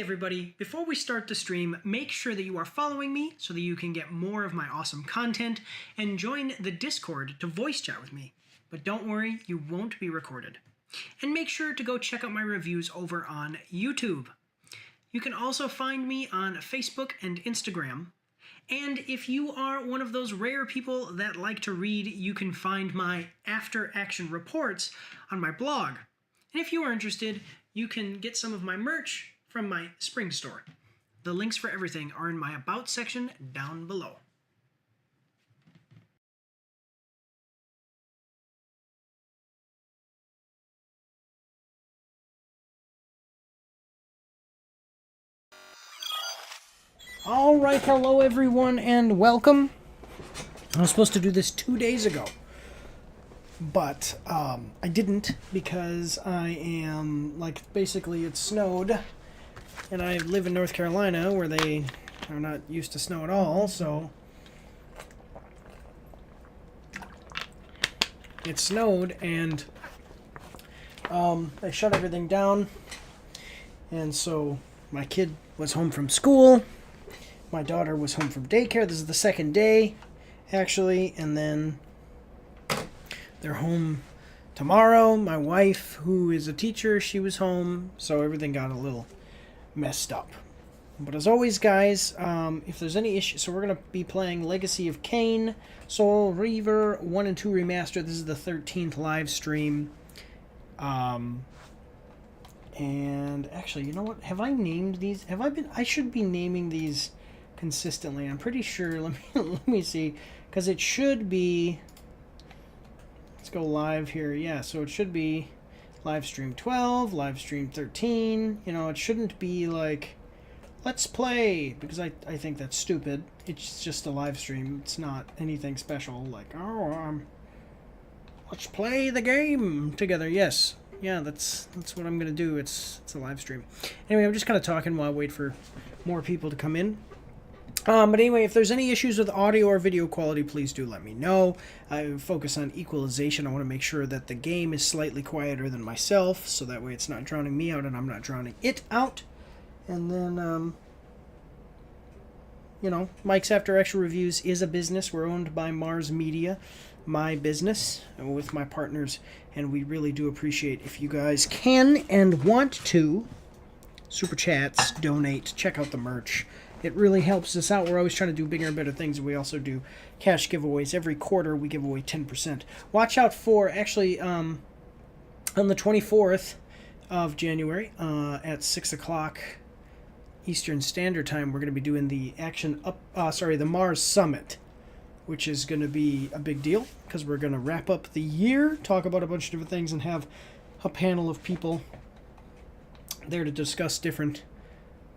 everybody, before we start the stream, make sure that you are following me so that you can get more of my awesome content and join the Discord to voice chat with me. But don't worry, you won't be recorded. And make sure to go check out my reviews over on YouTube. You can also find me on Facebook and Instagram. And if you are one of those rare people that like to read, you can find my after action reports on my blog. And if you are interested, you can get some of my merch from my spring store. The links for everything are in my About section down below. Alright, hello everyone and welcome. I was supposed to do this 2 days ago, but I didn't because I am, basically it snowed, and I live in North Carolina where they are not used to snow at all, so it snowed and they shut everything down, and so my kid was home from school, my daughter was home from daycare. This is the second day, actually, and then they're home tomorrow. My wife, who is a teacher, she was home, so everything got a little messed up. But as always, guys, if there's any issues, so we're going to be playing Legacy of Kain, Soul Reaver 1 and 2 Remastered. This is the 13th live stream. And actually, you know what? Have I named these? I should be naming these consistently. I'm pretty sure. Let me see, because it should be. Let's go live here. Yeah, so it should be live stream 12, live stream 13. You know, it shouldn't be like let's play, because I think that's stupid. It's just a live stream. It's not anything special. Like, oh, let's play the game together. Yes. Yeah, that's what I'm gonna do. It's a live stream. Anyway, I'm just kind of talking while I wait for more people to come in. But anyway, if there's any issues with audio or video quality, please do let me know. I focus on equalization. I want to make sure that the game is slightly quieter than myself, so that way it's not drowning me out and I'm not drowning it out. And then, you know, Mike's After Extra Reviews is a business. We're owned by MAARs Media, my business, with my partners, and we really do appreciate if you guys can and want to super chats, donate, check out the merch. It really helps us out. We're always trying to do bigger and better things. We also do cash giveaways. Every quarter we give away 10%. Watch out for, actually, on the 24th of January at 6 o'clock Eastern Standard Time, we're going to be doing the the MAARS Summit, which is going to be a big deal because we're going to wrap up the year, talk about a bunch of different things, and have a panel of people there to discuss different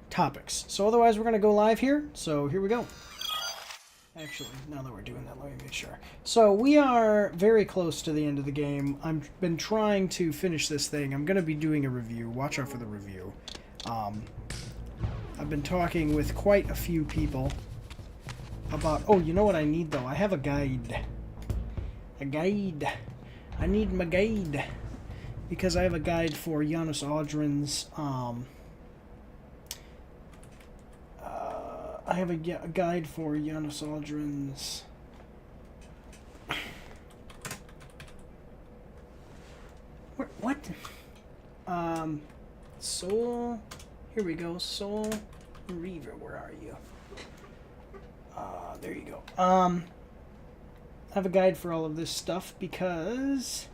topics. So otherwise, we're going to go live here. So here we go. Actually, now that we're doing that, let me make sure. So we are very close to the end of the game. I've been trying to finish this thing. I'm going to be doing a review. Watch out for the review. I've been talking with quite a few people about... Oh, you know what I need, though? I have a guide. A guide. I need my guide. Because I have a guide for Janos Audrin's... I have a guide for Janos Audrin's... What? Soul... Here we go. Soul Reaver, where are you? There you go. I have a guide for all of this stuff because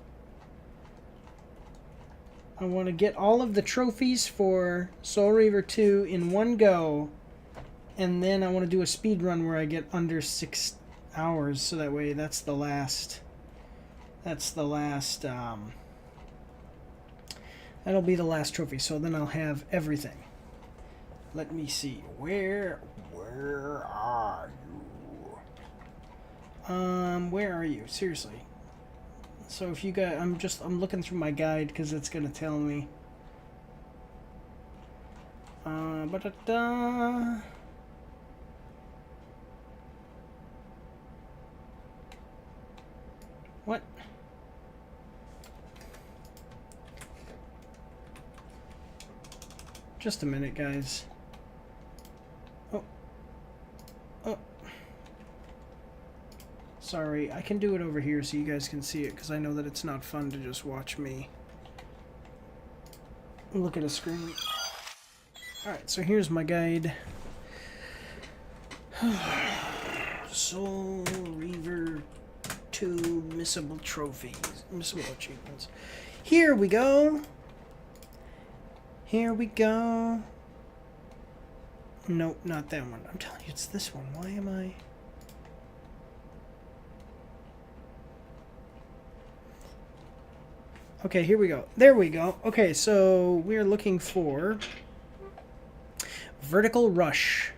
I want to get all of the trophies for Soul Reaver 2 in one go, and then I want to do a speed run where I get under 6 hours, so that way that'll be the last trophy, so then I'll have everything. Let me see. Where are you? Where are you? Seriously. So if you got, I'm looking through my guide because it's gonna tell me. What? Just a minute, guys. Oh. Oh. Sorry, I can do it over here so you guys can see it, because I know that it's not fun to just watch me look at a screen. Alright, so here's my guide. Soul Reaver 2 missable trophies. Missable achievements. Here we go. Here we go. Nope, not that one. I'm telling you, it's this one. Why am I... Okay, here we go. There we go. Okay, so we're looking for Vertical Rush.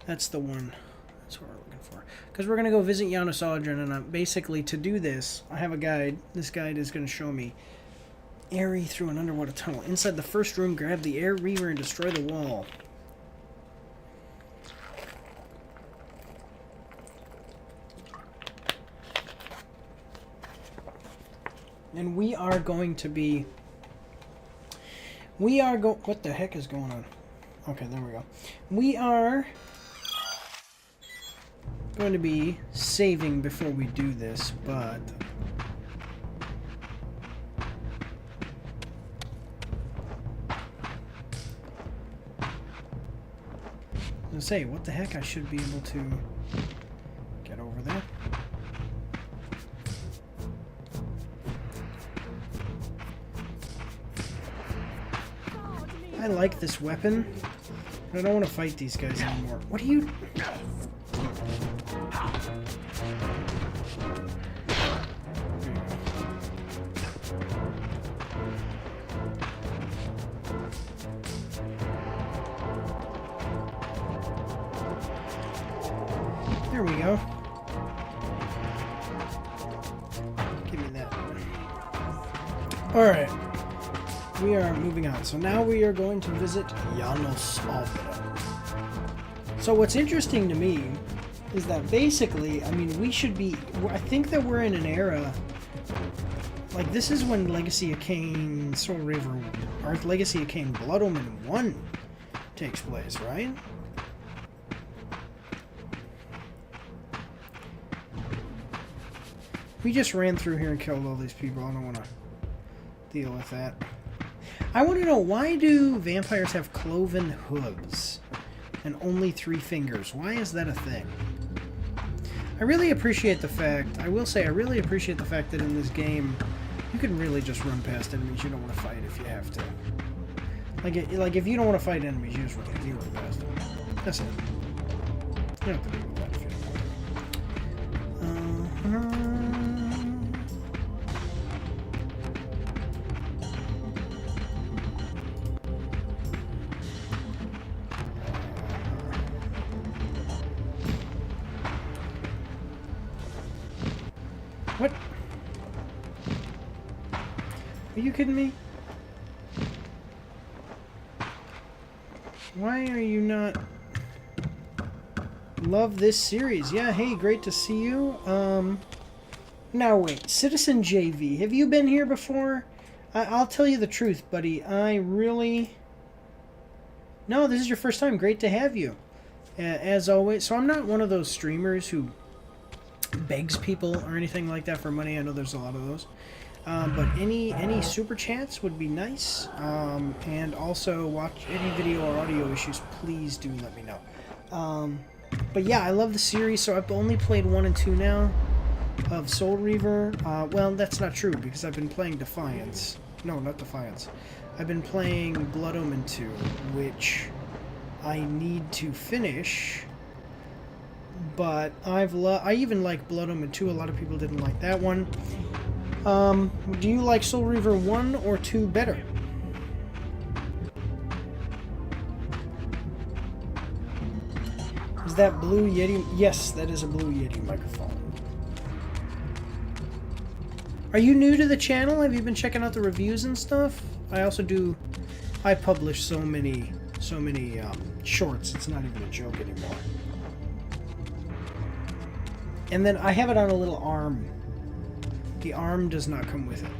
That's the one. That's what we're looking for. Because we're going to go visit Janos Audrin, and basically to do this, I have a guide. This guide is going to show me Airy through an underwater tunnel. Inside the first room, grab the air reaver and destroy the wall. And we are going to be... What the heck is going on? Okay, there we go. We are going to be saving before we do this, but... I say, what the heck? I should be able to get over there. I like this weapon, but I don't want to fight these guys anymore. What are you... There we go. Give me that. Alright. We are moving on. So now we are going to visit Janos Audrin. So what's interesting to me is that basically, I mean, we should be... I think that we're in an era... Like, this is when Legacy of Kain, Soul Reaver, or Legacy of Kain Blood Omen 1 takes place, right? We just ran through here and killed all these people. I don't want to deal with that. I want to know, why do vampires have cloven hooves and only 3 fingers? Why is that a thing? I really appreciate the fact, I will say, I really appreciate the fact that in this game, you can really just run past enemies you don't want to fight if you have to. Like if you don't want to fight enemies, you just run past them. That's it. You don't have to deal with that if you don't want to. What? Are you kidding me? Why are you not... Love this series. Yeah, hey, great to see you. Now wait, Citizen JV, have you been here before? I'll tell you the truth, buddy. I really... No, this is your first time. Great to have you. As always. So I'm not one of those streamers who begs people or anything like that for money. I know there's a lot of those. But any super chats would be nice. And also, watch any video or audio issues, please do let me know. But yeah, I love the series, so I've only played 1 and 2 now of Soul Reaver. Well, that's not true, because I've been playing Defiance. No, not Defiance. I've been playing Blood Omen 2, which I need to finish. But I even like Blood Omen 2. A lot of people didn't like that one. Do you like Soul Reaver 1 or 2 better? Is that Blue Yeti? Yes, that is a Blue Yeti microphone. Are you new to the channel? Have you been checking out the reviews and stuff? I publish so many shorts, it's not even a joke anymore. And then I have it on a little arm. The arm does not come with it.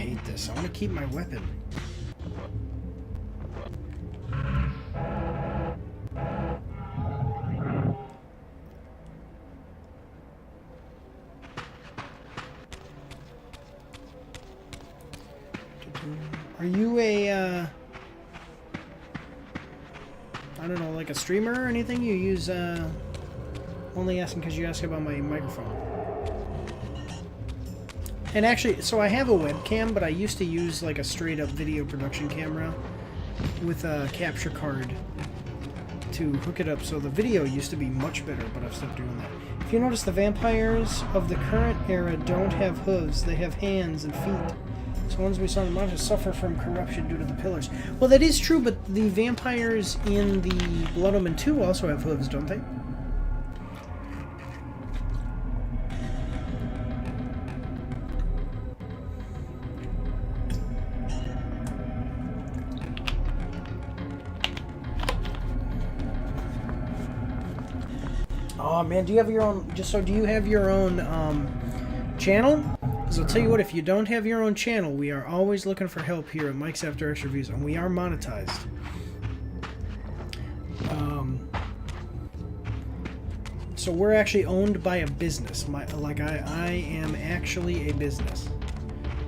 hate this. I want to keep my weapon. Are you a, I don't know, like a streamer or anything? You use, only asking because you asked about my microphone. And actually, so I have a webcam, but I used to use like a straight up video production camera with a capture card to hook it up. So the video used to be much better, but I've stopped doing that. If you notice, the vampires of the current era don't have hooves. They have hands and feet. So ones we saw in the monsters suffer from corruption due to the pillars. Well, that is true, but the vampires in the Blood Omen 2 also have hooves, don't they? Oh man, do you have your own, do you have your own channel? Because I'll tell you what, if you don't have your own channel, we are always looking for help here at Mike's After X Reviews, and we are monetized. So we're actually owned by a business. I am actually a business.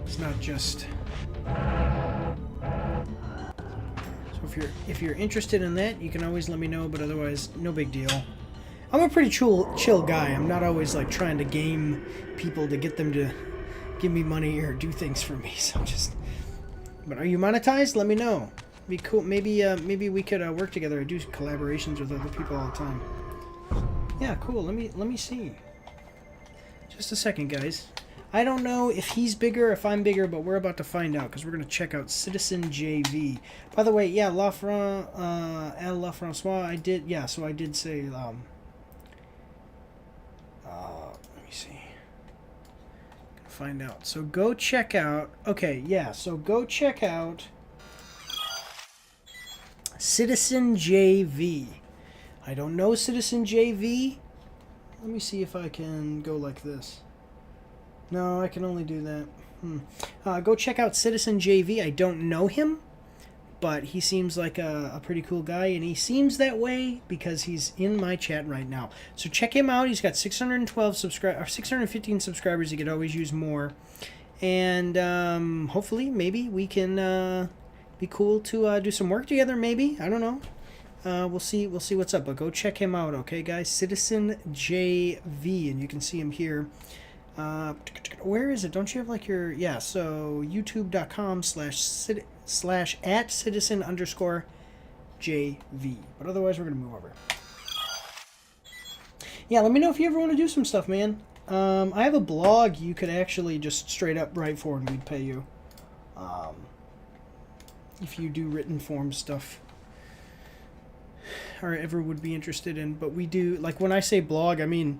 It's not just... So if you're interested in that, you can always let me know, but otherwise, no big deal. I'm a pretty chill guy. I'm not always like trying to game people to get them to give me money or do things for me. So just... But are you monetized? Let me know. Be cool. Maybe we could work together. I do collaborations with other people all the time. Yeah, cool. Let me see. Just a second, guys. I don't know if he's bigger, if I'm bigger, but we're about to find out because we're going to check out Citizen JV. By the way, yeah, La Francois, I did, yeah, so I did say, let me see. Find out. So go check out, okay, yeah, so go check out Citizen JV. I don't know Citizen JV. Let me see if I can go like this. No, I can only do that. Go check out Citizen JV. I don't know him, but he seems like a pretty cool guy, and he seems that way because he's in my chat right now. So check him out. He's got 615 subscribers. He could always use more, and hopefully, maybe we can be cool to do some work together. Maybe, I don't know. We'll see what's up. But go check him out, okay, guys? Citizen JV, and you can see him here. Where is it? Don't you have like your... Yeah, so youtube.com/citizen_JV. But otherwise, we're going to move over. Yeah, let me know if you ever want to do some stuff, man. I have a blog you could actually just straight up write for and we'd pay you. If you do written form stuff. Or ever would be interested in. But we do... Like, when I say blog, I mean...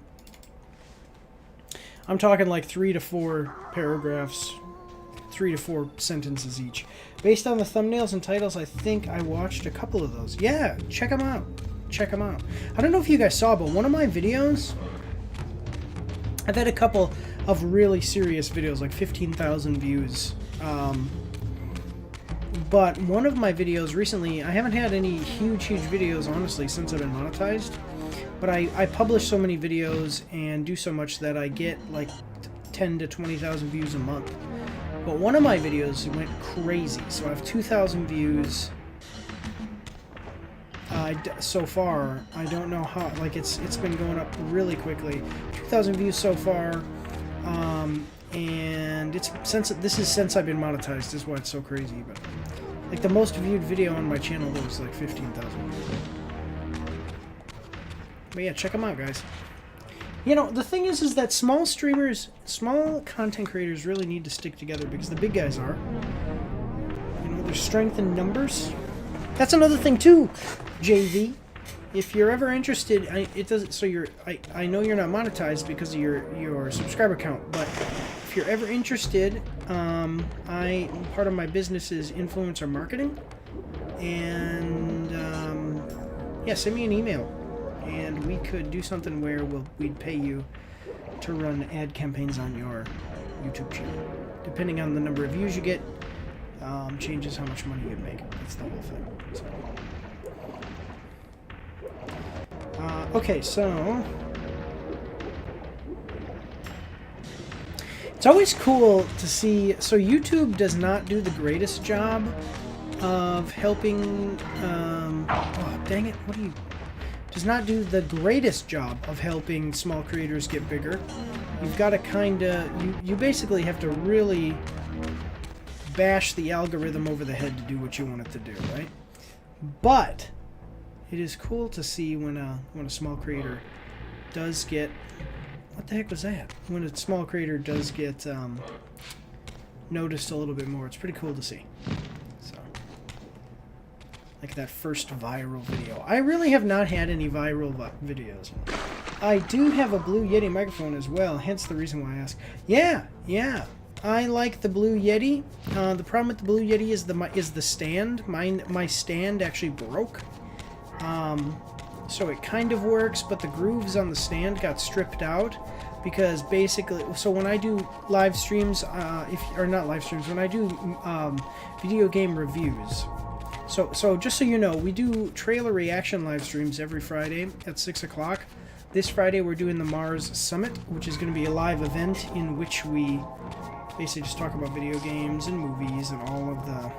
I'm talking like 3 to 4 paragraphs, 3 to 4 sentences each. Based on the thumbnails and titles, I think I watched a couple of those. Yeah, check them out. Check them out. I don't know if you guys saw, but one of my videos, I've had a couple of really serious videos, like 15,000 views. But one of my videos recently, I haven't had any huge videos, honestly, since I've been monetized. But I publish so many videos and do so much that I get like 10 to 20,000 views a month. But one of my videos went crazy. So I have 2,000 views so far. I don't know how, like it's been going up really quickly. 2,000 views so far. And it's since I've been monetized is why it's so crazy. But like the most viewed video on my channel was like 15,000 views. But yeah, check them out, guys. You know, the thing is that small streamers, small content creators really need to stick together because the big guys are. You know, there's strength in numbers. That's another thing too, JV. If you're ever interested, it doesn't. So I know you're not monetized because of your subscriber count, but if you're ever interested, part of my business is influencer marketing, and yeah, send me an email. And we could do something where we'd pay you to run ad campaigns on your YouTube channel. depending on the number of views you get, changes how much money you make. That's the whole thing. So. Okay, so it's always cool to see. So YouTube does not do the greatest job of helping. Oh, dang it! What do you? Does not do the greatest job of helping small creators get bigger. You've got to kind of, you basically have to really bash the algorithm over the head to do what you want it to do, right? But it is cool to see when a small creator does get, what the heck was that? When a small creator does get noticed a little bit more. It's pretty cool to see. Like that first viral video. I really have not had any viral videos. I do have a Blue Yeti microphone as well, hence the reason why I asked. Yeah. I like the Blue Yeti. The problem with the Blue Yeti is the stand. My stand actually broke. So it kind of works, but the grooves on the stand got stripped out because basically, so when I do live streams, when I do video game reviews. So just so you know, we do trailer reaction live streams every Friday at 6 o'clock. This Friday we're doing the MAARs Summit, which is going to be a live event in which we basically just talk about video games and movies and all of a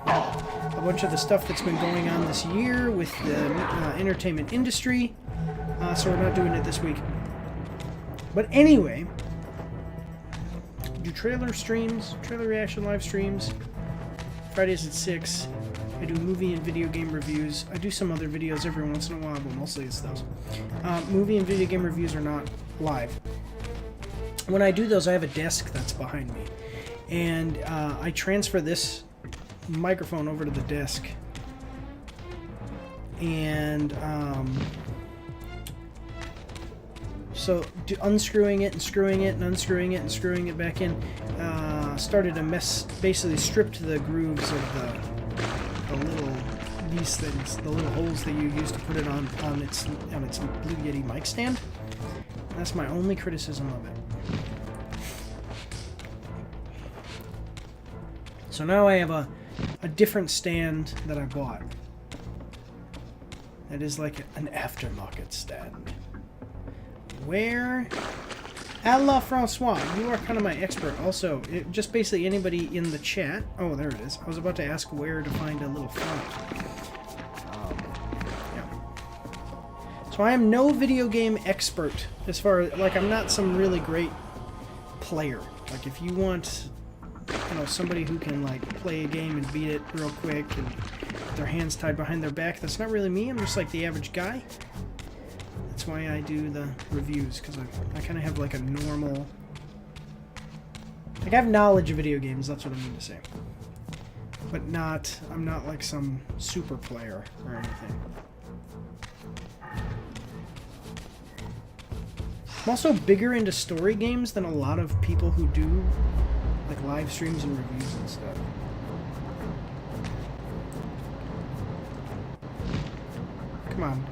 bunch of the stuff that's been going on this year with the entertainment industry. So we're not doing it this week. But anyway, do trailer reaction live streams. Fridays at 6. I do movie and video game reviews. I do some other videos every once in a while, but mostly it's those. Movie and video game reviews are not live. When I do those, I have a desk that's behind me. And I transfer this microphone over to the desk. And so unscrewing it and screwing it and unscrewing it and screwing it back in started a mess, basically stripped the grooves of the little holes that you use to put it on its Blue Yeti mic stand. That's my only criticism of it. So now I have a different stand that I bought. That is like an aftermarket stand. Where? Allah Francois, you are kind of my expert. Also, just basically anybody in the chat. Oh, there it is. I was about to ask where to find a little font. Yeah. So I am no video game expert as far as, like, I'm not some really great player. Like, if you want, somebody who can, like, play a game and beat it real quick and with their hands tied behind their back, that's not really me. I'm just like the average guy. That's why I do the reviews, because I kind of have like a normal... Like, I have knowledge of video games, that's what I mean to say. But I'm not like some super player or anything. I'm also bigger into story games than a lot of people who do like live streams and reviews and stuff. Come on.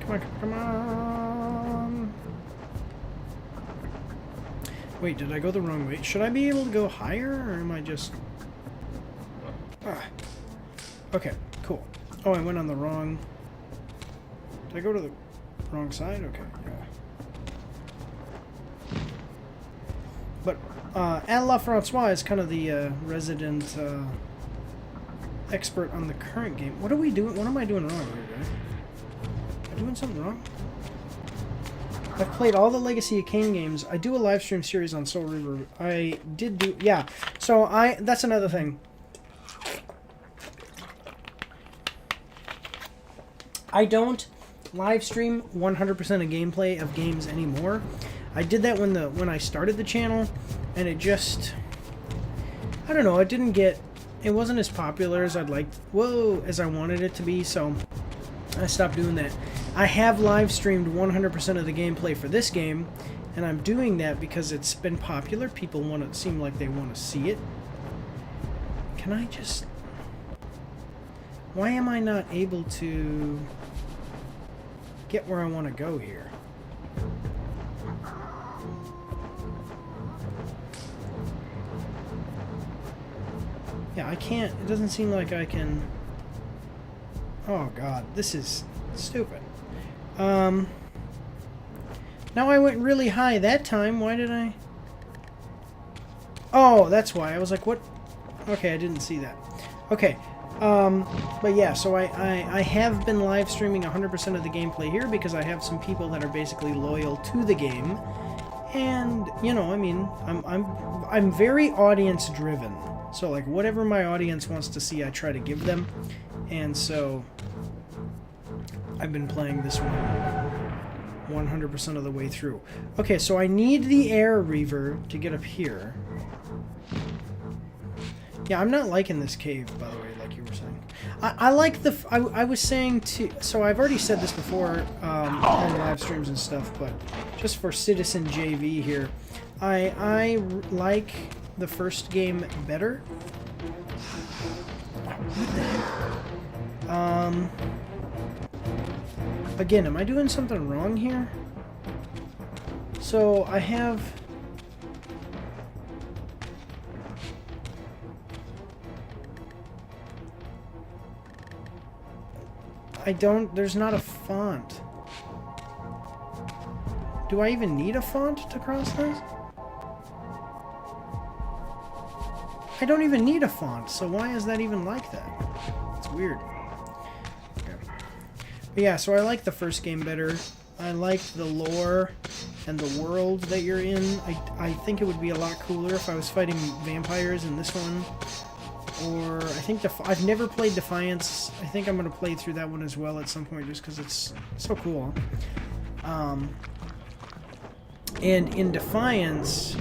Wait, did I go the wrong way? Should I be able to go higher, or am I just... Okay, cool. Oh, I went on the wrong... Did I go to the wrong side? Okay, yeah. But, Allah Francois is kind of the resident expert on the current game. What are we doing? What am I doing wrong here, guys? Am I doing something wrong? I've played all the Legacy of Kain games. I do a live stream series on Soul Reaver. I did do... Yeah. So that's another thing. I don't live stream 100% of gameplay of games anymore. I did that when I started the channel, and it just... I don't know, it wasn't as popular as I'd like... as I wanted it to be, so I stopped doing that. I have live streamed 100% of the gameplay for this game, and I'm doing that because it's been popular. People seem like they want to see it. Can I just... Why am I not able to get where I want to go here? Yeah, I can't. It doesn't seem like I can... Oh, God. This is stupid. Now I went really high that time. Why did I... Oh, that's why. I was like, what? Okay, I didn't see that. Okay. But yeah, so I have been live streaming 100% of the gameplay here because I have some people that are basically loyal to the game. And, you know, I mean, I'm very audience driven. So, like, whatever my audience wants to see, I try to give them. And so, I've been playing this one 100% of the way through. Okay, so I need the air reaver to get up here. Yeah, I'm not liking this cave, by the way, like you were saying. I like the... I was saying to... So I've already said this before on live streams and stuff, but just for Citizen JV here, I like the first game better. What the heck? Again, am I doing something wrong here? So I have... there's not a font. Do I even need a font to cross this? I don't even need a font, so why is that even like that? It's weird. Okay. But yeah, so I like the first game better. I liked the lore and the world that you're in. I think it would be a lot cooler if I was fighting vampires in this one. Or, I think, I've never played Defiance. I think I'm going to play through that one as well at some point, just because it's so cool. And in Defiance,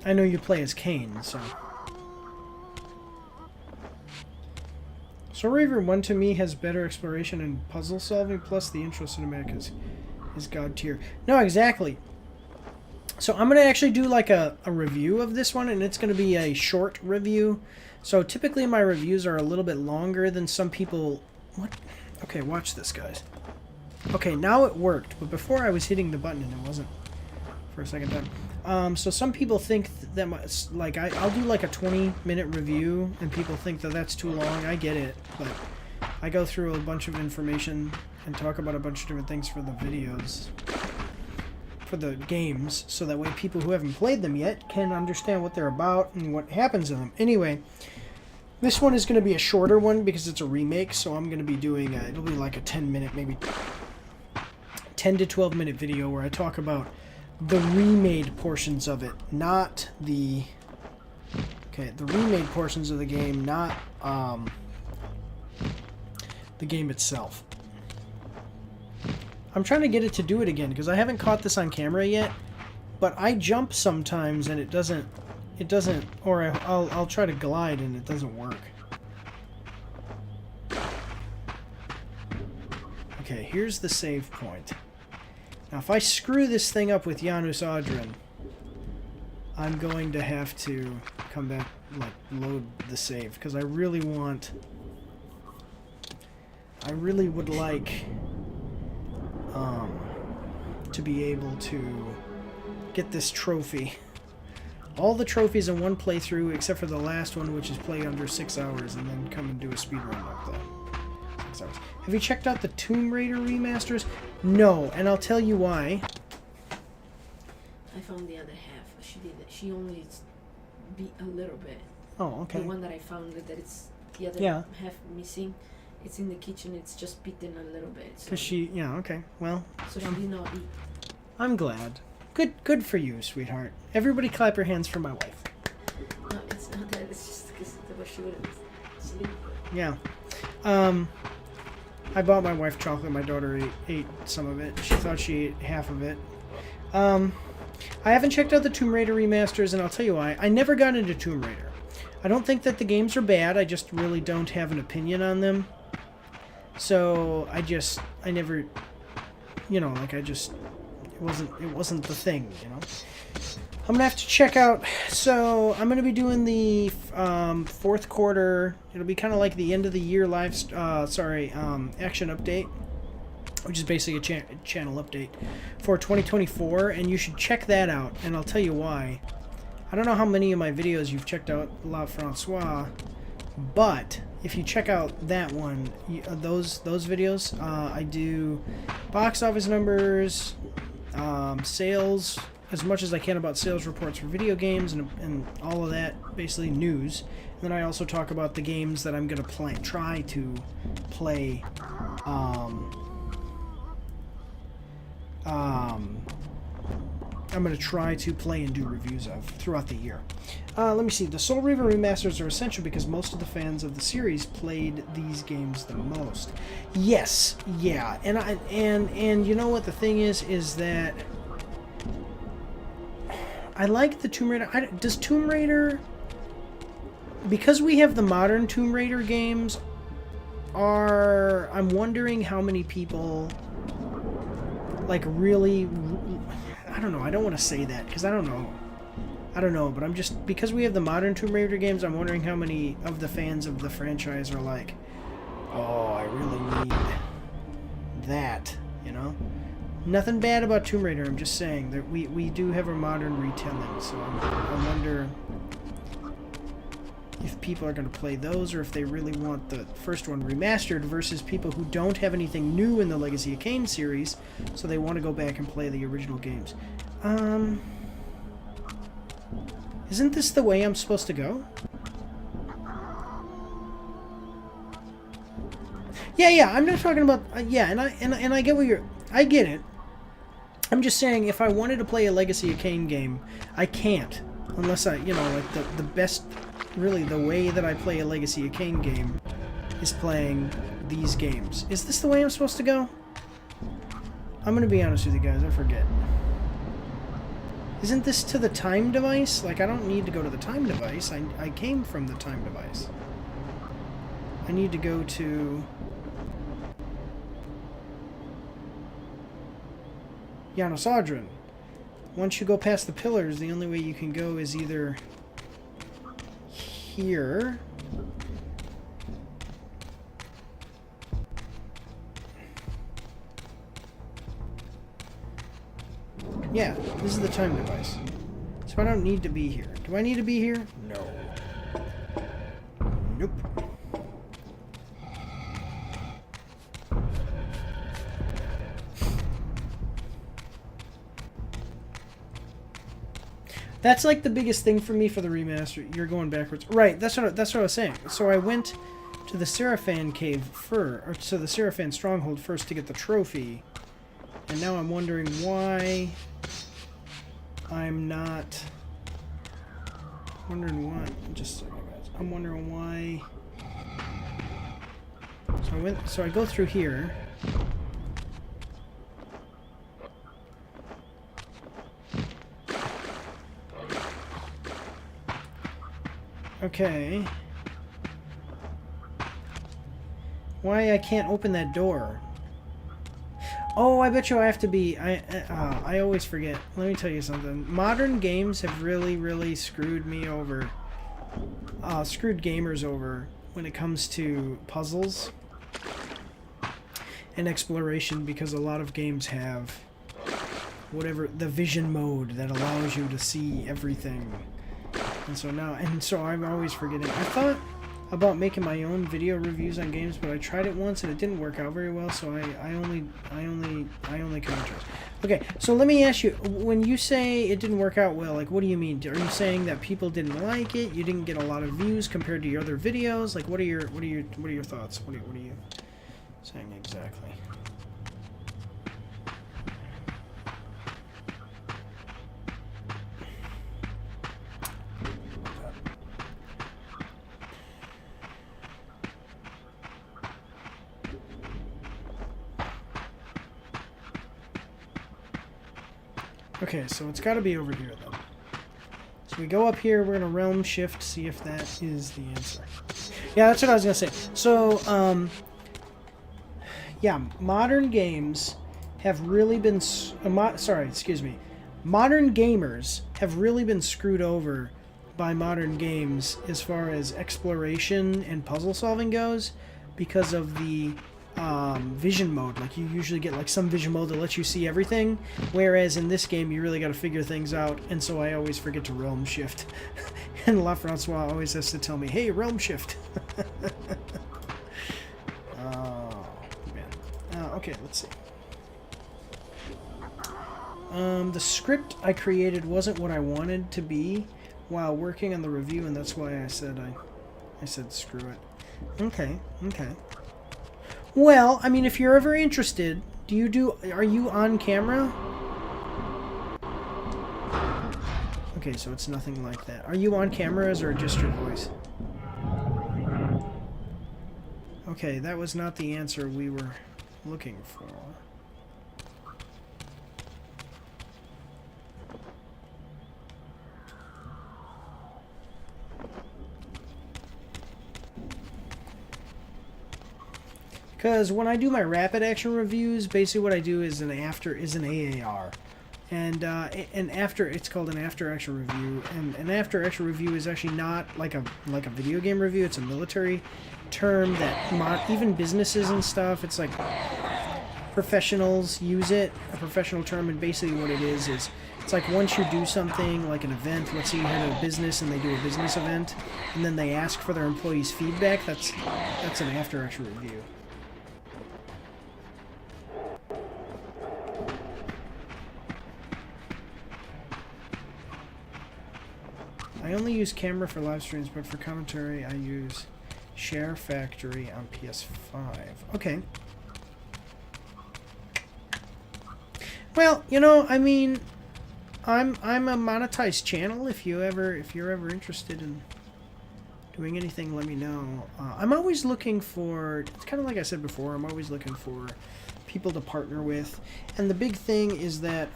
I know you play as Kain, so... So Reaver 1 to me has better exploration and puzzle solving, plus the intro cinematic is god tier. No, exactly. So I'm going to actually do like a review of this one, and it's going to be a short review. So typically my reviews are a little bit longer than some people... What? Okay, watch this, guys. Okay, now it worked, but before I was hitting the button and it wasn't for a second time. So some people think that like I'll do like a 20-minute review, and people think that that's too long. I get it, but I go through a bunch of information and talk about a bunch of different things for the videos. For the games, so that way people who haven't played them yet can understand what they're about and what happens in them. Anyway, this one is going to be a shorter one because it's a remake, so I'm going to be doing it'll be like a 10-minute, maybe 10 to 12-minute video where I talk about the remade portions of it, not the... Okay, the remade portions of the game, not the game itself. I'm trying to get it to do it again, because I haven't caught this on camera yet, but I jump sometimes and it doesn't, or I'll try to glide and it doesn't work. Okay, here's the save point. Now if I screw this thing up with Janus Audrin, I'm going to have to come back, like, load the save, because I really would like... to be able to get this trophy. All the trophies in one playthrough, except for the last one, which is play under 6 hours, and then come and do a speedrun of the 6 hours. Have you checked out the Tomb Raider remasters? No, and I'll tell you why. I found the other half. She did it. She only beat a little bit. Oh, okay. The one that I found that it's the other half missing. It's in the kitchen. It's just beaten a little bit. Because she, yeah, okay. Well. So she did not eat. I'm glad. Good for you, sweetheart. Everybody clap your hands for my wife. No, it's not that. It's just because she wouldn't sleep. Yeah. I bought my wife chocolate. My daughter ate some of it. She thought she ate half of it. I haven't checked out the Tomb Raider remasters, and I'll tell you why. I never got into Tomb Raider. I don't think that the games are bad. I just really don't have an opinion on them. So I never, you know, like it wasn't the thing, you know. I'm gonna have to check out. So I'm gonna be doing the fourth quarter. It'll be kind of like the end of the year live, action update, which is basically a channel update for 2024, and you should check that out. And I'll tell you why. I don't know how many of my videos you've checked out La Francois, but if you check out that one, those videos, I do box office numbers, sales, as much as I can about sales reports for video games and all of that, basically news. And then I also talk about the games that I'm going to try to play. I'm going to try to play and do reviews of throughout the year. Let me see. The Soul Reaver remasters are essential because most of the fans of the series played these games the most. Yes, yeah, and you know what the thing is that I like the Tomb Raider. Does Tomb Raider, because we have the modern Tomb Raider games, I'm wondering how many people like really. I don't know. I don't want to say that because I don't know, but I'm just, because we have the modern Tomb Raider games, I'm wondering how many of the fans of the franchise are like, oh, I really need that, you know? Nothing bad about Tomb Raider, I'm just saying that we do have a modern retelling, so I wonder if people are going to play those or if they really want the first one remastered versus people who don't have anything new in the Legacy of Kain series, so they want to go back and play the original games. Isn't this the way I'm supposed to go? Yeah, I'm not talking about, yeah, and I get what I get it. I'm just saying, if I wanted to play a Legacy of Kain game, I can't, unless I, you know, like the best, really, the way that I play a Legacy of Kain game is playing these games. Is this the way I'm supposed to go? I'm gonna be honest with you guys, I forget. Isn't this to the time device? Like, I don't need to go to the time device. I came from the time device. I need to go to Yanosadran. Once you go past the pillars, the only way you can go is either here. Yeah, this is the time device. So I don't need to be here. Do I need to be here? No. Nope. That's like the biggest thing for me for the remaster. You're going backwards. Right, that's what I was saying. So I went to the Seraphan cave first, or to the Seraphan stronghold first to get the trophy. And now I'm wondering why I'm not just a second, guys. I'm wondering why. So I go through here. Okay. Why I can't open that door? Oh, I bet you I have to be... I always forget. Let me tell you something. Modern games have really, really screwed me over. Screwed gamers over when it comes to puzzles and exploration, because a lot of games have whatever, the vision mode that allows you to see everything. And so I'm always forgetting. I thought about making my own video reviews on games, but I tried it once and it didn't work out very well, so I only contrast. Okay, so let me ask you, when you say it didn't work out well, like, what do you mean? Are you saying that people didn't like it? You didn't get a lot of views compared to your other videos? Like, what are your thoughts? What are you saying exactly? Okay, so it's got to be over here, then. So we go up here, we're going to realm shift, see if that is the answer. Yeah, that's what I was going to say. So, yeah, modern games have really been... Modern gamers have really been screwed over by modern games as far as exploration and puzzle solving goes, because of the vision mode. Like you usually get like some vision mode that lets you see everything, whereas in this game you really got to figure things out, and so I always forget to realm shift. And La Francois always has to tell me, hey, realm shift. Oh, man. Okay, let's see. The script I created wasn't what I wanted to be while working on the review, and that's why I said screw it. Okay. Well, I mean, if you're ever interested, are you on camera? Okay, so it's nothing like that. Are you on cameras or just your voice? Okay, that was not the answer we were looking for. Because when I do my rapid action reviews, basically what I do is an AAR. And after, it's called an after action review, and an after action review is actually not like a video game review. It's a military term that even businesses and stuff, it's like professionals use it, a professional term. And basically what it is it's like once you do something like an event, let's say you had a business and they do a business event, and then they ask for their employees' feedback. That's an after action review. I only use camera for live streams, but for commentary I use Share Factory on PS5. Okay. Well, I mean, I'm a monetized channel. If you're ever interested in doing anything, let me know. I'm always looking for, it's kind of like I said before, I'm always looking for people to partner with. And the big thing is that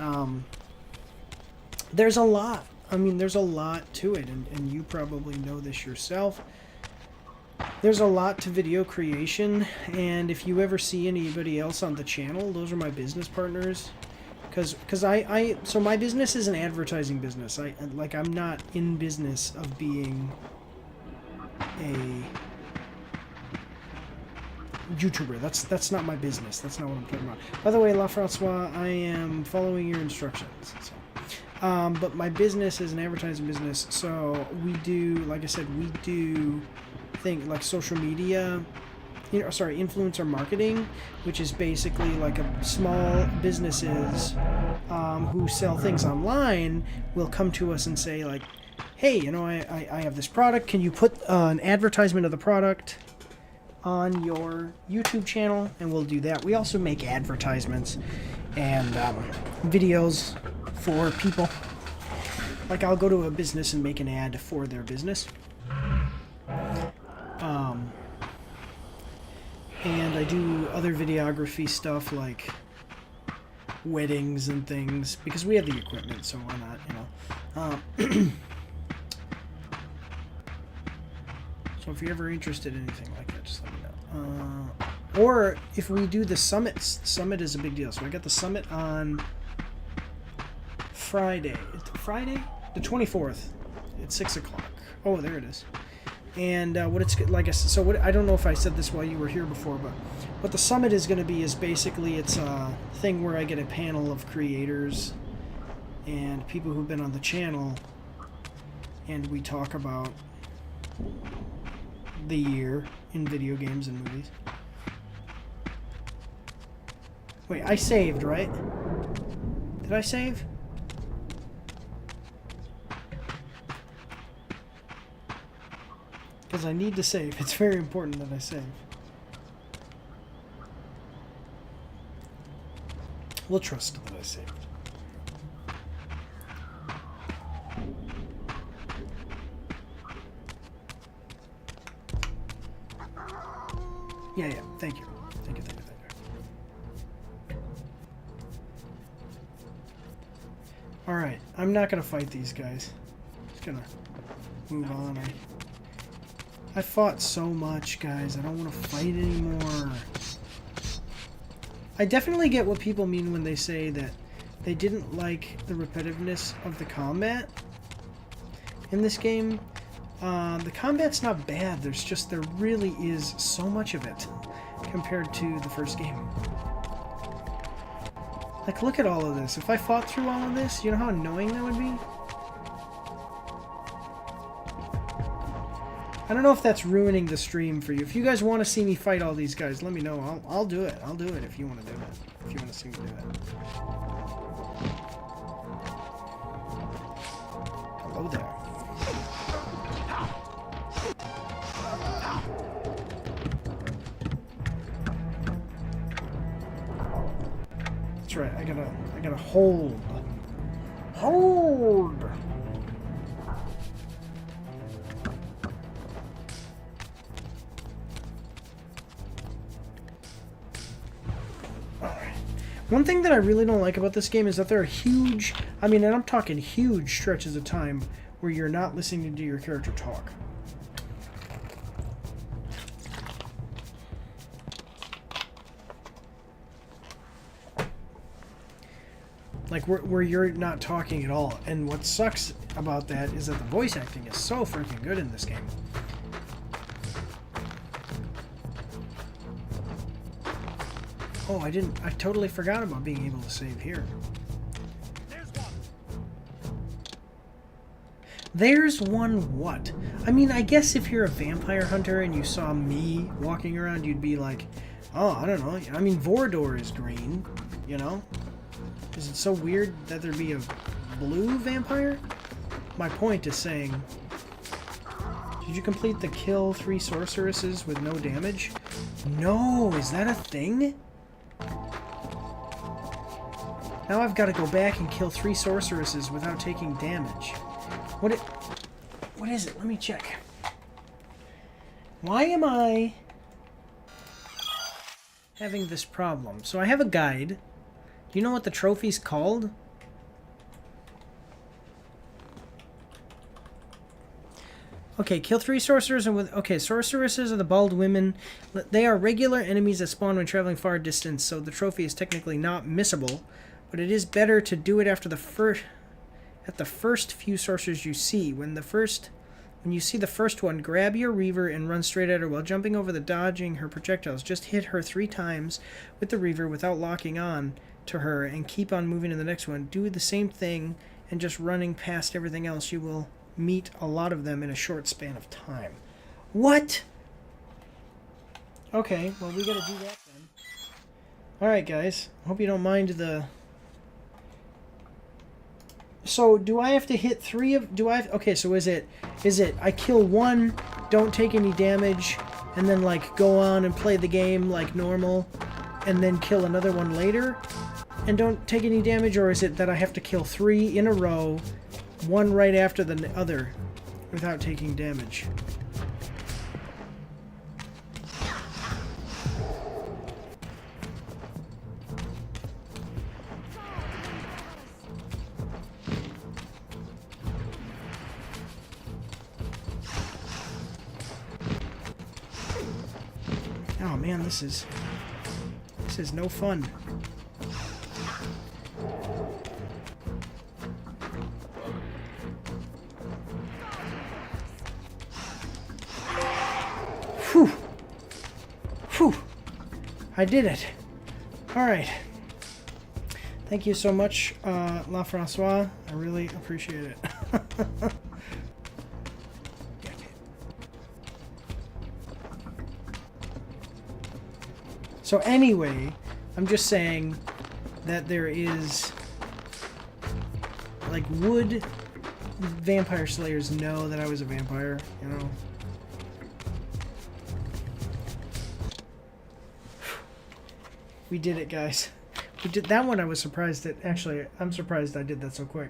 there's a lot. There's a lot to it, and you probably know this yourself. There's a lot to video creation, and if you ever see anybody else on the channel, those are my business partners. So my business is an advertising business. I'm not in business of being a YouTuber. That's not my business. That's not what I'm talking about. By the way, La Francois, I am following your instructions. So. But my business is an advertising business, so we do, like I said, we do things like social media, influencer marketing, which is basically like a small businesses who sell things online will come to us and say like, hey, I have this product. Can you put an advertisement of the product on your YouTube channel? And we'll do that. We also make advertisements and videos for people. Like I'll go to a business and make an ad for their business. And I do other videography stuff like weddings and things because we have the equipment, so why not, So if you're ever interested in anything like that, just let me know. Or if we do the summits, the summit is a big deal. So I got the summit on Friday, the 24th at 6 o'clock. Oh, there it is. And what it's like, I don't know if I said this while you were here before, but what the summit is going to be is basically it's a thing where I get a panel of creators and people who've been on the channel, and we talk about the year in video games and movies. Wait, I saved, right? Did I save? Because I need to save. It's very important that I save. We'll trust that I saved. Yeah, thank you. Thank you. Alright, I'm not going to fight these guys. Just going to move on. I fought so much, guys. I don't want to fight anymore. I definitely get what people mean when they say that they didn't like the repetitiveness of the combat in this game. The combat's not bad. There really is so much of it. compared to the first game. Like, look at all of this. If I fought through all of this, you know how annoying that would be? I don't know if that's ruining the stream for you. If you guys want to see me fight all these guys, let me know. I'll do it. I'll do it if you want to do it. If you want to see me do it. Hello there. That's right. I gotta hold. Hold. One thing that I really don't like about this game is that there are huge, I mean, and I'm talking huge stretches of time where you're not listening to your character talk. Like, where you're not talking at all. And what sucks about that is that the voice acting is so freaking good in this game. Oh, I totally forgot about being able to save here. There's one what? I mean, I guess if you're a vampire hunter and you saw me walking around, you'd be like, oh, I don't know. I mean, Vorador is green, you know? Is it so weird that there'd be a blue vampire? My point is saying, did you complete the kill 3 sorceresses with no damage? No, is that a thing? Now I've got to go back and kill 3 sorceresses without taking damage. What is it? Let me check. Why am I having this problem? So I have a guide. Do you know what the trophy's called? Okay, kill 3 sorcerers and with... Okay, sorceresses are the bald women. They are regular enemies that spawn when traveling far distance, so the trophy is technically not missable. But it is better to do it after the first few sorcerers you see. When you see the first one, grab your Reaver and run straight at her while jumping over the dodging her projectiles. Just hit her 3 times with the Reaver without locking on to her and keep on moving to the next one. Do the same thing and just running past everything else. You will meet a lot of them in a short span of time. What? Okay, well, we gotta do that then. Alright, guys. Hope you don't mind the... So, do I have to hit 3 of... Okay, so is it I kill 1, don't take any damage, and then, like, go on and play the game like normal, and then kill another one later, and don't take any damage? Or is it that I have to kill 3 in a row, 1 right after the other, without taking damage? Oh man, this is no fun. Whew. Whew. I did it. Alright. Thank you so much, La Francois. I really appreciate it. So anyway, I'm just saying that there is, like, would vampire slayers know that I was a vampire, you know? We did it, guys. We did that one. I was surprised that, actually, I'm surprised I did that so quick.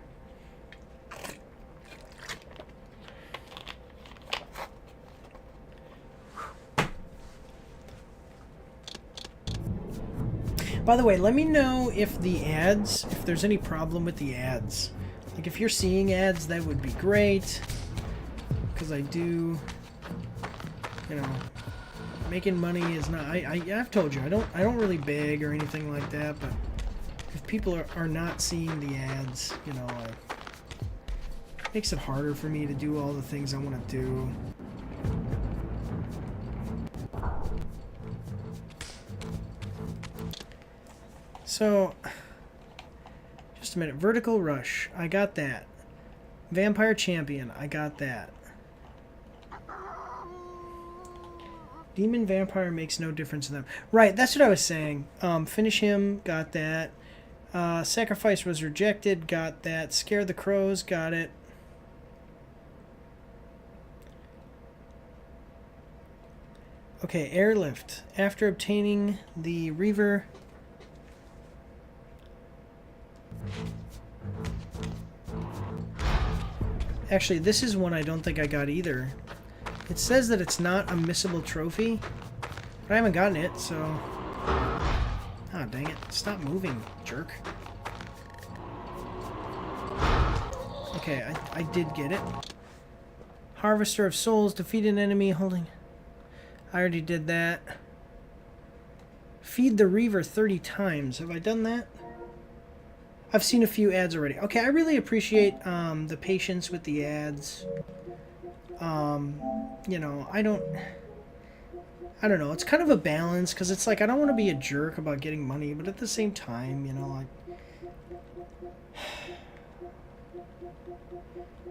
By the way, let me know if the ads, if there's any problem with the ads. Like, if you're seeing ads, that would be great. Because I do, you know, making money is not, I've told you, I don't really beg or anything like that, but if people are not seeing the ads, you know, it makes it harder for me to do all the things I want to do. So, just a minute. Vertical Rush. I got that. Vampire Champion. I got that. Demon Vampire makes no difference to them. Right, that's what I was saying. Finish him. Got that. Sacrifice was rejected. Got that. Scare the Crows. Got it. Okay, Airlift. After obtaining the Reaver... Actually, this is one I don't think I got either. It says that it's not a missable trophy, but I haven't gotten it, so... Ah, dang it. Stop moving, jerk. Okay, I did get it. Harvester of Souls. Defeat an enemy holding... I already did that. Feed the Reaver 30 times. Have I done that? I've seen a few ads already. Okay, I really appreciate the patience with the ads. You know, I don't know. It's kind of a balance, because it's like I don't want to be a jerk about getting money, but at the same time, you know, like...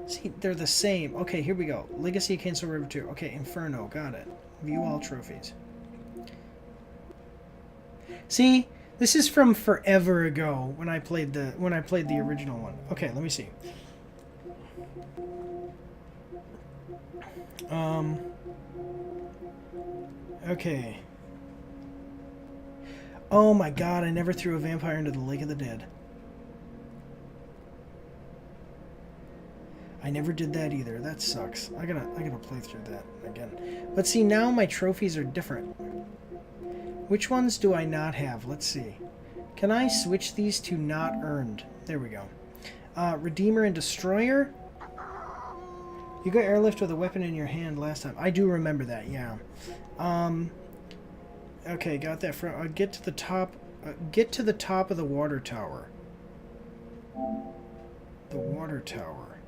See, they're the same. Okay, here we go. Legacy of Kain, River 2. Okay, Inferno. Got it. View all trophies. See, this is from forever ago when I played the original one. Okay, let me see. Okay. Oh my god, I never threw a vampire into the Lake of the Dead. I never did that either. That sucks. I gotta play through that again. But see, now my trophies are different. Which ones do I not have? Let's see. Can I switch these to not earned? There we go. Redeemer and Destroyer. You got airlift with a weapon in your hand last time. I do remember that, yeah. Okay, got that from... get to the top... get to the top of the water tower. The water tower.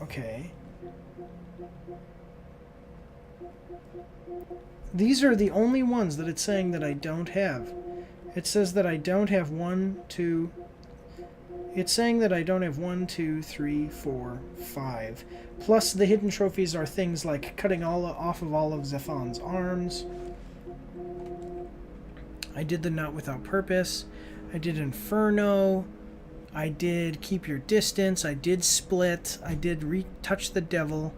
Okay. These are the only ones that it's saying that I don't have. It says that I don't have 1, 2... It's saying that I don't have 1, 2, 3, 4, 5. Plus, the hidden trophies are things like cutting off of all of Zephon's arms. I did the Not Without Purpose. I did Inferno. I did Keep Your Distance. I did Split. I did Touch the Devil.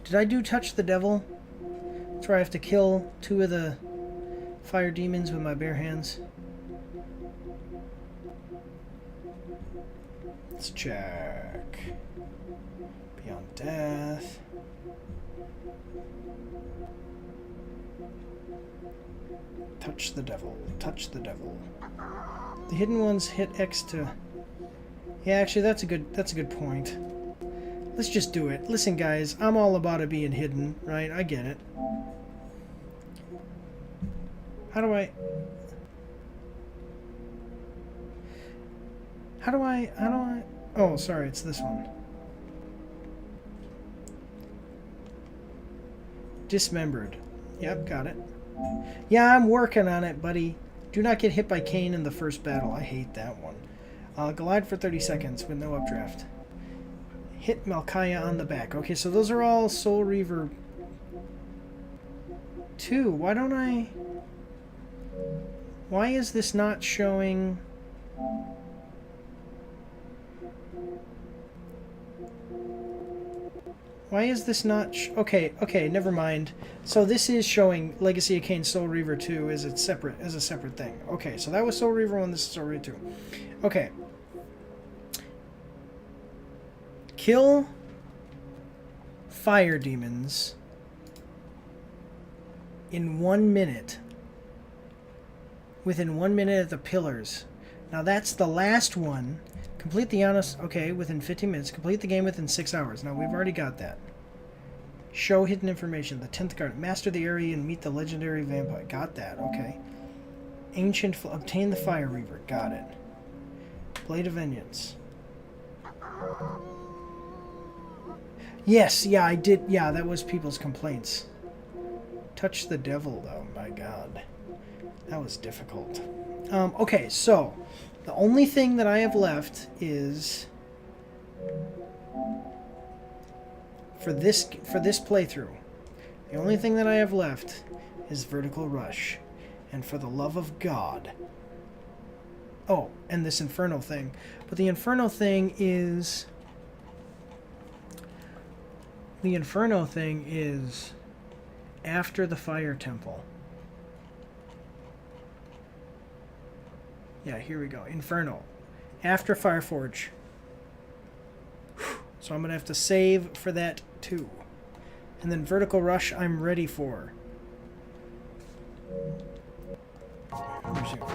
Did I do Touch the Devil? That's where I have to kill 2 of the fire demons with my bare hands. Let's check. Beyond Death. Touch the Devil. Touch the Devil. The hidden ones hit X to... Yeah, actually, that's a good point. Let's just do it. Listen, guys, I'm all about it being hidden, right? I get it. How do I... Oh, sorry, it's this one. Dismembered. Yep, got it. Yeah, I'm working on it, buddy. Do not get hit by Kain in the first battle. I hate that one. Glide for 30 seconds with no updraft. Hit Malkaya on the back. Okay, so those are all Soul Reaver 2. Why don't I... Why is this not showing... Why is this not... Okay, never mind. So this is showing Legacy of Kain Soul Reaver 2 as a separate thing. Okay, so that was Soul Reaver 1, this is Soul Reaver 2. Okay. Kill fire demons in 1 minute. Within 1 minute of the pillars. Now that's the last one. Complete the honest... Okay, within 15 minutes. Complete the game within 6 hours. Now we've already got that. Show hidden information. The 10th card. Master the area and meet the legendary vampire. Got that. Okay. Ancient... Obtain the Fire Reaver. Got it. Blade of Vengeance. Yes, yeah, I did. Yeah, that was people's complaints. Touch the devil, though. My God. That was difficult. Okay, so the only thing that I have left is for this playthrough. The only thing that I have left is Vertical Rush, and for the love of God. Oh, and this Inferno thing, but the Inferno thing is after the Fire Temple. Yeah, here we go. Inferno. After Fireforge. So I'm going to have to save for that too. And then Vertical Rush I'm ready for. There we go.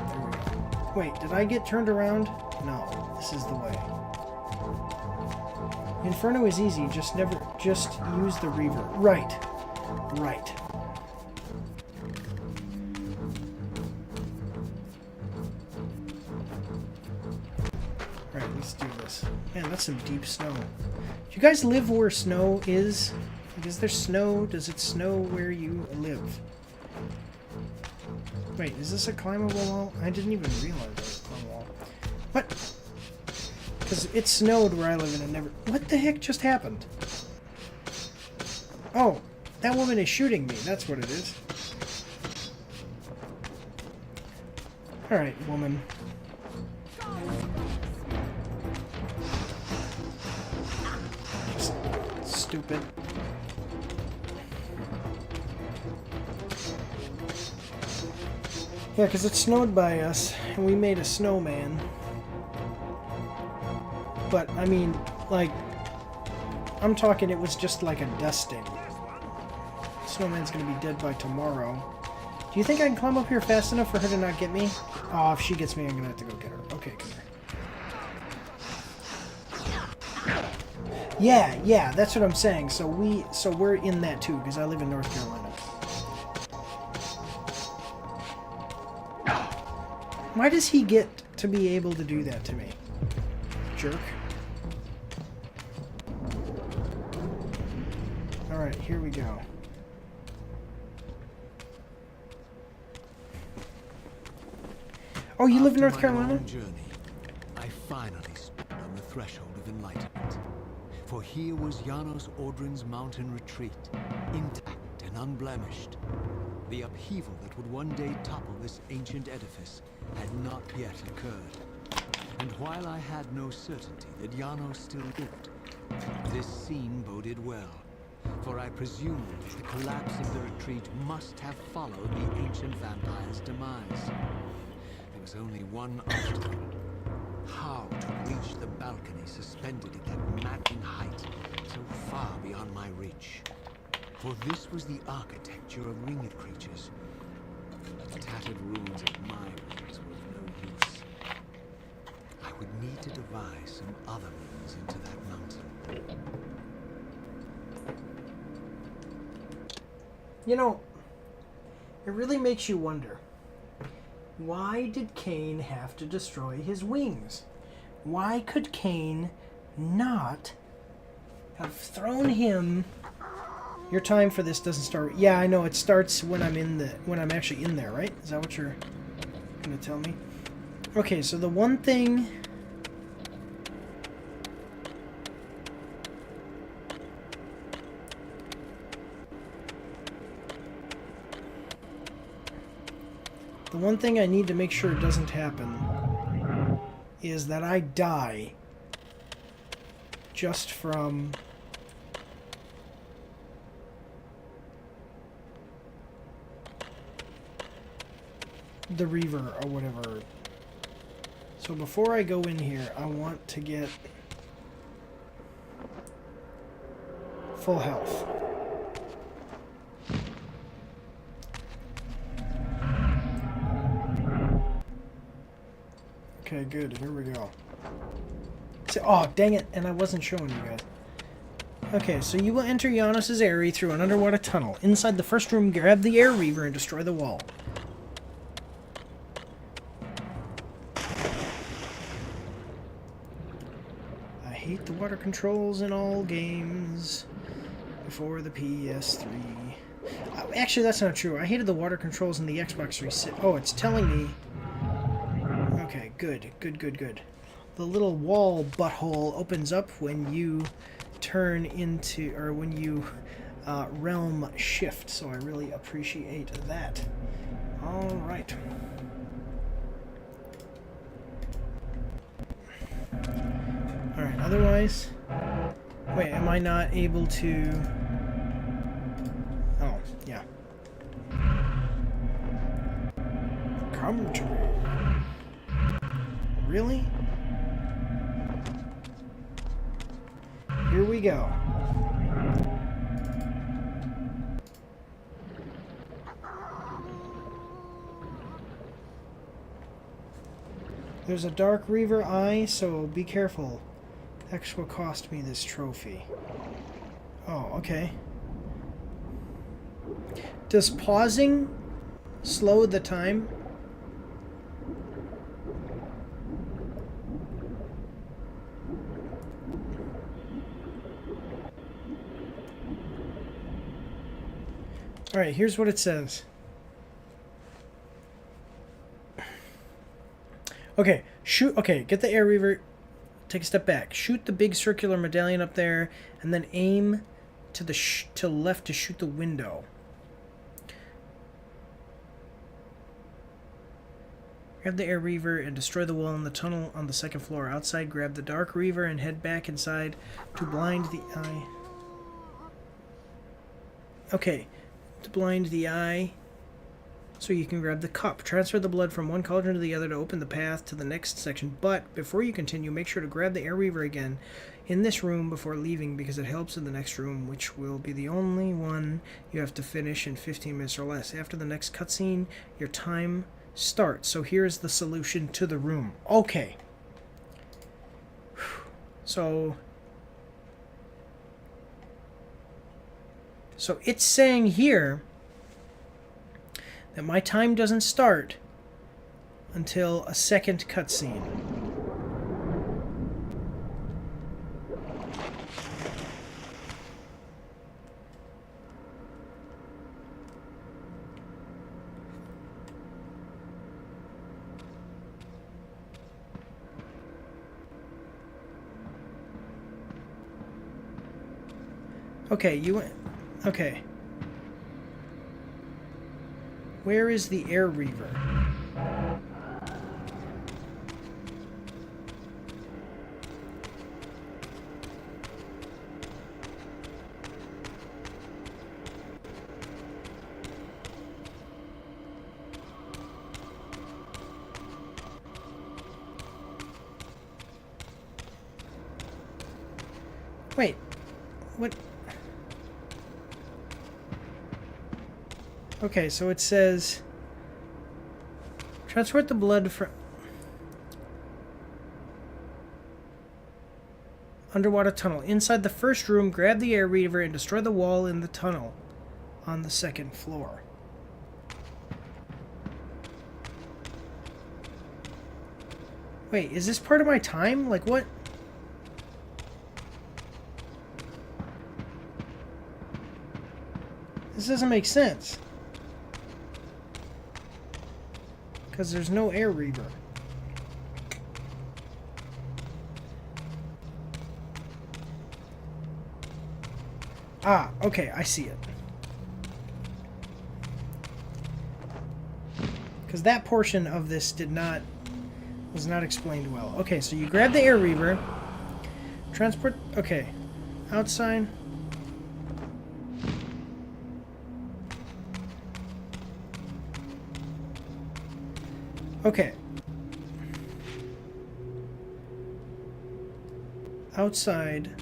Wait, did I get turned around? No, this is the way. Inferno is easy, just use the Reaver. Right. Right. Alright, let's do this. Man, that's some deep snow. Do you guys live where snow is? Like, is there snow? Does it snow where you live? Wait, is this a climbable wall? I didn't even realize it was a climbable wall. What? Because it snowed where I live and it never... What the heck just happened? Oh, that woman is shooting me. That's what it is. Alright, woman. Just stupid. Yeah, because it snowed by us, and we made a snowman. But, I mean, like, I'm talking it was just like a dusting. Snowman's gonna be dead by tomorrow. Do you think I can climb up here fast enough for her to not get me? Oh, if she gets me, I'm gonna have to go get her. Okay, come here. Yeah, that's what I'm saying. So we're in that too, because I live in North Carolina. Why does he get to be able to do that to me? Jerk. Alright, here we go. Oh, you live in North Carolina? Long journey, I finally stood on the threshold of enlightenment. For here was Janos Ordrin's mountain retreat, intact and unblemished. The upheaval that would one day topple this ancient edifice had not yet occurred. And while I had no certainty that Janos still lived, this scene boded well. For I presumed the collapse of the retreat must have followed the ancient vampire's demise. There was only one obstacle. How to reach the balcony suspended at that maddening height, so far beyond my reach. For this was the architecture of winged creatures. The tattered ruins of my wings were of no use. I would need to devise some other means into that mountain. You know, it really makes you wonder. Why did Kain have to destroy his wings? Why could Kain not have thrown him... Your time for this doesn't start... Yeah, I know, it starts when I'm actually in there, right? Is that what you're gonna tell me? Okay, so the one thing... The one thing I need to make sure doesn't happen is that I die just from the Reaver or whatever. So before I go in here, I want to get full health. Okay, good. Here we go. So, oh, dang it. And I wasn't showing you guys. Okay, so you will enter Janos' area through an underwater tunnel. Inside the first room, grab the air Reaver and destroy the wall. I hate the water controls in all games before the PS3. Actually, that's not true. I hated the water controls in the Xbox 360. Oh, it's telling me. Okay, good. The little wall butthole opens up when you turn into, or when you realm shift, so I really appreciate that. Alright. Alright, otherwise... Wait, am I not able to... Oh, yeah. Come to me. Really? Here we go. There's a dark Reaver eye, so be careful. X will cost me this trophy. Oh, okay. Does pausing slow the time? Alright, here's what it says. Okay, shoot. Okay, get the air reaver. Take a step back. Shoot the big circular medallion up there, and then aim to the to left to shoot the window. Grab the air reaver and destroy the wall in the tunnel on the second floor. Outside, grab the dark reaver and head back inside to blind the eye. Okay, to blind the eye. So you can grab the cup. Transfer the blood from one cauldron to the other to open the path to the next section. But before you continue, make sure to grab the air reaver again in this room before leaving, because it helps in the next room, which will be the only one you have to finish in 15 minutes or less. After the next cutscene, your time starts. So here's the solution to the room. Okay. So it's saying here that my time doesn't start until a second cutscene. Okay, you went... Okay. Where is the air reaver? Wait, what? Okay, so it says transport the blood from underwater tunnel. Inside the first room, grab the air reaver and destroy the wall in the tunnel on the second floor. Wait, is this part of my time? Like, what? This doesn't make sense. Because there's no air reaver. Ah, okay, I see it. Because that portion of this was not explained well. Okay, so you grab the air reaver, transport, okay, outside. Okay. Outside,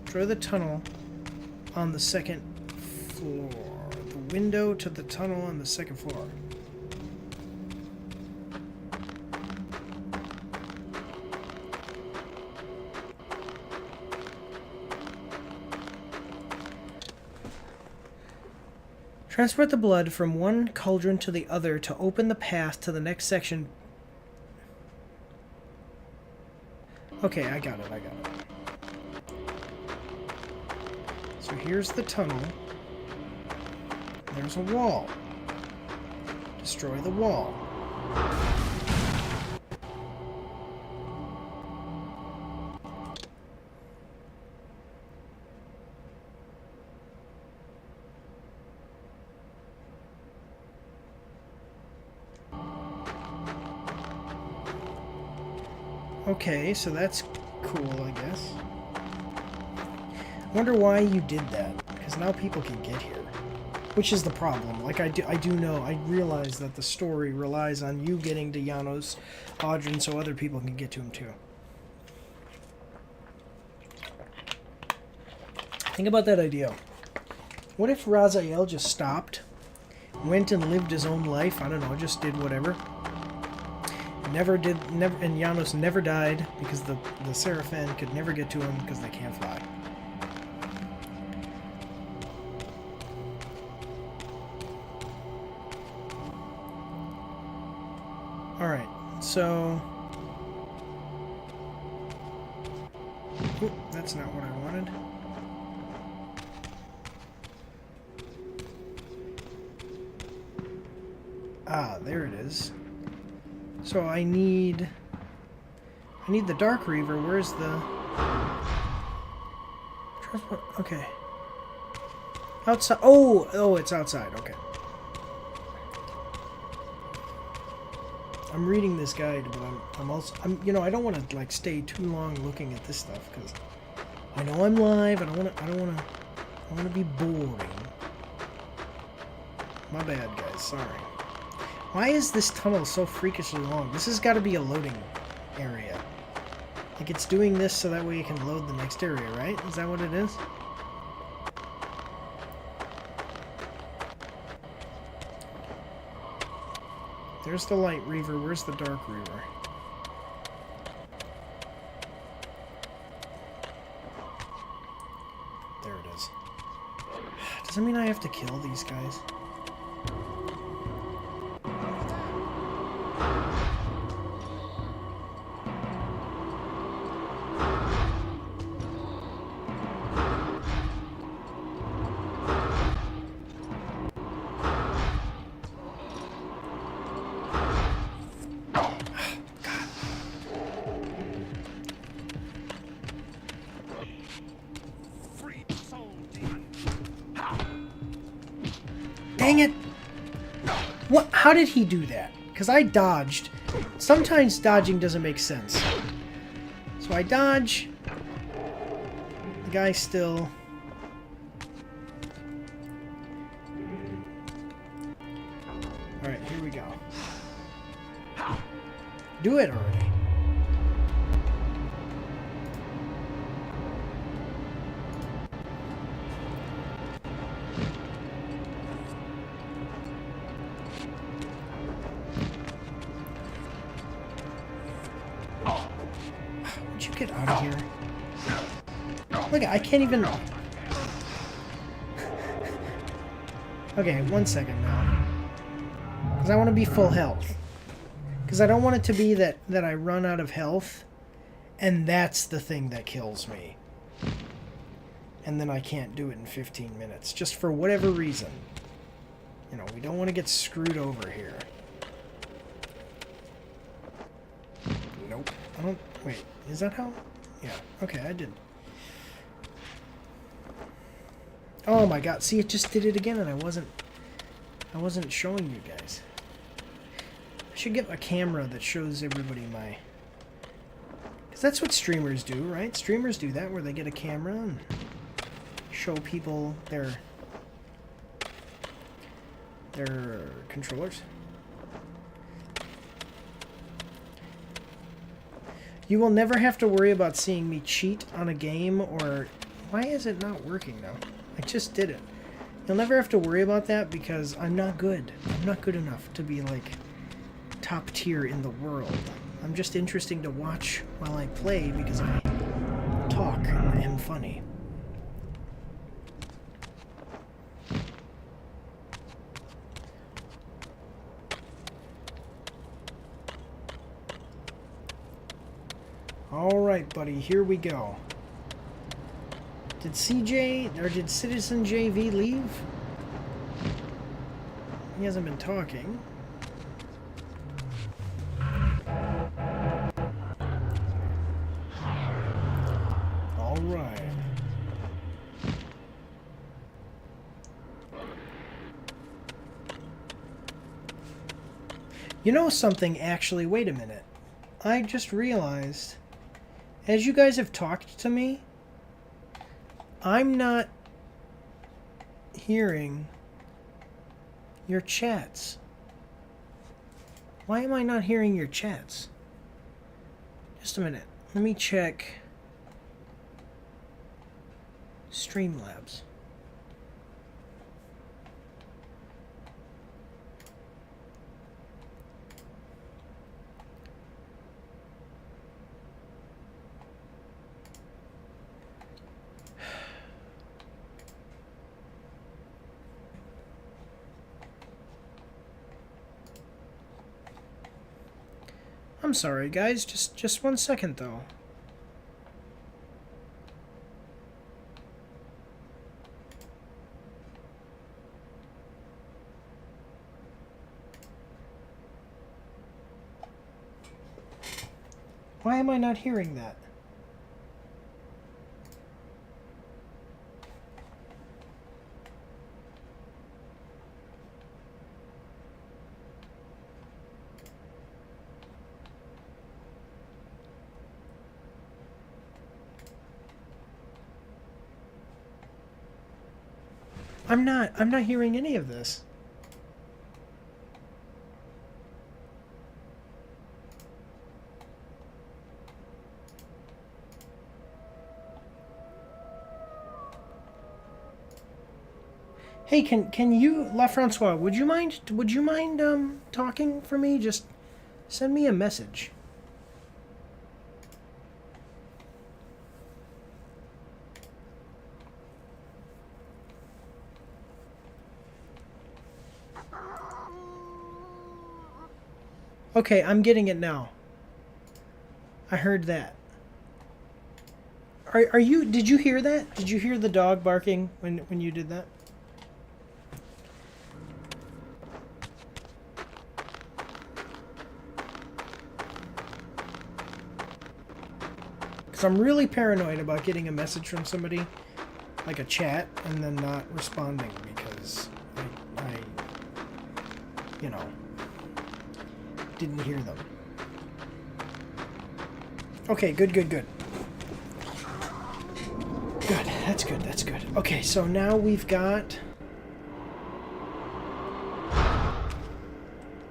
draw the tunnel on the second floor. The window to the tunnel on the second floor. Transport the blood from one cauldron to the other to open the path to the next section. Okay, I got it. So here's the tunnel. There's a wall. Destroy the wall. Okay, so that's cool, I guess. I wonder why you did that, because now people can get here. Which is the problem. Like, I do know, I realize that the story relies on you getting to Janos Audrin so other people can get to him too. Think about that idea. What if Raziel just stopped, went and lived his own life, I don't know, just did whatever, and Janos never died because the Seraphin could never get to him because they can't fly. Alright, so... Oop, that's not what I wanted. Ah, there it is. So I need the Dark Reaver. Where's the... Transport? Okay. Outside. Oh, it's outside. Okay. I'm reading this guide, but I'm also, you know, I don't want to like stay too long looking at this stuff because I know I'm live. I don't want to be boring. My bad, guys. Sorry. Why is this tunnel so freakishly long? This has got to be a loading area. Like, it's doing this so that way it can load the next area, right? Is that what it is? There's the Light Reaver. Where's the Dark Reaver? There it is. Does that mean I have to kill these guys? Dang it! What? How did he do that? Because I dodged. Sometimes dodging doesn't make sense. So I dodge. The guy still... Alright, here we go. Do it already. Would you get out of here? Look, I can't even... Okay, 1 second now. Because I want to be full health. Because I don't want it to be that I run out of health, and that's the thing that kills me. And then I can't do it in 15 minutes, just for whatever reason. You know, we don't want to get screwed over here. Nope. I don't... Wait, is that how... Yeah, okay, I did. Oh my god, see, it just did it again, and I wasn't showing you guys. I should get a camera that shows everybody my... Because that's what streamers do, right? Streamers do that, where they get a camera and show people their controllers. You will never have to worry about seeing me cheat on a game or... Why is it not working now? I just did it. You'll never have to worry about that because I'm not good. I'm not good enough to be, like, top tier in the world. I'm just interesting to watch while I play because I talk and am funny. Alright, buddy, here we go. Did CJ or did Citizen JV leave? He hasn't been talking. All right. You know something, actually, wait a minute. I just realized, as you guys have talked to me, I'm not hearing your chats. Why am I not hearing your chats? Just a minute. Let me check Streamlabs. I'm sorry, guys. Just 1 second, though. Why am I not hearing that? I'm not hearing any of this. Hey, can you, LaFrancois, would you mind talking for me? Just send me a message. Okay, I'm getting it now. I heard that. Are you, did you hear that? Did you hear the dog barking when you did that? Because I'm really paranoid about getting a message from somebody, like a chat, and then not responding because I you know, didn't hear them. Okay, good. Good, that's good. Okay, so now we've got...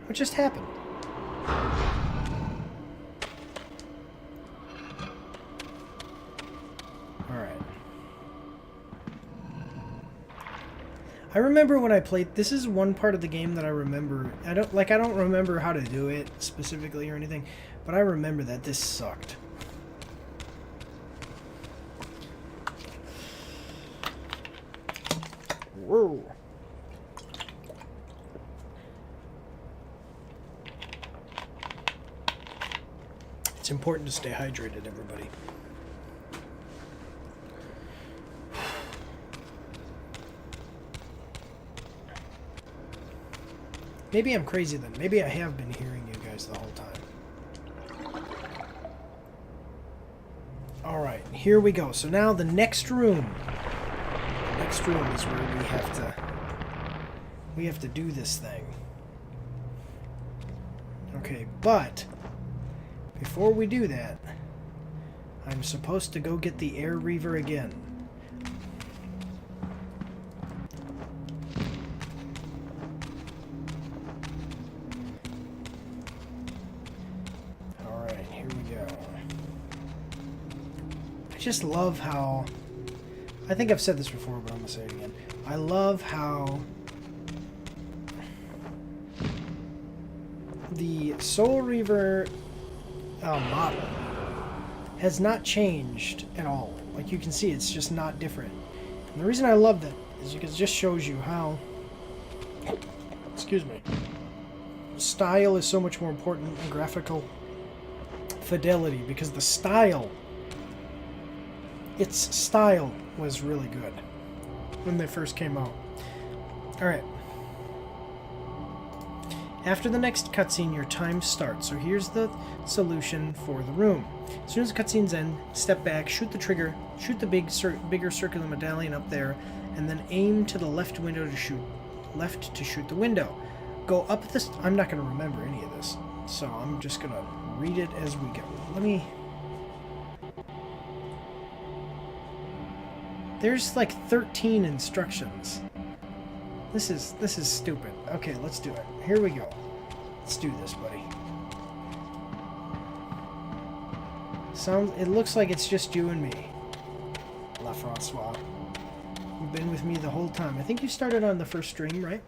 What just happened? Alright. I remember when I played... This is one part of the game that I remember. I don't remember how to do it specifically or anything, but I remember that this sucked. Whoa. It's important to stay hydrated, everybody. Maybe I'm crazy then. Maybe I have been hearing you guys the whole time. Alright, here we go. So now the next room. The next room is where we have to do this thing. Okay, but before we do that, I'm supposed to go get the Air Reaver again. Alright, here we go. I just love how... I think I've said this before, but I'm going to say it again. I love how the Soul Reaver model has not changed at all. Like you can see, it's just not different. And the reason I love that is because it just shows you how, excuse me, style is so much more important than graphical fidelity, because the style its style was really good when they first came out. Alright. After the next cutscene, your time starts. So here's the solution for the room. As soon as the cutscene's end, step back, shoot the trigger, shoot the bigger circular medallion up there, and then aim to the left window to shoot. Left to shoot the window. Go up this. I'm not going to remember any of this, so I'm just going to read it as we go. Let me. There's like 13 instructions. This is stupid. Okay, let's do it. Here we go. Let's do this, buddy. It looks like it's just you and me. La Francois. You've been with me the whole time. I think you started on the first stream, right?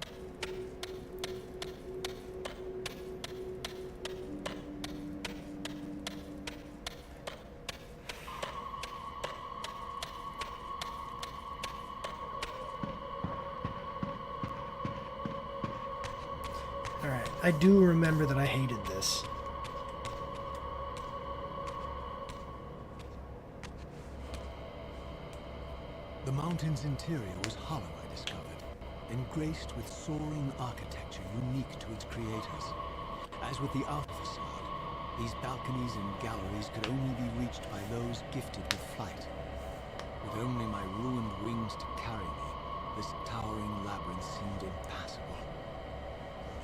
Alright, I do remember that I hated this. The mountain's interior was hollow, I discovered, and graced with soaring architecture unique to its creators. As with the outer facade, these balconies and galleries could only be reached by those gifted with flight. With only my ruined wings to carry me, this towering labyrinth seemed impassable.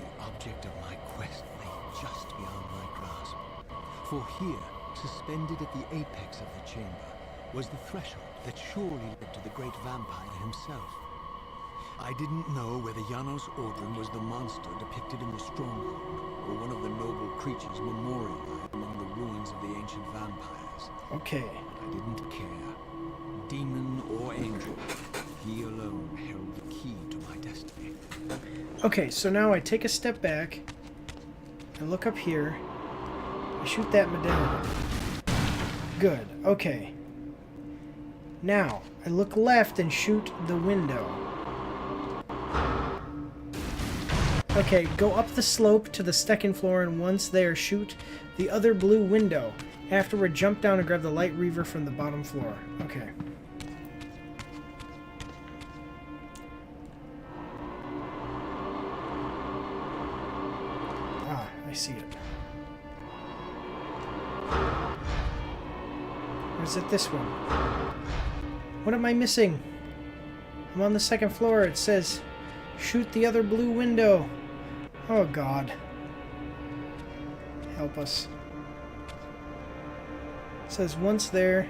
The object of my quest lay just beyond my grasp. For here, suspended at the apex of the chamber, was the threshold that surely led to the great vampire himself. I didn't know whether Janos Ordrin was the monster depicted in the stronghold, or one of the noble creatures memorialized among the ruins of the ancient vampires. Okay. But I didn't care. Demon or angel, he alone held the key to my destiny. Okay, so now I take a step back, I look up here, I shoot that medallion. Good, okay. Now, I look left and shoot the window. Okay, go up the slope to the second floor, and once there, shoot the other blue window. Afterward, jump down and grab the light Reaver from the bottom floor. Okay. Ah, I see it. Or is it this one? What am I missing? I'm on the second floor. It says, shoot the other blue window. Oh, God. Help us. It says, once there,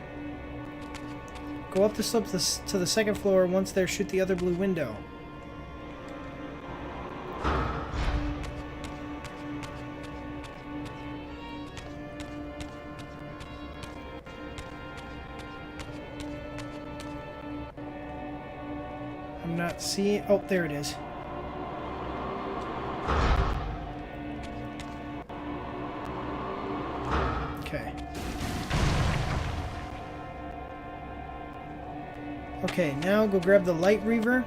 go up the slope to the second floor. Once there, shoot the other blue window. I'm not seeing... Oh, there it is. Okay. Okay, now go grab the light Reaver.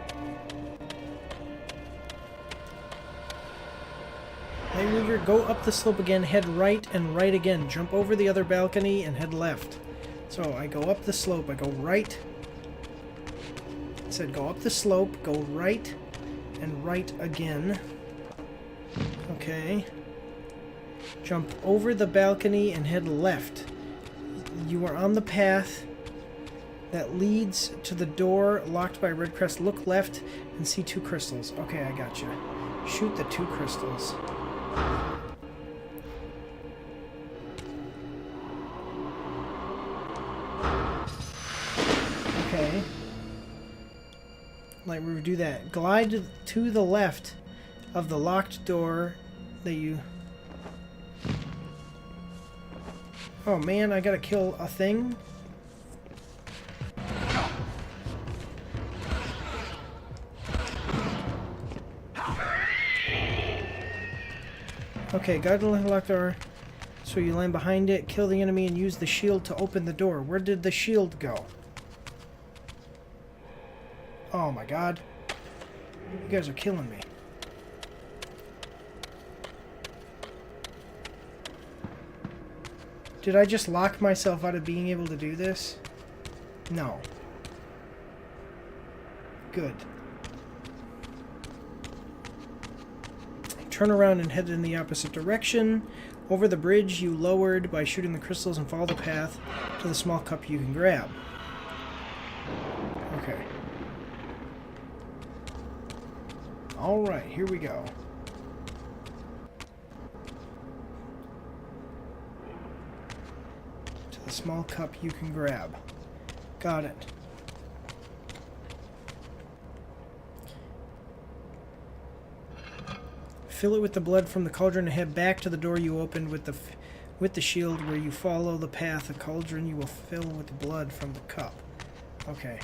Light Reaver, go up the slope again, head right and right again. Jump over the other balcony and head left. So I go up the slope, I go right. It said go up the slope, go right and right again. Okay. Jump over the balcony and head left. You are on the path that leads to the door locked by a red crest. Look left and see 2 crystals. Okay, I got you. Shoot the 2 crystals. Okay. Like we would do that. Glide to the left of the locked door that you... Oh man, I gotta kill a thing? Okay, guard the locked door. So you land behind it, kill the enemy, and use the shield to open the door. Where did the shield go? Oh my god. You guys are killing me. Did I just lock myself out of being able to do this? No. Good. Turn around and head in the opposite direction. Over the bridge you lowered by shooting the crystals and follow the path to the small cup you can grab. Okay. Alright, here we go. To the small cup you can grab. Got it. Fill it with the blood from the cauldron and head back to the door you opened with the shield. Where you follow the path, the cauldron you will fill with the blood from the cup. Okay.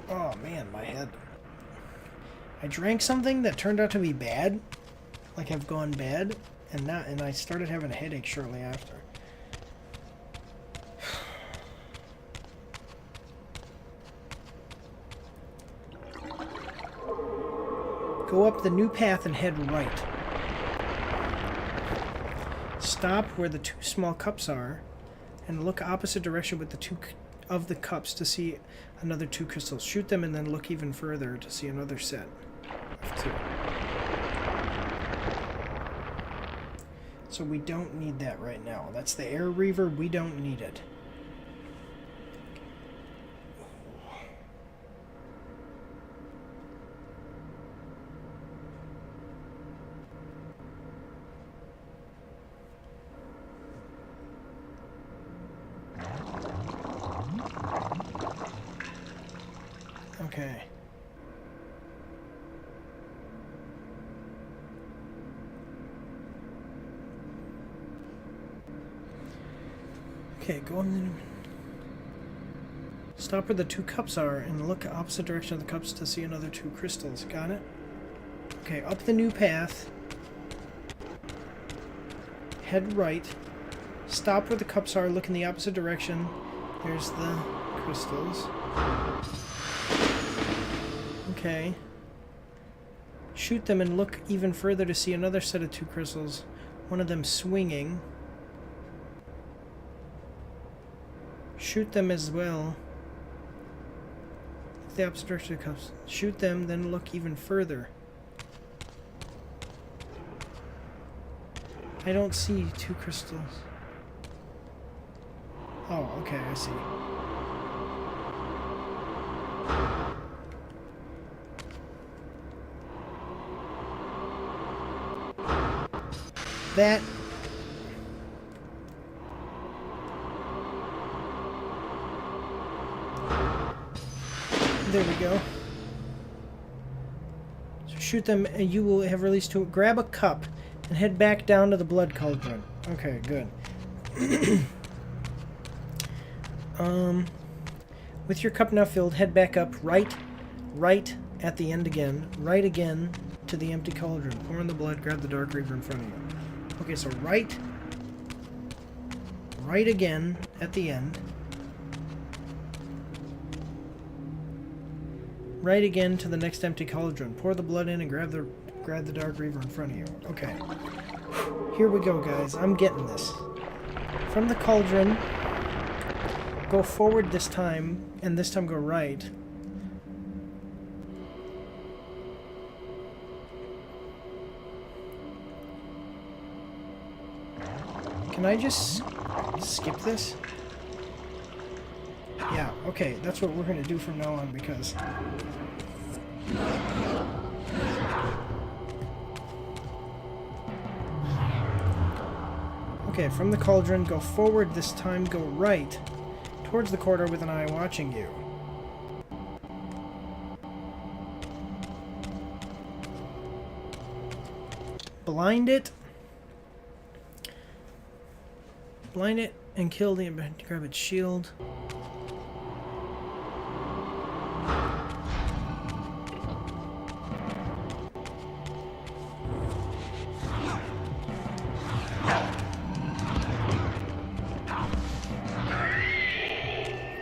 Oh man, my head. I drank something that turned out to be bad. Like I've gone bad, and I started having a headache shortly after. Go up the new path and head right. Stop where the two small cups are and look opposite direction with the two of the cups to see another 2 crystals. Shoot them and then look even further to see another set of 2. So we don't need that right now. That's the air reaver. We don't need it. Okay. Okay, go in. Stop where the 2 cups are and look opposite direction of the cups to see another 2 crystals. Got it? Okay, up the new path. Head right. Stop where the cups are, look in the opposite direction. There's the crystals. Okay. Shoot them and look even further to see another set of 2 crystals. One of them swinging. Shoot them as well. The opposite direction of the cups. Shoot them, then look even further. I don't see 2 crystals. Oh, okay, I see. That. There we go. So shoot them and you will have released 2. Grab a cup and head back down to the blood cauldron. Okay, good. With your cup now filled, head back up, right at the end again, right again to the empty cauldron. Pour in the blood, grab the dark reaver in front of you. Okay, so right again at the end. Right again to the next empty cauldron. Pour the blood in and grab the dark reaver in front of you. Okay. Here we go, guys. I'm getting this. From the cauldron, go forward this time, and this time go right. Can I just skip this? Yeah, okay, that's what we're going to do from now on, because... Okay, from the cauldron, go forward this time, go right, towards the corridor with an eye watching you. Blind it. Blind it and kill the... grab its shield.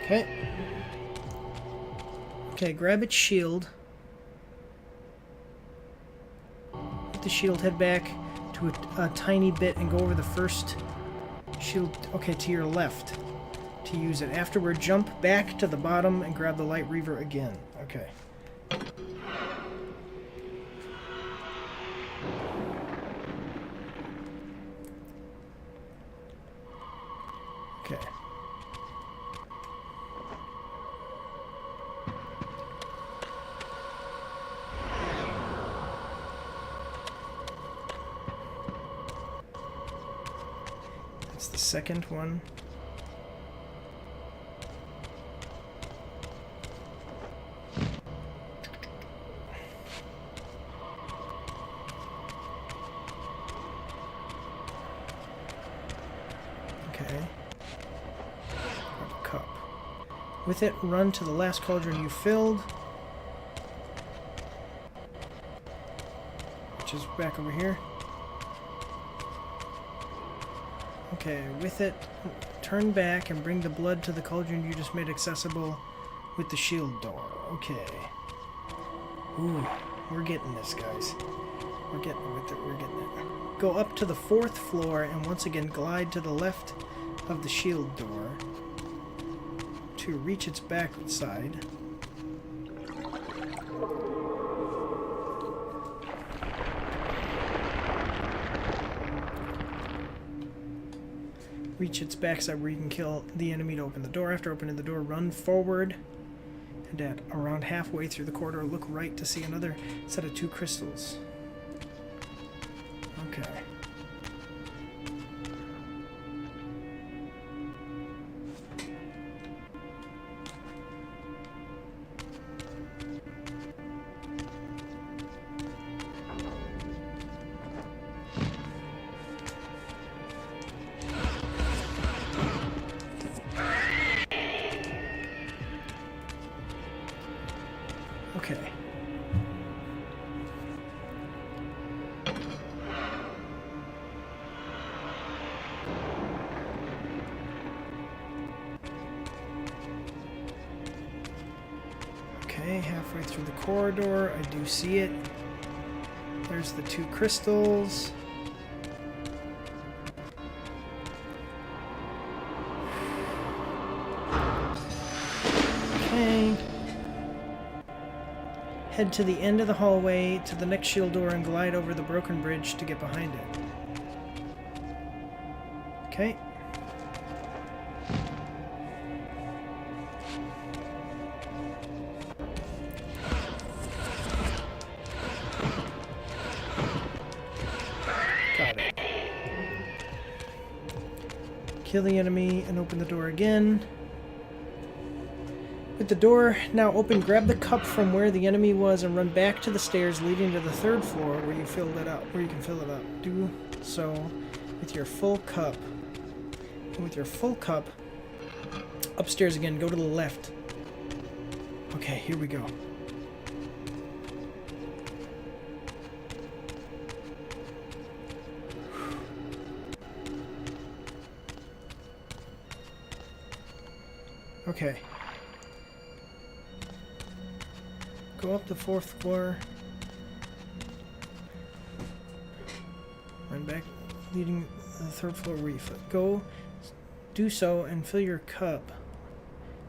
Okay. Okay, grab its shield. Hit the shield, head back to a tiny bit and go over the first Shield, okay, to your left to use it. Afterward, jump back to the bottom and grab the light Reaver again. Okay. Okay. That's the second one. Okay. Cup. With it, run to the last cauldron you filled, which is back over here. Okay, with it, turn back and bring the blood to the cauldron you just made accessible with the shield door. Okay. Ooh, we're getting this, guys. We're getting it with it, we're getting it. Go up to the 4th floor and once again glide to the left of the shield door to reach its back side. Reach its backside where you can kill the enemy to open the door. After opening the door, run forward, and at around halfway through the corridor, look right to see another set of 2 crystals. Okay. Okay. Okay, halfway through the corridor, I do see it. There's the 2 crystals. Okay. Head to the end of the hallway to the next shield door and glide over the broken bridge to get behind it. Okay. Got it. Kill the enemy and open the door again. With the door now open, grab the cup from where the enemy was and run back to the stairs leading to the 3rd floor where you filled it up, where you can fill it up. Do so with your full cup. And with your full cup, upstairs again, go to the left. Okay, here we go. Okay. Go up the 4th floor. Run back, leading the 3rd floor where you foot. Go, do so, and fill your cup.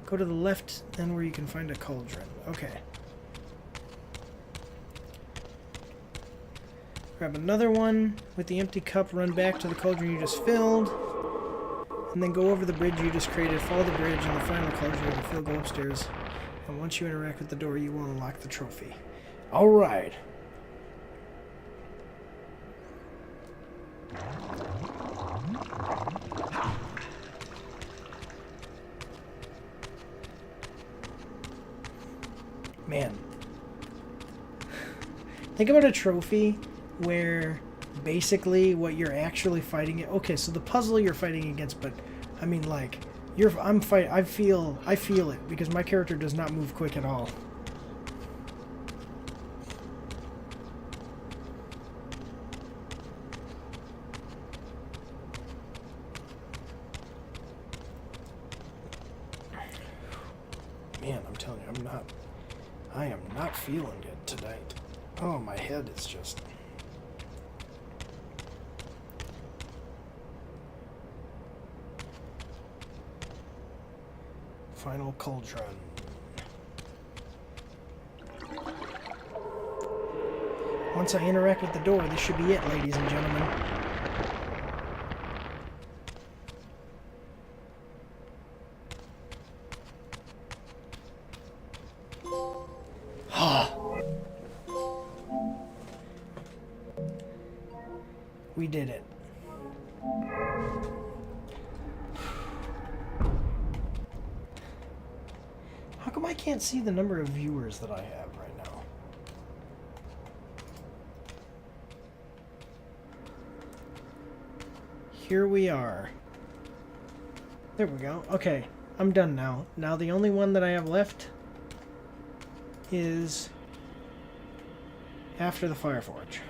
Go to the left, then where you can find a cauldron. Okay. Grab another one. With the empty cup, run back to the cauldron you just filled. And then go over the bridge you just created, follow the bridge, and the final cauldron you can fill, go upstairs. And once you interact with the door, you will unlock the trophy. Alright. Man. Think about a trophy where basically what you're actually fighting... Okay, so the puzzle you're fighting against, but I mean, like... I feel it because my character does not move quick at all. Man, I'm telling you, I am not feeling good tonight. Oh, my head is just... Final cauldron. Once I interact with the door, this should be it, ladies and gentlemen. We did it. How come I can't see the number of viewers that I have right now? Here we are. There we go. Okay, I'm done now. Now the only one that I have left is after the Fireforge.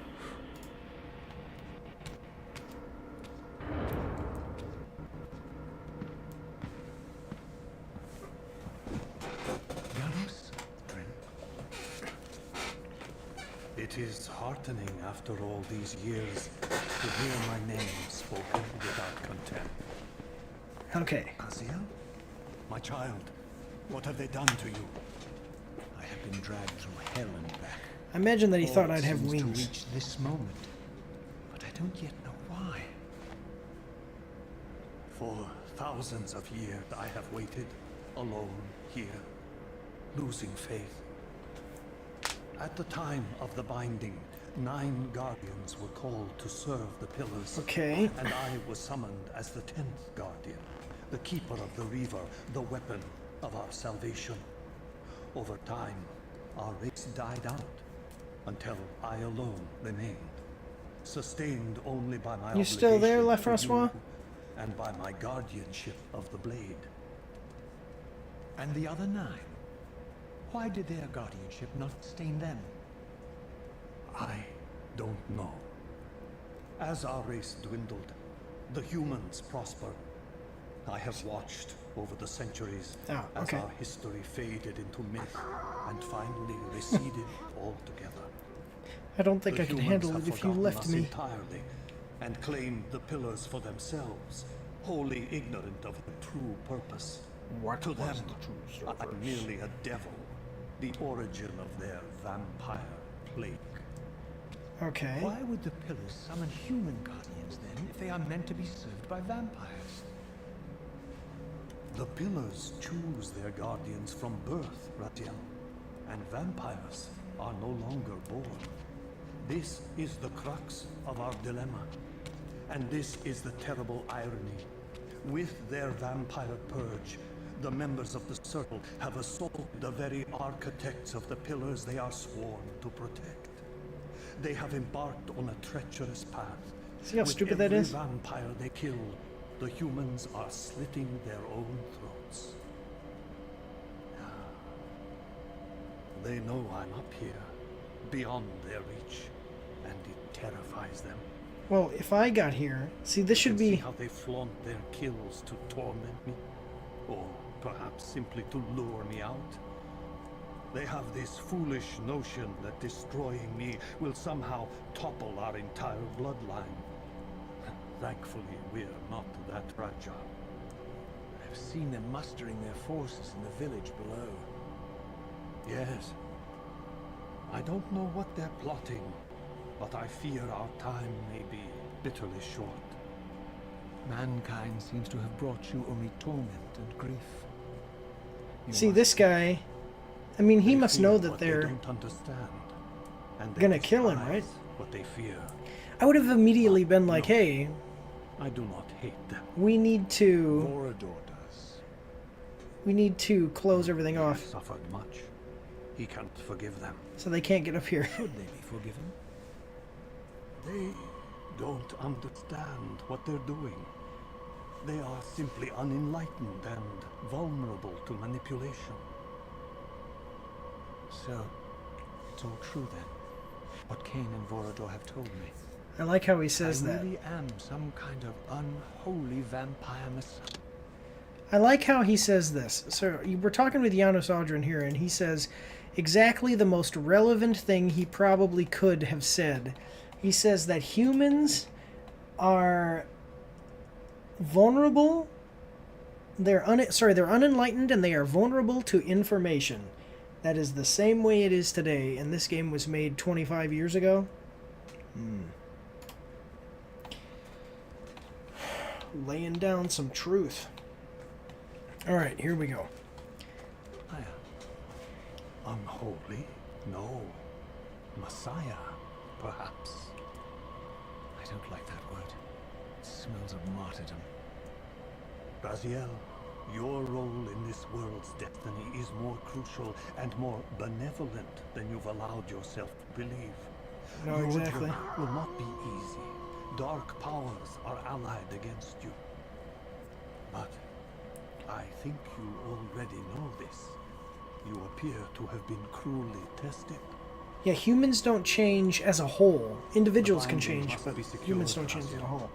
It is heartening after all these years to hear my name spoken without contempt. Okay. Aziel? My child, what have they done to you? I have been dragged through hell and back. I imagine that he All thought I'd have seems wings. to reach this moment, but I don't yet know why. For thousands of years I have waited, alone here, losing faith. At the time of the binding, 9 guardians were called to serve the pillars. Okay. And I was summoned as the 10th guardian, the keeper of the Reaver, the weapon of our salvation. Over time, our race died out, until I alone remained, sustained only by my You still there, obligation to Lefrancois? you and by my guardianship of the blade. And the other 9? Why did their guardianship not stain them? I don't know. As our race dwindled, the humans prospered. I have watched over the centuries Oh, as okay. our history faded into myth and finally receded altogether. I don't think The I could humans handle have it if you forgotten left us me. entirely and claimed the pillars for themselves, wholly ignorant of the true purpose. What To was them, the true I'm merely a devil, the origin of their vampire plague. Okay. Why would the pillars summon human guardians then, if they are meant to be served by vampires? The pillars choose their guardians from birth, Ratiel, and vampires are no longer born. This is the crux of our dilemma, and this is the terrible irony. With their vampire purge, the members of the Circle have assaulted the very architects of the pillars they are sworn to protect. They have embarked on a treacherous path. See how With stupid that every is? vampire they kill, the humans are slitting their own throats. They know I'm up here, beyond their reach, and it terrifies them. Well, if I got here, see, this should See be. how they flaunt their kills to torment me, or perhaps simply to lure me out. They have this foolish notion that destroying me will somehow topple our entire bloodline. Thankfully, we're not that fragile. I've seen them mustering their forces in the village below. Yes. I don't know what they're plotting, but I fear our time may be bitterly short. Mankind seems to have brought you only torment and grief. You See, must- this guy. I mean, he They must fear know that what they they're don't understand, and they gonna kill him, despise right? What they fear. I would have immediately been like, No. hey, I do not hate them. we need to. Vorador does. We need to close everything He off has suffered much. He can't forgive them. so they can't get up here. Should they be forgiven? They don't understand what they're doing. They are simply unenlightened and vulnerable to manipulation. So, it's all true then. What Kain and Vorador have told me. I like how he says I that. really am some kind of unholy vampire messiah. I like how he says this. So we're talking with Janos Audrin here, and he says exactly the most relevant thing he probably could have said. He says that humans are vulnerable they're unenlightened and they are vulnerable to information. That is the same way it is today, and this game was made 25 years ago. Laying down some truth. Alright, here we go. Unholy? No. Messiah, perhaps. I don't like that word. It smells of martyrdom. Raziel, your role in this world's destiny is more crucial and more benevolent than you've allowed yourself to believe. No, Your exactly. journey will not be easy. Dark powers are allied against you. But I think you already know this. You appear to have been cruelly tested. Yeah, humans don't change as a whole. Individuals The can binding change, must but be secured, humans don't change as a Raziel. whole.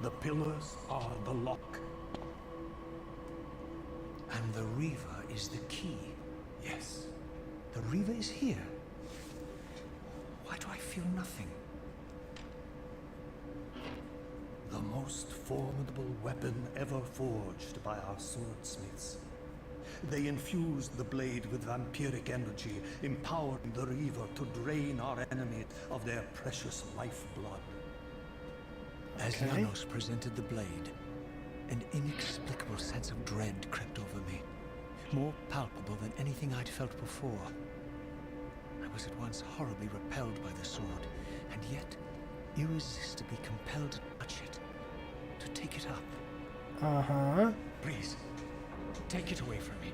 The pillars are the lock. And the Reaver is the key. Yes. The Reaver is here. Why do I feel nothing? The most formidable weapon ever forged by our swordsmiths. They infused the blade with vampiric energy, empowering the Reaver to drain our enemy of their precious lifeblood. As Okay. Janos presented the blade, an inexplicable sense of dread crept over me, more palpable than anything I'd felt before. I was at once horribly repelled by the sword, and yet irresistibly compelled to touch it, to take it up. Uh-huh. Please, take it away from me.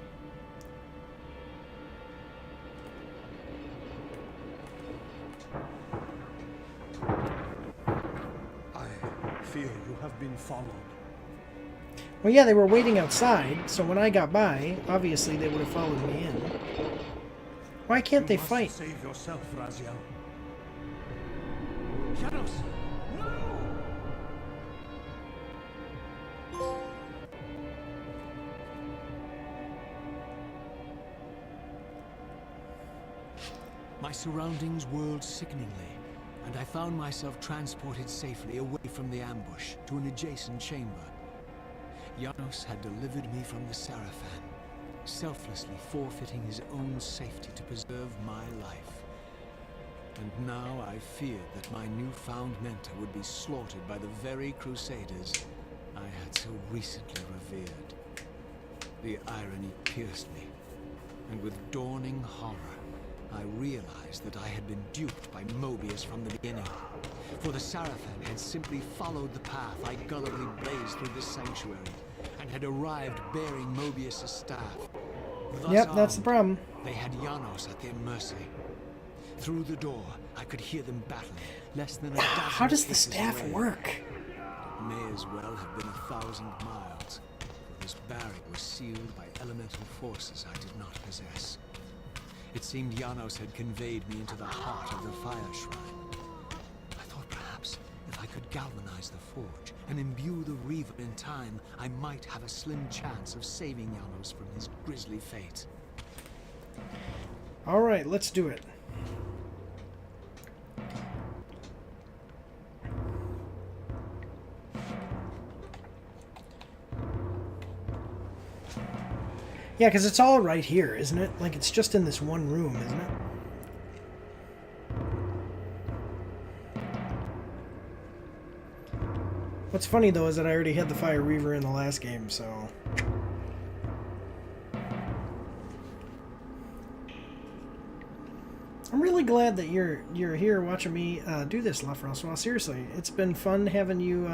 I fear you have been followed. Well, yeah, they were waiting outside, so when I got by, obviously they would have followed me in. Why can't they You must fight? save yourself, Raziel. Janos! No! My surroundings whirled sickeningly, and I found myself transported safely away from the ambush to an adjacent chamber. Janos had delivered me from the Sarafan, selflessly forfeiting his own safety to preserve my life. And now I feared that my newfound mentor would be slaughtered by the very crusaders I had so recently revered. The irony pierced me, and with dawning horror, I realized that I had been duped by Mobius from the beginning. For the Sarafan had simply followed the path I gullibly blazed through this sanctuary, and had arrived bearing Mobius' staff. Thus Yep, that's the armed, problem. they had Janos at their mercy. Through the door, I could hear them battling, less than a dozen How does the paces staff away. work? It may as well have been 1,000 miles, for this barrier was sealed by elemental forces I did not possess. It seemed Janos had conveyed me into the heart of the fire shrine. I thought perhaps if I could galvanize the forge and imbue the Reaver in time, I might have a slim chance of saving Janos from his grisly fate. Alright, let's do it. Yeah, because it's all right here, isn't it? Like, it's just in this one room, isn't it? What's funny, though, is that I already had the Fire Reaver in the last game, so... I'm really glad that you're here watching me do this, La Francois. Seriously, it's been fun having you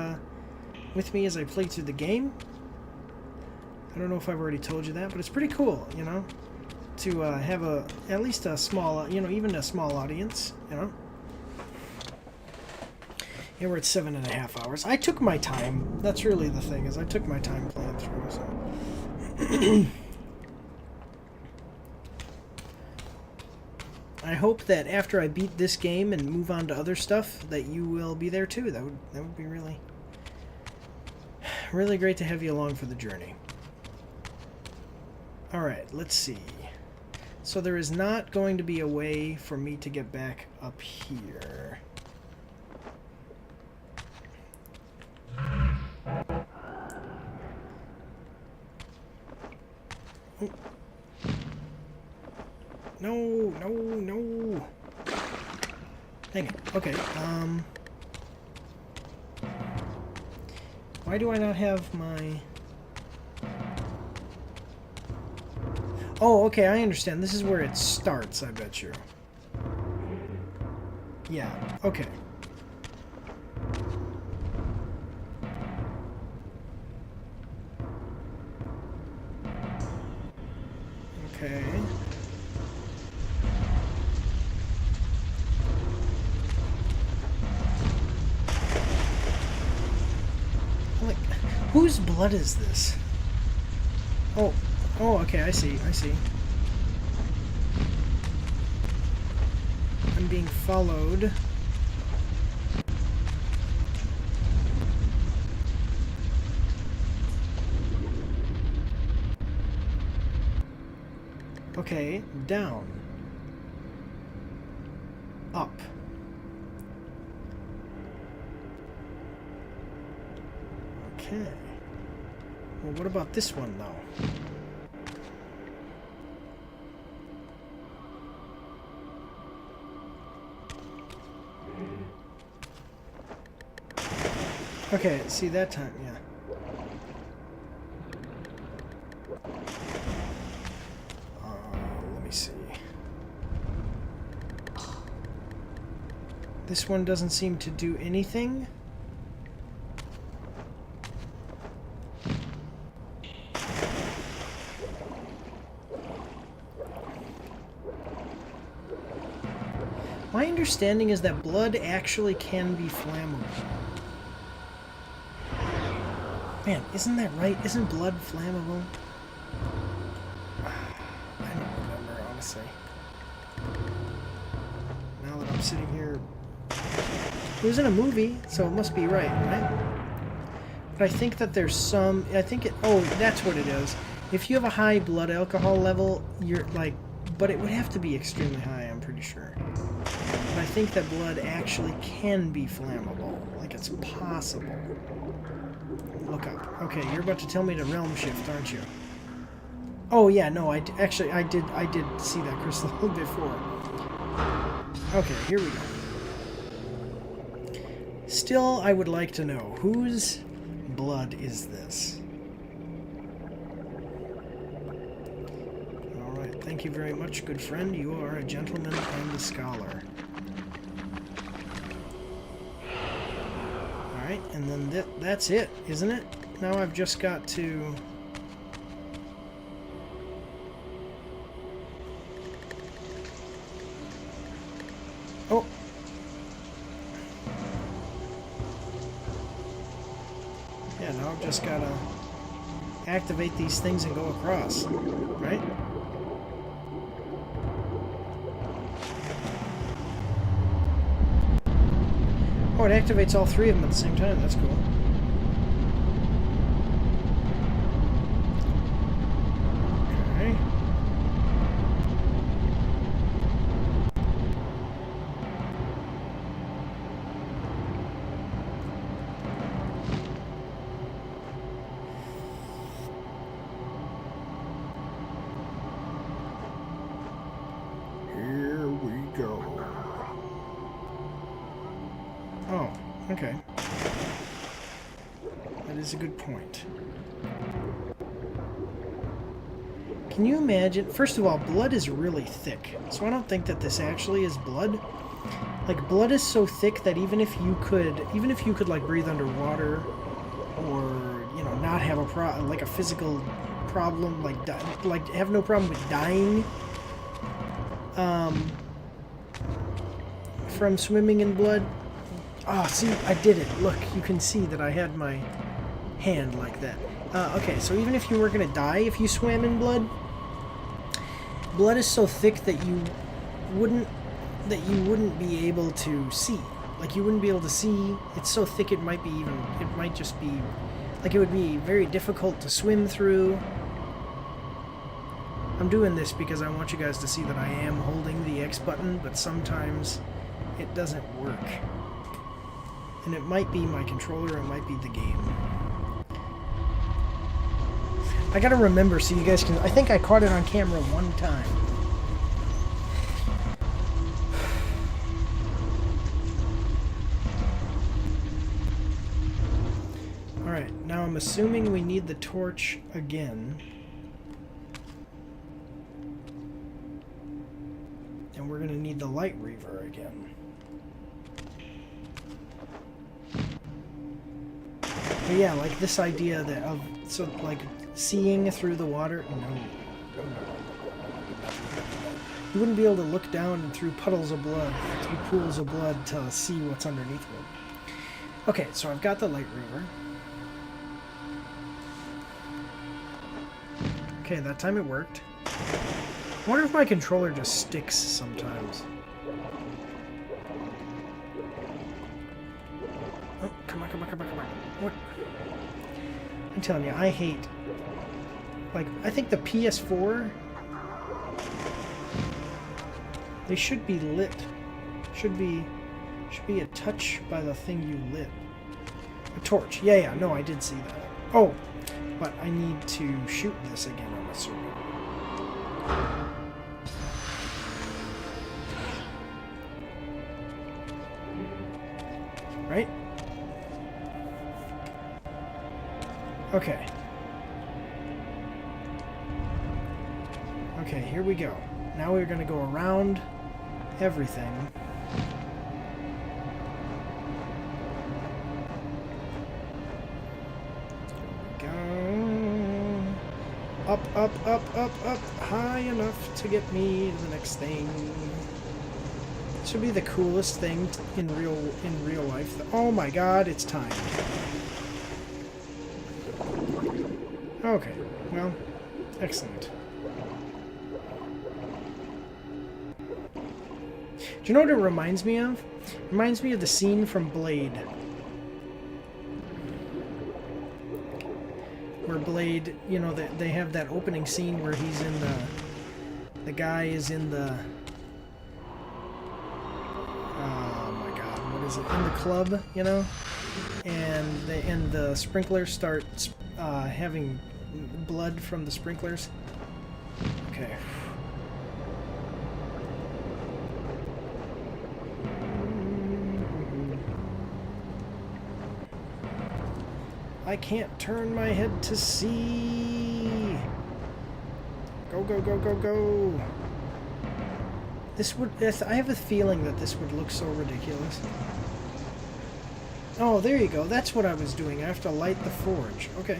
with me as I play through the game. I don't know if I've already told you that, but it's pretty cool, you know, to have at least a small, you know, even a small audience, you know. Yeah, we're at 7.5 hours. I took my time. That's really the thing, is I took my time playing through, so. I hope that after I beat this game and move on to other stuff, that you will be there too. That would be really, really great to have you along for the journey. Alright, let's see. So there is not going to be a way for me to get back up here. No, no. Dang it. Okay, why do I not have my... Oh, okay, I understand. This is where it starts, I bet you. Yeah, okay. Okay. Like, whose blood is this? Oh, oh, okay, I see, I see. I'm being followed. Okay, down. Up. Okay. Well, what about this one, though? Okay, see that time, yeah. Let me see. This one doesn't seem to do anything. My understanding is that blood actually can be flammable. Man, isn't that right? Isn't blood flammable? I don't remember, honestly. Now that I'm sitting here... It was in a movie, so it must be right, right? But I think that there's some... I think it... Oh, that's what it is. If you have a high blood alcohol level, you're like... But it would have to be extremely high, I'm pretty sure. But I think that blood actually can be flammable. Like, it's possible. Look up. Okay, you're about to tell me to realm shift, aren't you? Oh yeah, no, I did see that crystal before. Okay, here we go. Still, I would like to know, whose blood is this? Alright, thank you very much, good friend. You are a gentleman and a scholar. Alright, and then that's it, isn't it? Now I've just got to... Oh! Yeah, now I've just got to activate these things and go across, right? Oh, it activates all three of them at the same time. That's cool. Okay. Here we go. Oh, okay. That is a good point. Can you imagine? First of all, blood is really thick, so I don't think that this actually is blood. Like, blood is so thick that even if you could like breathe underwater, or you know, not have a physical problem, like have no problem with dying, from swimming in blood. Ah, see, I did it. Look, you can see that I had my hand like that. Okay, so even if you were gonna die if you swam in blood, blood is so thick that you wouldn't be able to see. Like, you wouldn't be able to see. It's so thick it might just be, like, it would be very difficult to swim through. I'm doing this because I want you guys to see that I am holding the X button, but sometimes it doesn't work. And it might be my controller, it might be the game. I gotta remember so you guys can... I think I caught it on camera one time. Alright, now I'm assuming we need the torch again. And we're gonna need the light reaver again. But yeah, like this idea that of so like seeing through the water. No. You wouldn't be able to look down and through puddles of blood, through pools of blood to see what's underneath them. Okay, so I've got the light reaver. Okay, that time it worked. I wonder if my controller just sticks sometimes. Oh, come on. What? I'm telling you, I hate... Like, I think the PS4... They should be lit. Should be a touch by the thing you lit. A torch. Yeah, no, I did see that. Oh, but I need to shoot this again, I'm assuming. Right? Okay. Okay, here we go. Now we're going to go around everything. Go up, high enough to get me to the next thing. This would be the coolest thing in real life. Oh my god, it's time. Okay, well, excellent. Do you know what it reminds me of? It reminds me of the scene from Blade. Where Blade, you know, they have that opening scene where he's in the guy is in the, oh my god, what is it, in the club, you know? And the sprinklers start having blood from the sprinklers. Okay. I can't turn my head to see. Go. This would... I have a feeling that this would look so ridiculous. Oh, there you go. That's what I was doing. I have to light the forge. Okay.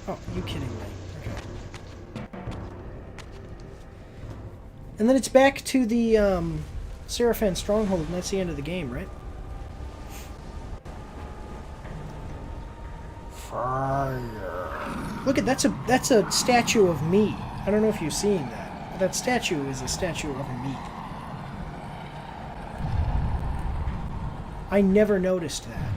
Oh, you kidding me. Okay. And then it's back to the, Seraphan Stronghold, and that's the end of the game, right? Fire. Look at that's a statue of me. I don't know if you've seen that. But that statue is a statue of me. I never noticed that.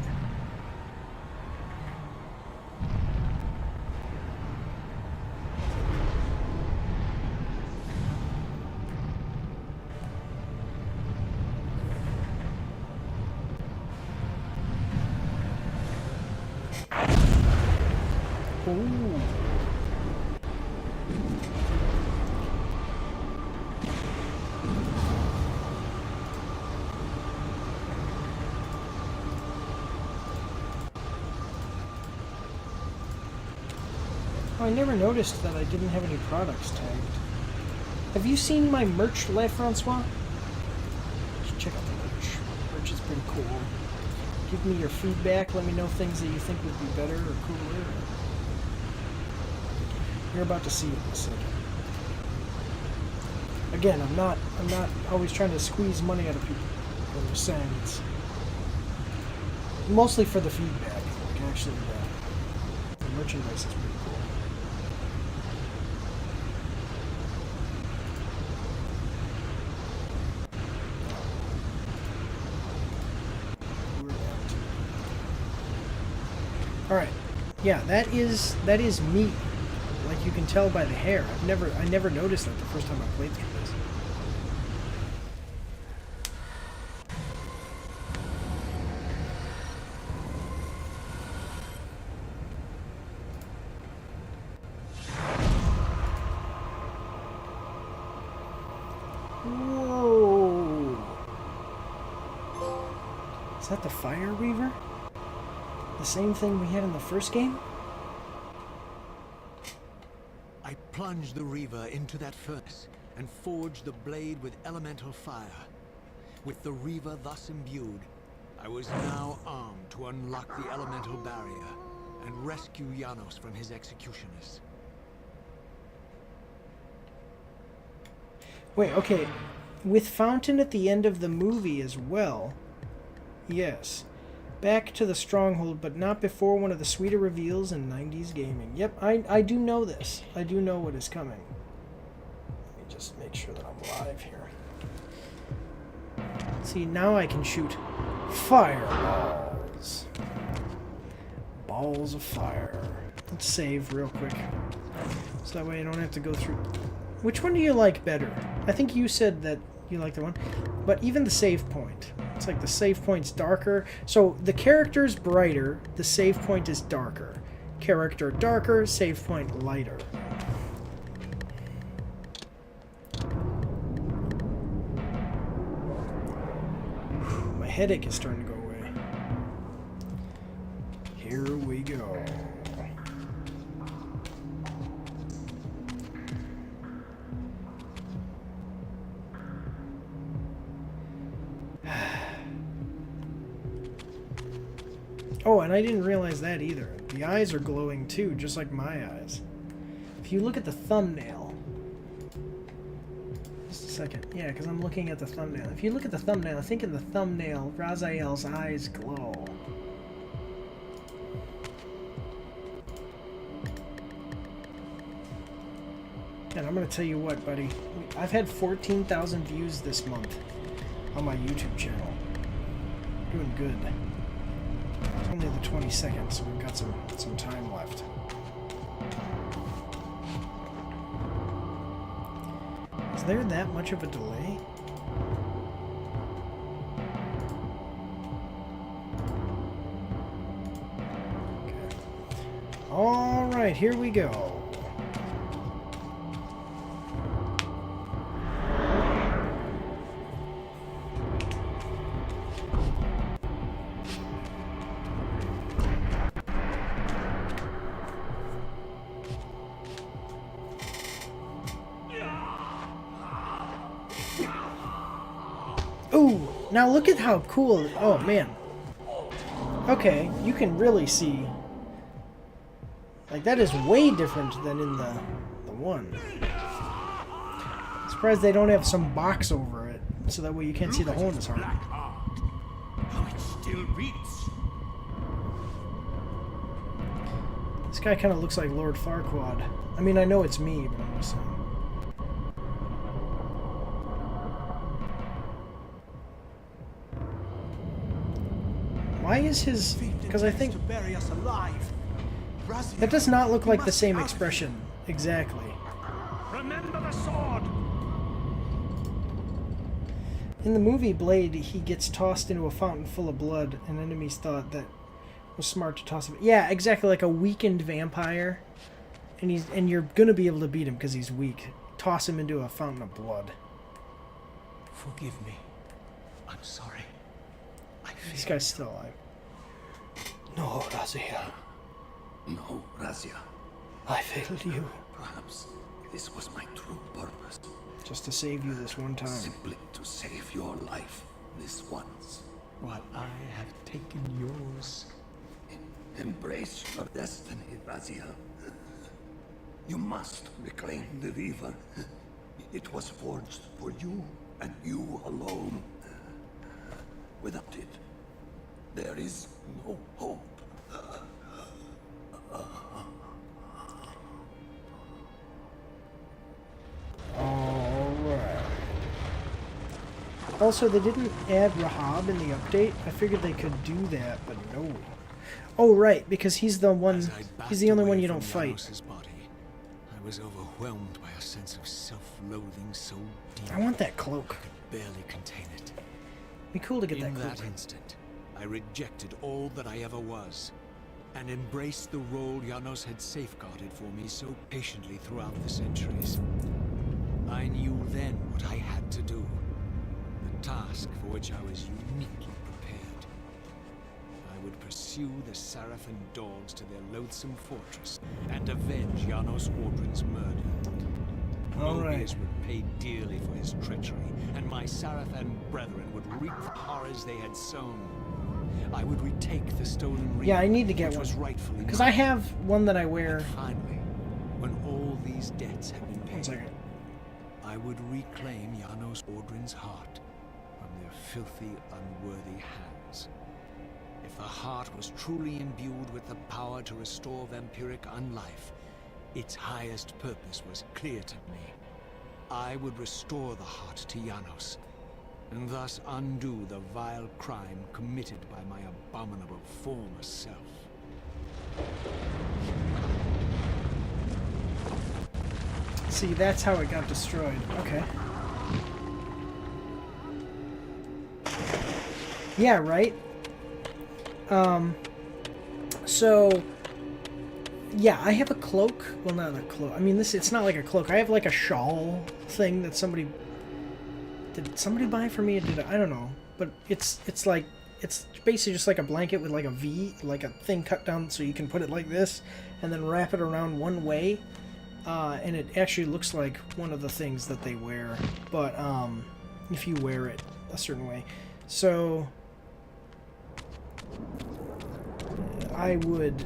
Ooh. Oh, I never noticed that I didn't have any products tagged. Have you seen my merch, La Francois? Just check out the merch. Merch is pretty cool. Give me your feedback. Let me know things that you think would be better or cooler. You're about to see it in a second. Again, I'm not always trying to squeeze money out of people. I'm just saying it's mostly for the feedback. Like actually, the merchandise is pretty cool. All right, yeah, that is me. Like you can tell by the hair. I never noticed that the first time I played through this. Whoa. Is that the Fire Reaver? The same thing we had in the first game? I plunged the Reaver into that furnace and forged the blade with elemental fire. With the Reaver thus imbued, I was now armed to unlock the elemental barrier and rescue Janos from his executioners. Wait, okay. With Fountain at the end of the movie as well. Yes. Back to the stronghold, but not before one of the sweeter reveals in 90s gaming. Yep, I do know this. I do know what is coming. Let me just make sure that I'm live here. See, now I can shoot fireballs. Balls of fire. Let's save real quick. So that way I don't have to go through... Which one do you like better? I think you said that you like the one. But even the save point. It's like the save point's darker. So the character's brighter, the save point is darker. Character darker, save point lighter. My headache is starting to go away. Here we go. Oh, and I didn't realize that either. The eyes are glowing too, just like my eyes. If you look at the thumbnail... Just a second. Yeah, because I'm looking at the thumbnail. If you look at the thumbnail, I think in the thumbnail, Raziel's eyes glow. And I'm going to tell you what, buddy. I've had 14,000 views this month on my YouTube channel. Doing good. It's only the 22nd, so we've got some time left. Is there that much of a delay? Okay. Alright, here we go. Ooh, now look at how cool. Oh man. Okay, you can really see. Like, that is way different than in the one. Surprised they don't have some box over it, so that way you can't see the hole in his heart. How it still beats. This guy kind of looks like Lord Farquaad. I mean, I know it's me, but I'm just saying. Why is his... Because I think... That does not look like the same expression. Exactly. Remember the sword. In the movie Blade, he gets tossed into a fountain full of blood, and enemies thought that was smart to toss him. Yeah, exactly, like a weakened vampire. And you're gonna be able to beat him because he's weak. Toss him into a fountain of blood. Forgive me. I'm sorry. This guy's still alive. No, Razia. No, Razia. I failed you. Perhaps this was my true purpose. Just to save you this one time. Simply to save your life this once. While I have taken yours. Embrace your destiny, Razia. You must reclaim the Reaver. It was forged for you and you alone. Without it, there is no hope. Alright. Also, they didn't add Rahab in the update. I figured they could do that, but no. Oh, right, because he's the one. He's the only one you don't fight. Body, I was overwhelmed by a sense of self-loathing so deep. I want that cloak. I could barely contain it. Be cool to get that In cloak. that instant, I rejected all that I ever was, and embraced the role Janos had safeguarded for me so patiently throughout the centuries. I knew then what I had to do, the task for which I was uniquely prepared. would pursue the Seraphin dogs to their loathsome fortress and avenge Janos Ordrin's murder. All right. Mobius would pay dearly for his treachery, and my Seraphin brethren would reap the horrors they had sown. I would retake the stolen Reaver, Yeah, I need to get which was one. rightfully Because mine. I have one that I wear. And finally, when all these debts had been One paid, second. I would reclaim Janos Ordrin's heart from their filthy, unworthy hands. If the heart was truly imbued with the power to restore vampiric unlife, its highest purpose was clear to me. I would restore the heart to Janos, and thus undo the vile crime committed by my abominable former self. See, that's how it got destroyed. Okay. Yeah, right? So... Yeah, I have a cloak. Well, not a cloak. I mean, it's not like a cloak. I have like a shawl thing that somebody... Did somebody buy for me? Or did I don't know. But it's like... It's basically just like a blanket with like a V, like a thing cut down so you can put it like this, and then wrap it around one way. And it actually looks like one of the things that they wear, but if you wear it a certain way. So I would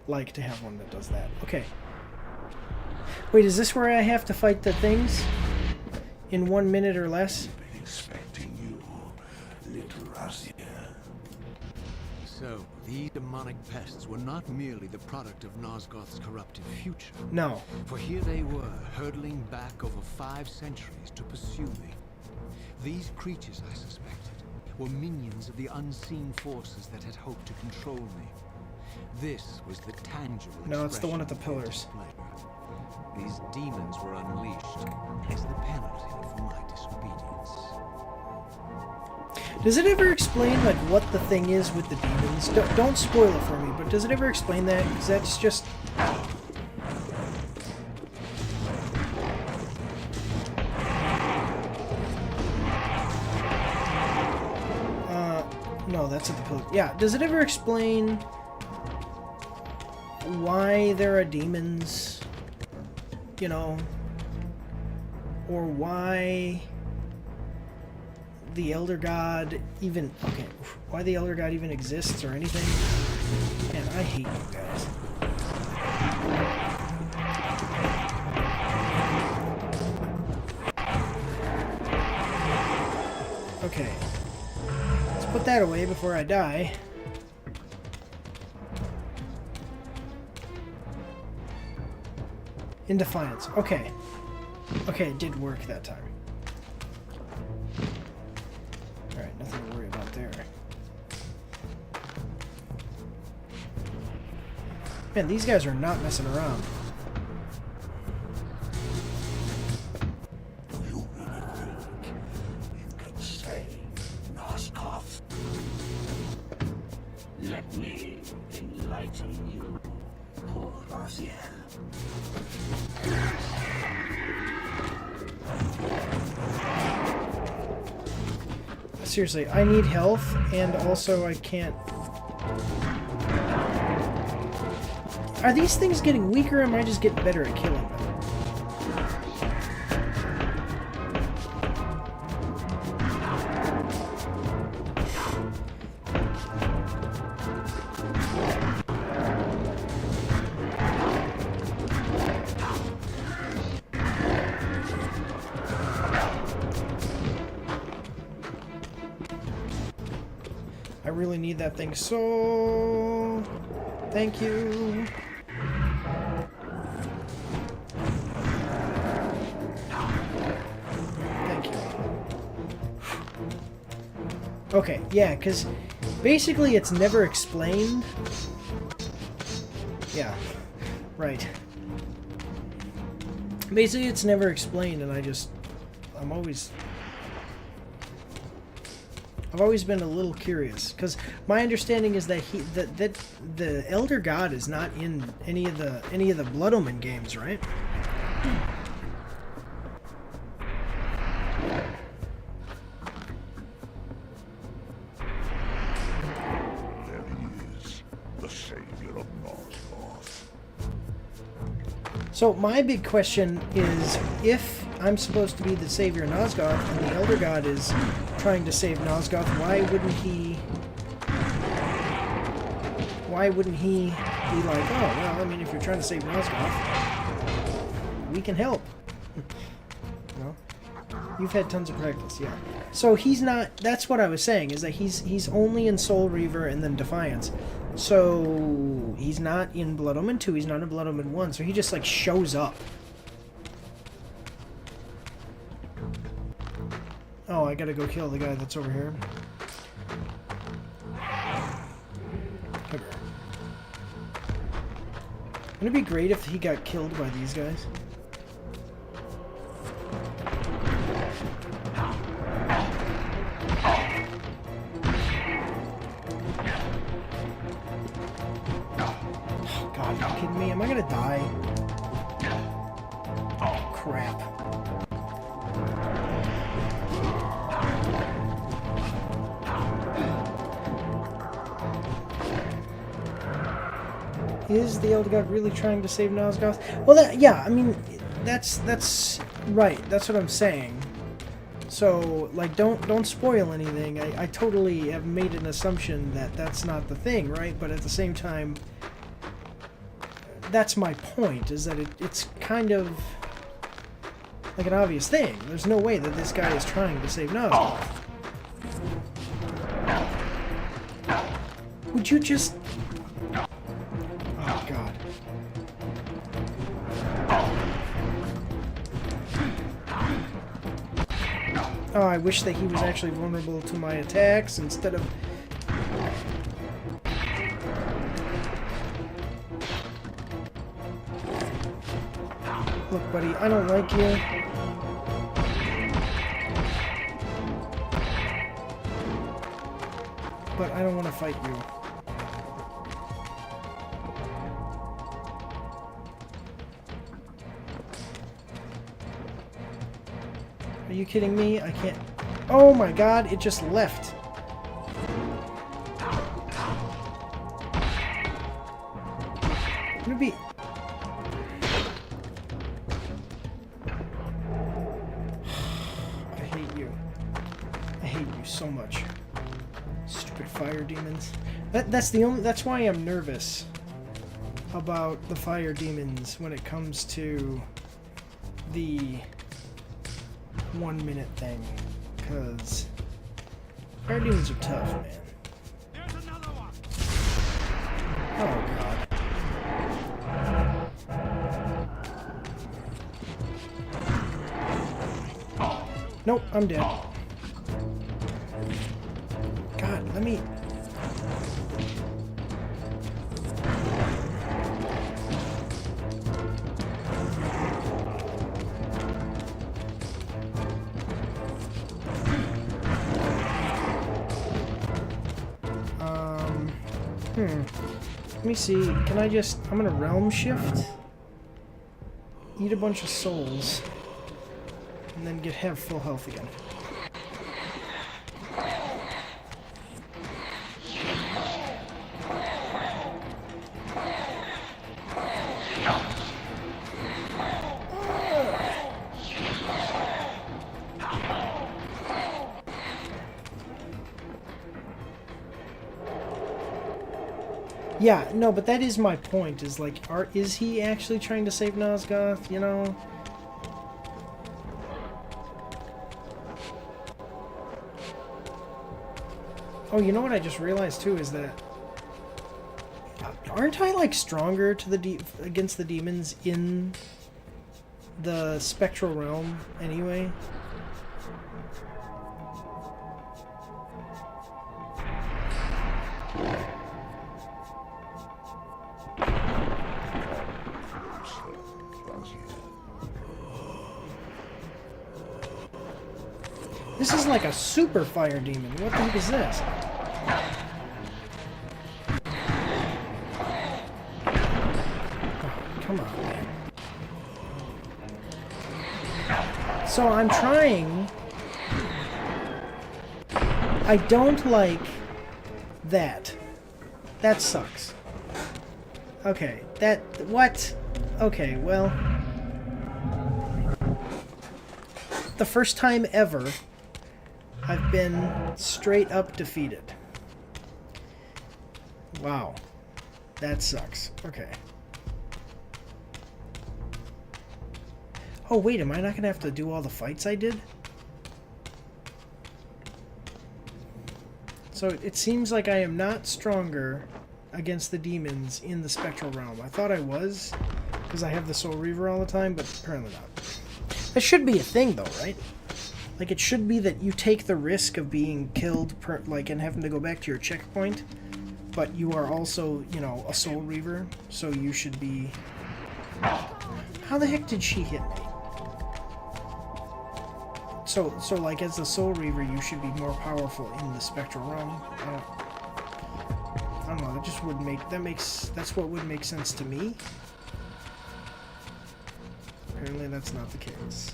like to have one that does that. Okay. Wait, is this where I have to fight the things in 1 minute or less? Been expecting you, little Razia. So, these demonic pests were not merely the product of Nosgoth's corrupted future. No. For here they were, hurtling back over 5 centuries to pursue me. These creatures, I suspected, were minions of the unseen forces that had hoped to control me. This was the tangible No, it's the one at the expression of their pillars. displeasure. These demons were unleashed as the penalty for my disobedience. Does it ever explain like what the thing is with the demons? Don't spoil it for me, but does it ever explain that? Because that's just... No, that's at the pillar. Yeah, does it ever explain why there are demons? You know? Or why the Elder God even... Okay, why the Elder God even exists or anything? Man, I hate you guys. Okay. Let's put that away before I die. In defiance. Okay. Okay, it did work that time. Alright, nothing to worry about there. Man, these guys are not messing around. Do you really think you can save Nosgoth? Let me enlighten you, poor Raziel. Seriously, I need health, and also I can't... Are these things getting weaker, or am I just getting better at killing them? I really need that thing, so... Thank you. Thank you. Okay, yeah, because basically it's never explained. Yeah, right. Basically it's never explained, and I've always been a little curious, because my understanding is that that the Elder God is not in any of the Blood Omen games, right? So my big question is, if I'm supposed to be the savior of Nosgoth and the Elder God is trying to save Nosgoth, why wouldn't he be like, oh, well, I mean, if you're trying to save Nosgoth, we can help. No? You've had tons of practice, yeah. So he's not, that's what I was saying, is that he's only in Soul Reaver and then Defiance. So he's not in Blood Omen 2, he's not in Blood Omen 1, so he just like shows up. Oh, I gotta go kill the guy that's over here. Come here. Wouldn't it be great if he got killed by these guys? Oh, God, are you kidding me? Am I gonna die? Oh, crap. Is the Elder God really trying to save Nosgoth? Well, yeah, I mean, that's right. That's what I'm saying. So, like, don't spoil anything. I totally have made an assumption that that's not the thing, right? But at the same time, that's my point, is that it's kind of like an obvious thing. There's no way that this guy is trying to save Nosgoth. Would you just... Oh, God. Oh, I wish that he was actually vulnerable to my attacks instead of... Look, buddy, I don't like you. But I don't want to fight you. Are you kidding me? I can't... Oh my God, it just left. Maybe... I hate you. I hate you so much. Stupid fire demons. That's why I'm nervous about the fire demons when it comes to the 1 minute thing, because fire demons are tough, man. There's another one. Oh God. Nope, I'm dead. God, let me... Let me see, can I just... I'm gonna realm shift. Eat a bunch of souls. And then have full health again. Yeah, no, but that is my point, is like, is he actually trying to save Nosgoth, you know? Oh, you know what I just realized too, is that... Aren't I, like, stronger to the against the demons in the spectral realm anyway? This is like a super fire demon. What the heck is this? Oh, come on, man. So I'm trying. I don't like that. That sucks. Okay, what? Okay, well... The first time ever I've been straight up defeated. Wow. That sucks. Okay. Oh, wait, am I not going to have to do all the fights I did? So it seems like I am not stronger against the demons in the spectral realm. I thought I was, because I have the Soul Reaver all the time, but apparently not. That should be a thing, though, right? Like, it should be that you take the risk of being killed, and having to go back to your checkpoint, but you are also, you know, a Soul Reaver, so you should be... How the heck did she hit me? So like, as a Soul Reaver, you should be more powerful in the spectral realm. I don't know, that just would make... That's what would make sense to me. Apparently that's not the case.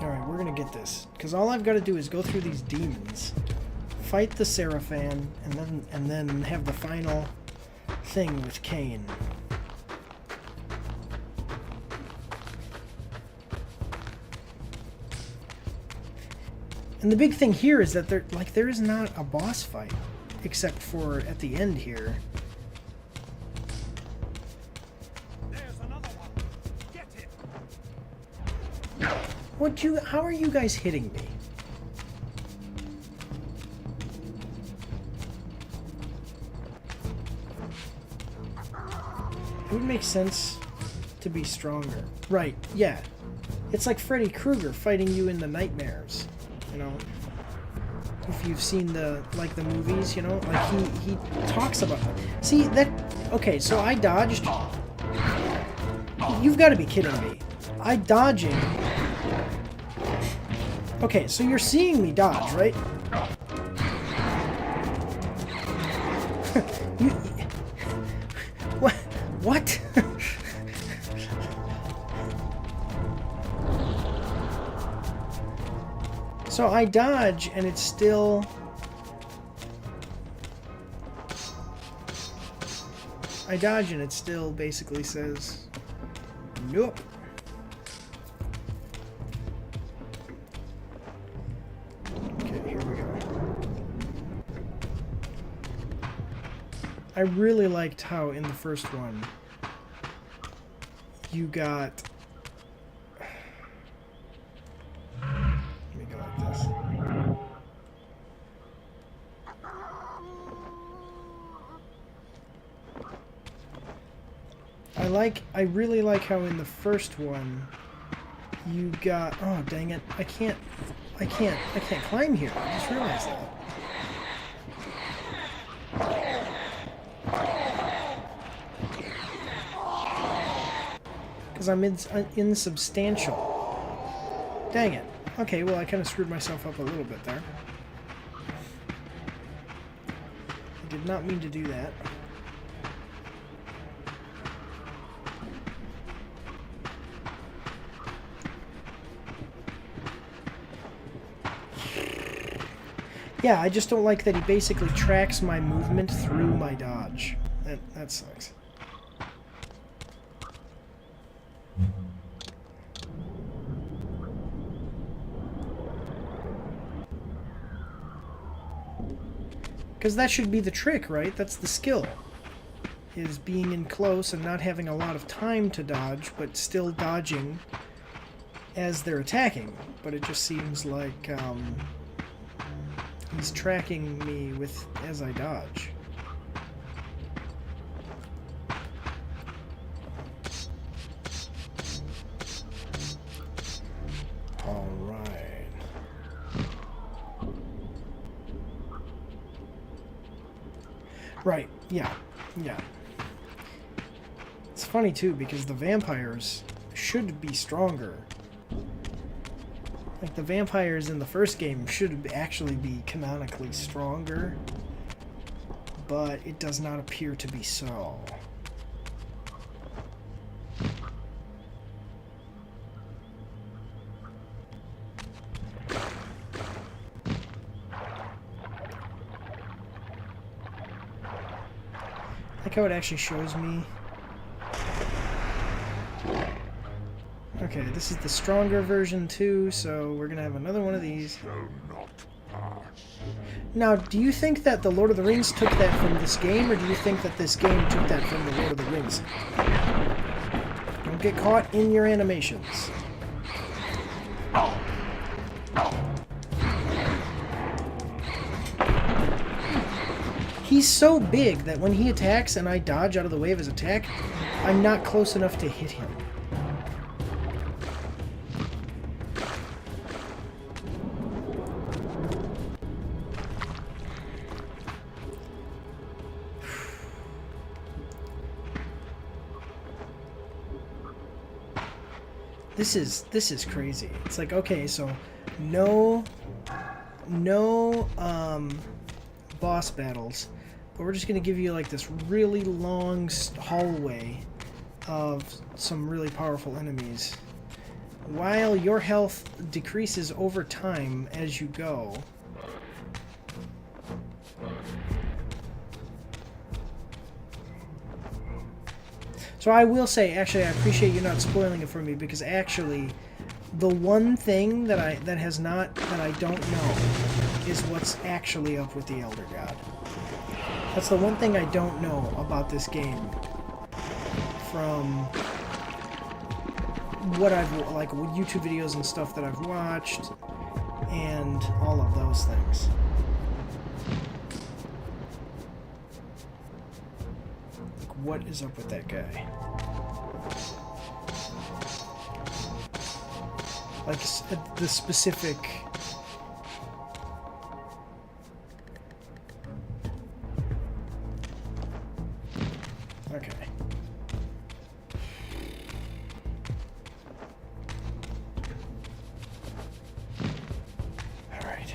Alright, we're gonna get this. Because all I've got to do is go through these demons, fight the Seraphan, and then have the final thing with Kain. And the big thing here is that there is not a boss fight, except for at the end here. There's another one. Get it. How are you guys hitting me? It would make sense to be stronger. Right, yeah. It's like Freddy Krueger fighting you in the nightmares. You know, if you've seen the movies, you know, like he talks about it. See that? Okay, so I dodged. You've got to be kidding me. I dodging. Okay, so you're seeing me dodge, right? What? What? So I dodge, and it's still... I dodge, and it still basically says... Nope. Okay, here we go. I really liked how in the first one you got... I really like how in the first one you got... Oh, dang it. I can't climb here. I just realized that. Because I'm insubstantial. Dang it. Okay, well, I kind of screwed myself up a little bit there. I did not mean to do that. Yeah, I just don't like that he basically tracks my movement through my dodge. That sucks. Because that should be the trick, right? That's the skill. Is being in close and not having a lot of time to dodge, but still dodging as they're attacking. But it just seems like... he's tracking me as I dodge. All right. Right. Yeah. Yeah. It's funny too because the vampires should be stronger. Like, the vampires in the first game should actually be canonically stronger, but it does not appear to be so. how it actually shows me. Okay, this is the stronger version too, so we're gonna have another one of these. Now, do you think that the Lord of the Rings took that from this game, or do you think that this game took that from the Lord of the Rings? Don't get caught in your animations. He's so big that when he attacks and I dodge out of the way of his attack, I'm not close enough to hit him. This is crazy. It's like, okay, so no boss battles, but we're just gonna give you like this really long hallway of some really powerful enemies, while your health decreases over time as you go. So I will say, actually, I appreciate you not spoiling it for me, because actually, the one thing that I don't know is what's actually up with the Elder God. That's the one thing I don't know about this game from what I've, like, YouTube videos and stuff that I've watched, and all of those things. Like, what is up with that guy? Like, the specific... Okay. All right.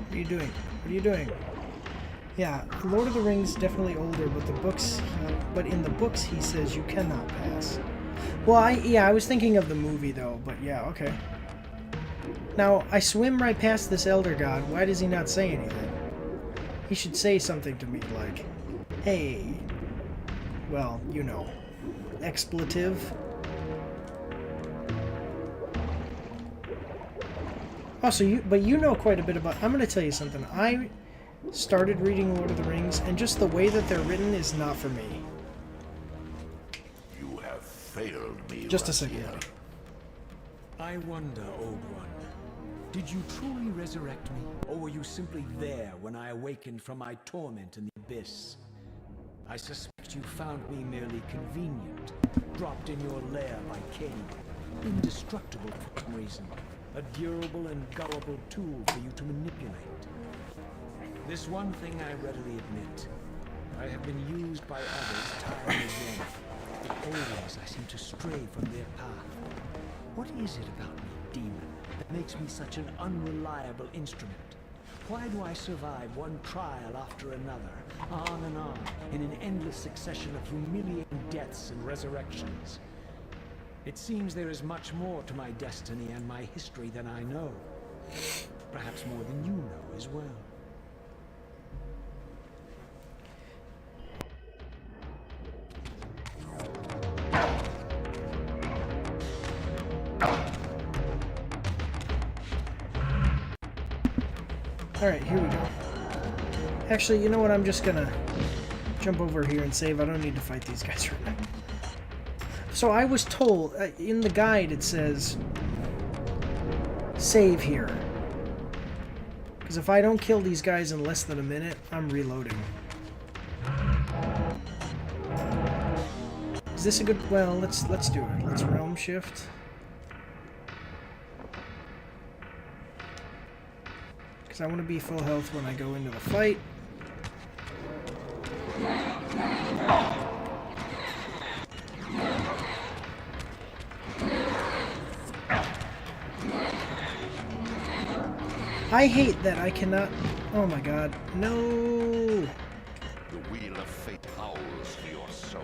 What are you doing? What are you doing? Yeah, Lord of the Rings definitely older, but in the books he says you cannot pass. Well, I was thinking of the movie though, but yeah, okay. Now, I swim right past this Elder God. Why does he not say anything? He should say something to me like, hey, well, you know, expletive. Oh, so you know quite a bit about... I'm going to tell you something. I started reading Lord of the Rings, and just the way that they're written is not for me. You have failed me. Just a second. I wonder, Old One, did you truly resurrect me, or were you simply there when I awakened from my torment in the abyss? I suspect you found me merely convenient, dropped in your lair by Kain, indestructible for some reason, a durable and gullible tool for you to manipulate. This one thing I readily admit. I have been used by others time and again, but always I seem to stray from their path. What is it about me, demon, that makes me such an unreliable instrument? Why do I survive one trial after another, on and on, in an endless succession of humiliating deaths and resurrections? It seems there is much more to my destiny and my history than I know. Perhaps more than you know as well. Alright, here we go. Actually, you know what? I'm just gonna jump over here and save. I don't need to fight these guys right now. So I was told, in the guide it says, save here. Because if I don't kill these guys in less than a minute, I'm reloading. Is this a good... Well, let's do it. Let's realm shift. I want to be full health when I go into the fight. I hate that I cannot... Oh my god. No! The wheel of fate howls for your soul,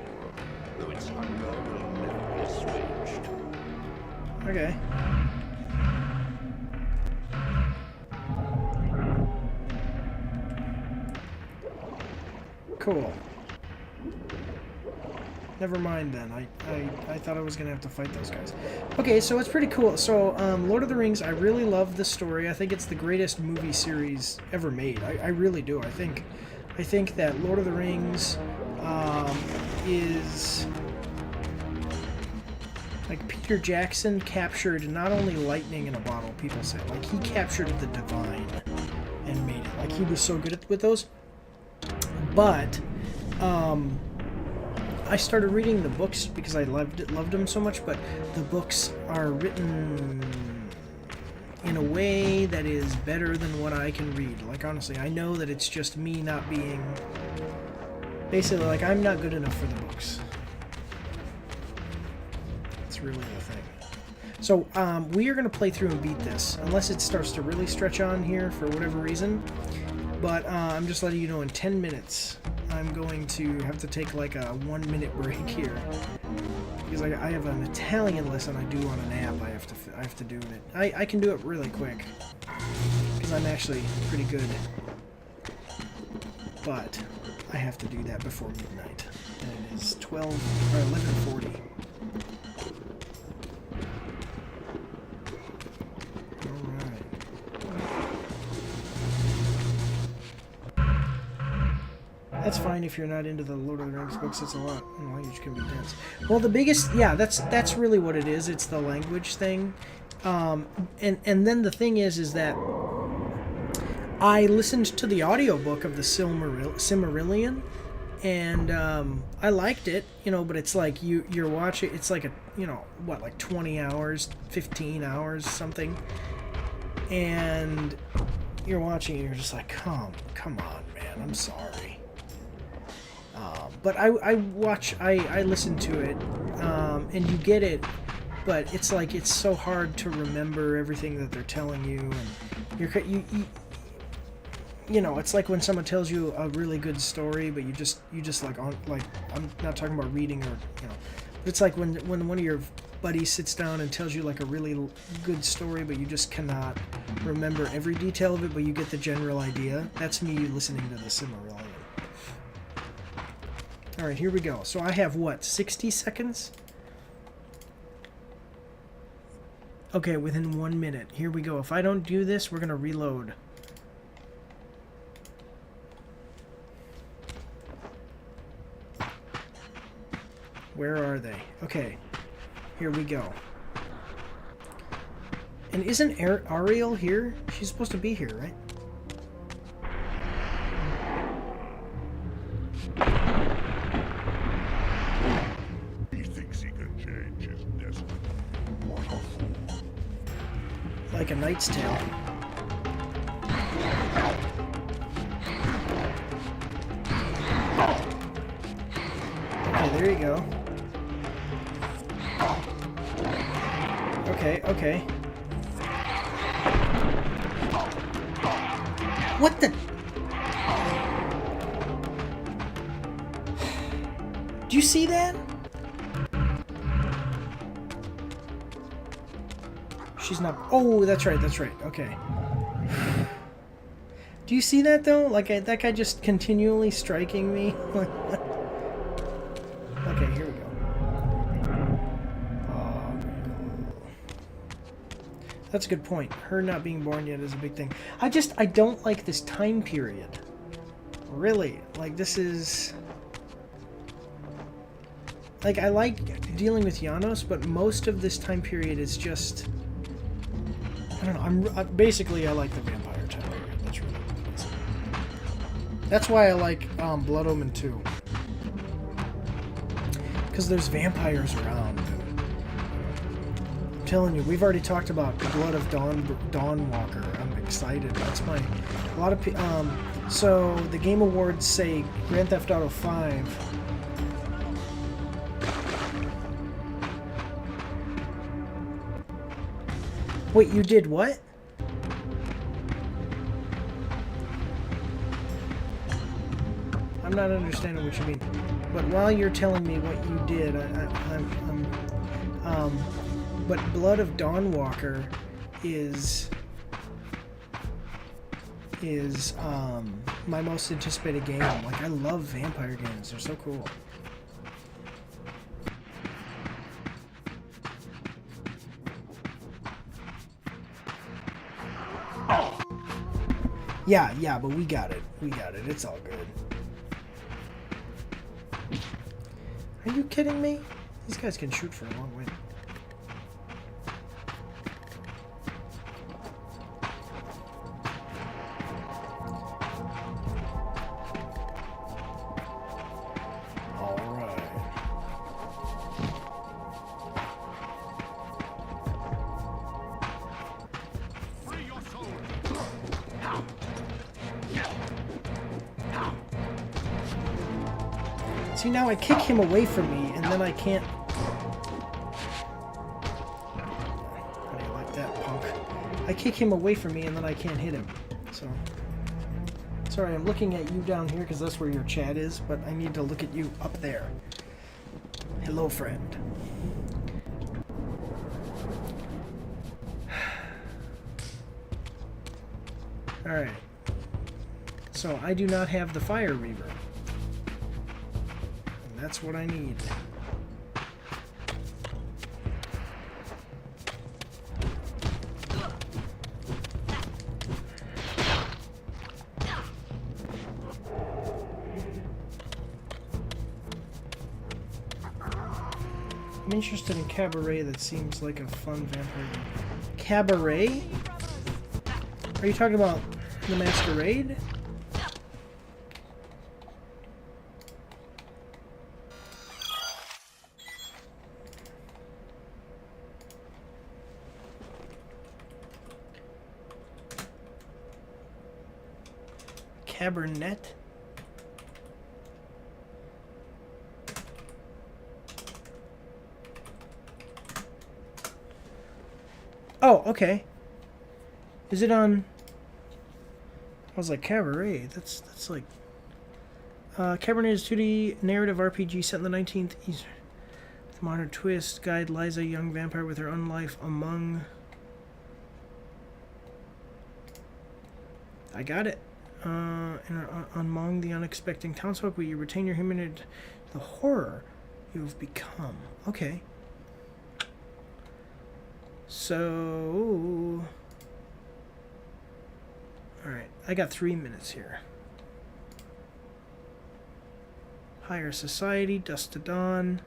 though its hunger will never be assuaged. Okay. Cool. Never mind then. I thought I was going to have to fight those guys. Okay, so it's pretty cool. So, Lord of the Rings, I really love the story. I think it's the greatest movie series ever made. I really do. I think that Lord of the Rings is... Like, Peter Jackson captured not only lightning in a bottle, people say. Like, he captured the divine and made it. Like, he was so good with those. But, I started reading the books because I loved them so much, but the books are written in a way that is better than what I can read. Like, honestly, I know that it's just me not being... Basically, like, I'm not good enough for the books. That's really the thing. So, we are going to play through and beat this, unless it starts to really stretch on here for whatever reason. But I'm just letting you know in 10 minutes... I'm going to have to take like a 1 minute break here because I have an Italian lesson I do on an app. I have to do it. I can do it really quick because I'm actually pretty good, but I have to do that before midnight, and it is 12 or 11:40. That's fine if you're not into the Lord of the Rings books. It's a lot. Language can be dense. Well, the biggest, yeah, that's really what it is. It's the language thing, and then the thing is that I listened to the audiobook of the Silmarillion, and I liked it, but it's like you're watching. It's like like 20 hours, 15 hours, something, and you're watching it. You're just like, come on, man. I'm sorry. But I listen to it, and you get it, but it's like, it's so hard to remember everything that they're telling you, and it's like when someone tells you a really good story, but you just like, I'm not talking about reading or, but it's like when one of your buddies sits down and tells you like a really good story, but you just cannot remember every detail of it, but you get the general idea. That's me listening to the Silmarillion. Alright, here we go. So I have, 60 seconds? Okay, within 1 minute. Here we go. If I don't do this, we're going to reload. Where are they? Okay, here we go. And isn't Ariel here? She's supposed to be here, right? Like a Knight's Tale. Okay, there you go. Okay. What the? Do you see that? She's not... Oh, that's right. Okay. Do you see that, though? Like, that guy just continually striking me? Okay, here we go. Oh, that's a good point. Her not being born yet is a big thing. I don't like this time period. Really. Like, this is... Like, I like dealing with Janos, but most of this time period is just... I don't know. Basically, I like the vampire time period. That's really what it is. That's why I like Blood Omen 2. Because there's vampires around. I'm telling you, we've already talked about Blood of Dawnwalker. I'm excited. That's a lot of so the Game Awards say Grand Theft Auto 5. Wait, you did what? I'm not understanding what you mean. But while you're telling me what you did, but Blood of Dawnwalker is my most anticipated game. Like, I love vampire games. They're so cool. Yeah, but we got it. We got it. It's all good. Are you kidding me? These guys can shoot for a long way. See, now I kick him away from me, and then I can't... How do you like that, punk? I kick him away from me, and then I can't hit him. So... Sorry, I'm looking at you down here, because that's where your chat is, but I need to look at you up there. Hello, friend. Alright. So, I do not have the Fire Reaver. That's what I need. I'm interested in Cabaret. That seems like a fun vampire game. Cabaret? Are you talking about The Masquerade? Cabernet? Oh, okay. Is it on... I was like, Cabaret. That's like... Cabernet is a 2D narrative RPG set in the 19th East. With a modern twist, guide Liza, a young vampire with her own life among... I got it. Among the unexpected townsfolk, will you retain your humanity, the horror you have become. Okay. So... Alright, I got 3 minutes here. Higher Society, Dust to Dawn.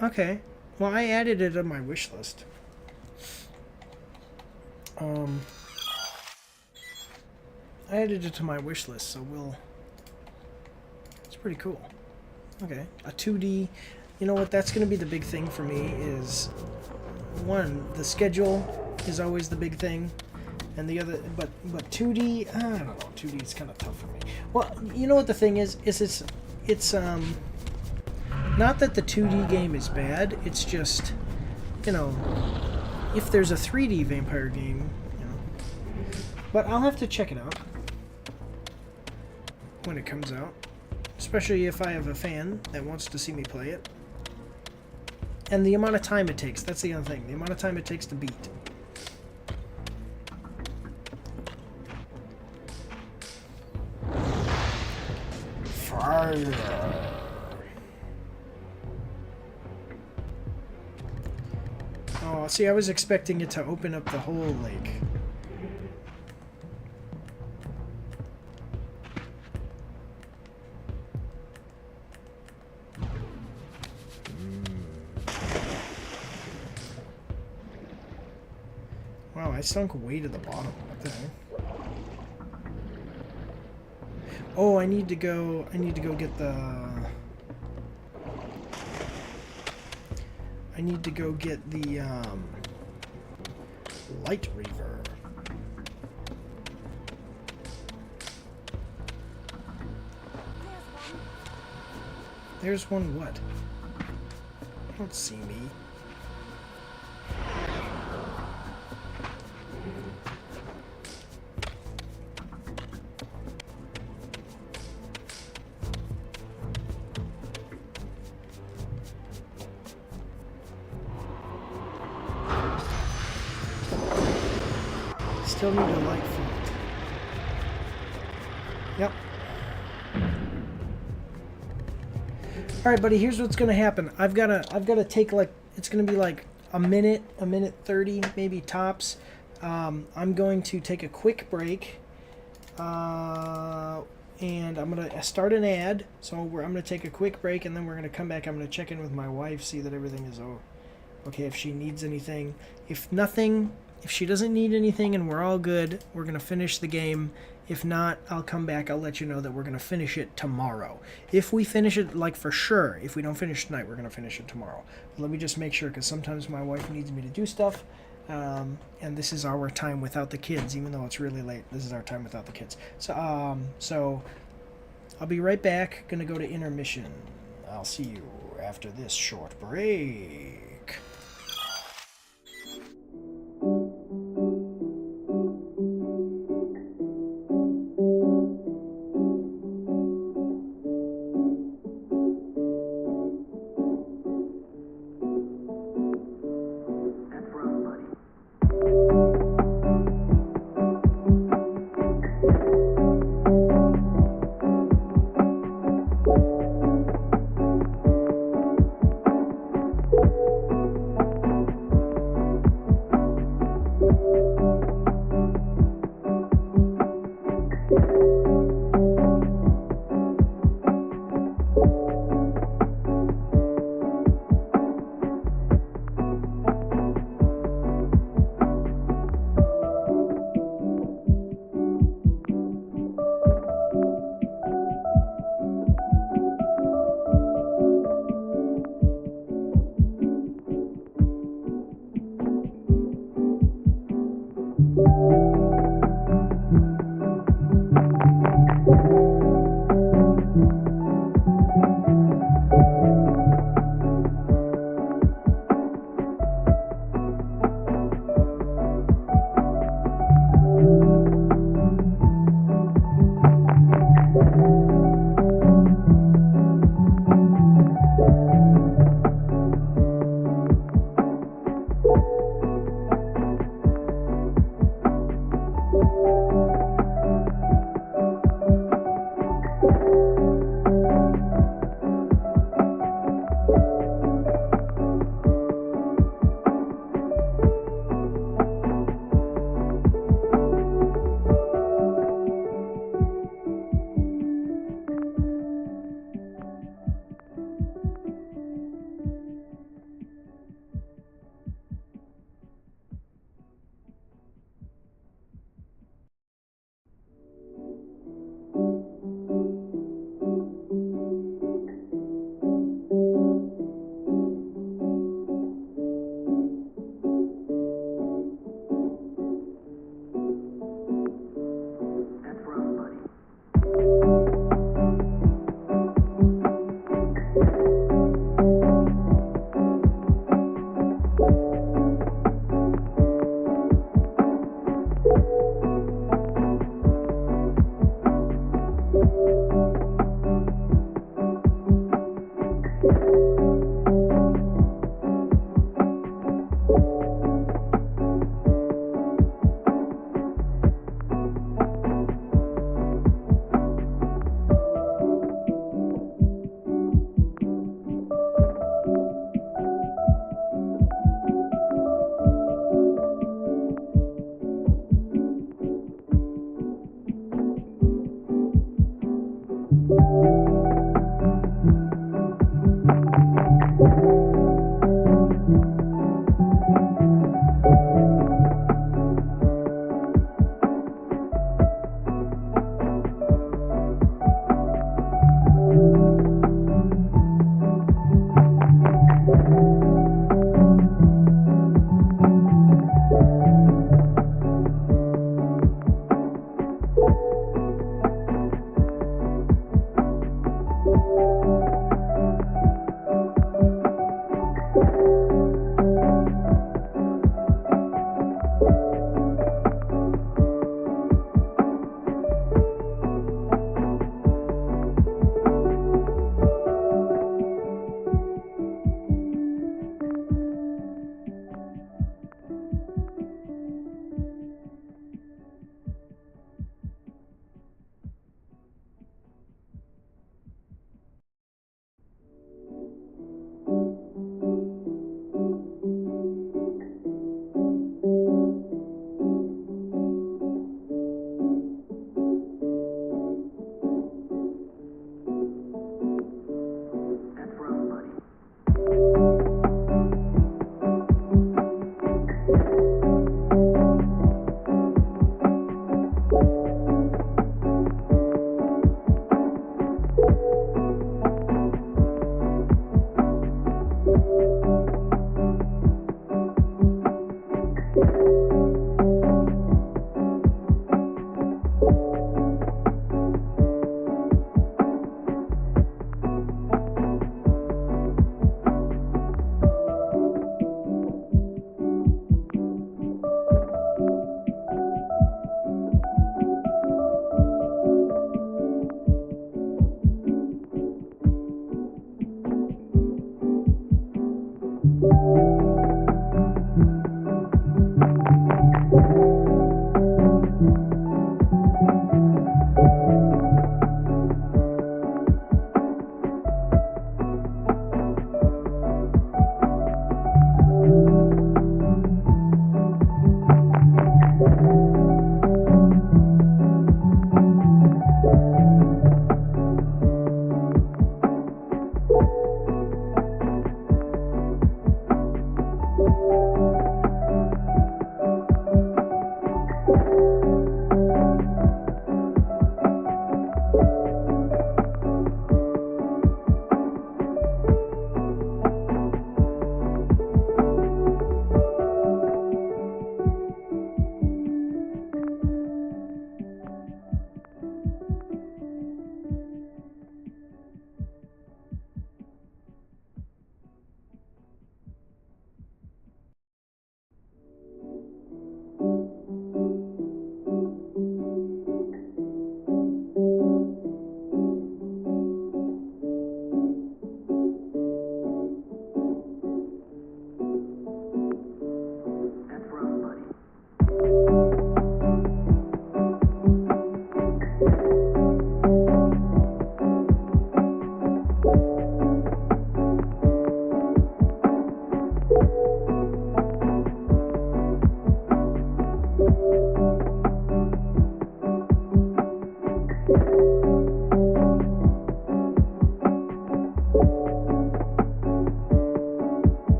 Okay. Well, I added it on my wish list. I added it to my wish list, so we'll... It's pretty cool. Okay. A 2D... You know what? That's going to be the big thing for me is... One, the schedule is always the big thing. And the other... But 2D... I don't know. 2D is kind of tough for me. Well, you know what the thing is? It's not that the 2D game is bad, it's just, you know, if there's a 3D vampire game, you know. But I'll have to check it out when it comes out. Especially if I have a fan that wants to see me play it. And the amount of time it takes, that's the other thing. The amount of time it takes to beat. Fire! Oh, see, I was expecting it to open up the whole lake. Wow, I sunk way to the bottom. What the heck? Oh, I need to go get the... I need to go get the, Light Reaver. There's one what? You don't see me. Still need a light font. Yep. All right, buddy. Here's what's gonna happen. I've gotta take like, it's gonna be like a minute 30, maybe tops. I'm going to take a quick break, and I'm gonna start an ad. So I'm gonna take a quick break, and then we're gonna come back. I'm gonna check in with my wife, see that everything is okay. If she needs anything, if she doesn't need anything, and we're all good, we're gonna finish the game. If not, I'll come back. I'll let you know that we're going to finish it tomorrow. If we finish it, like for sure, if we don't finish tonight, we're going to finish it tomorrow. But let me just make sure, because sometimes my wife needs me to do stuff, and this is our time without the kids, even though it's really late. This is our time without the kids. So I'll be right back. Going to go to intermission. I'll see you after this short break.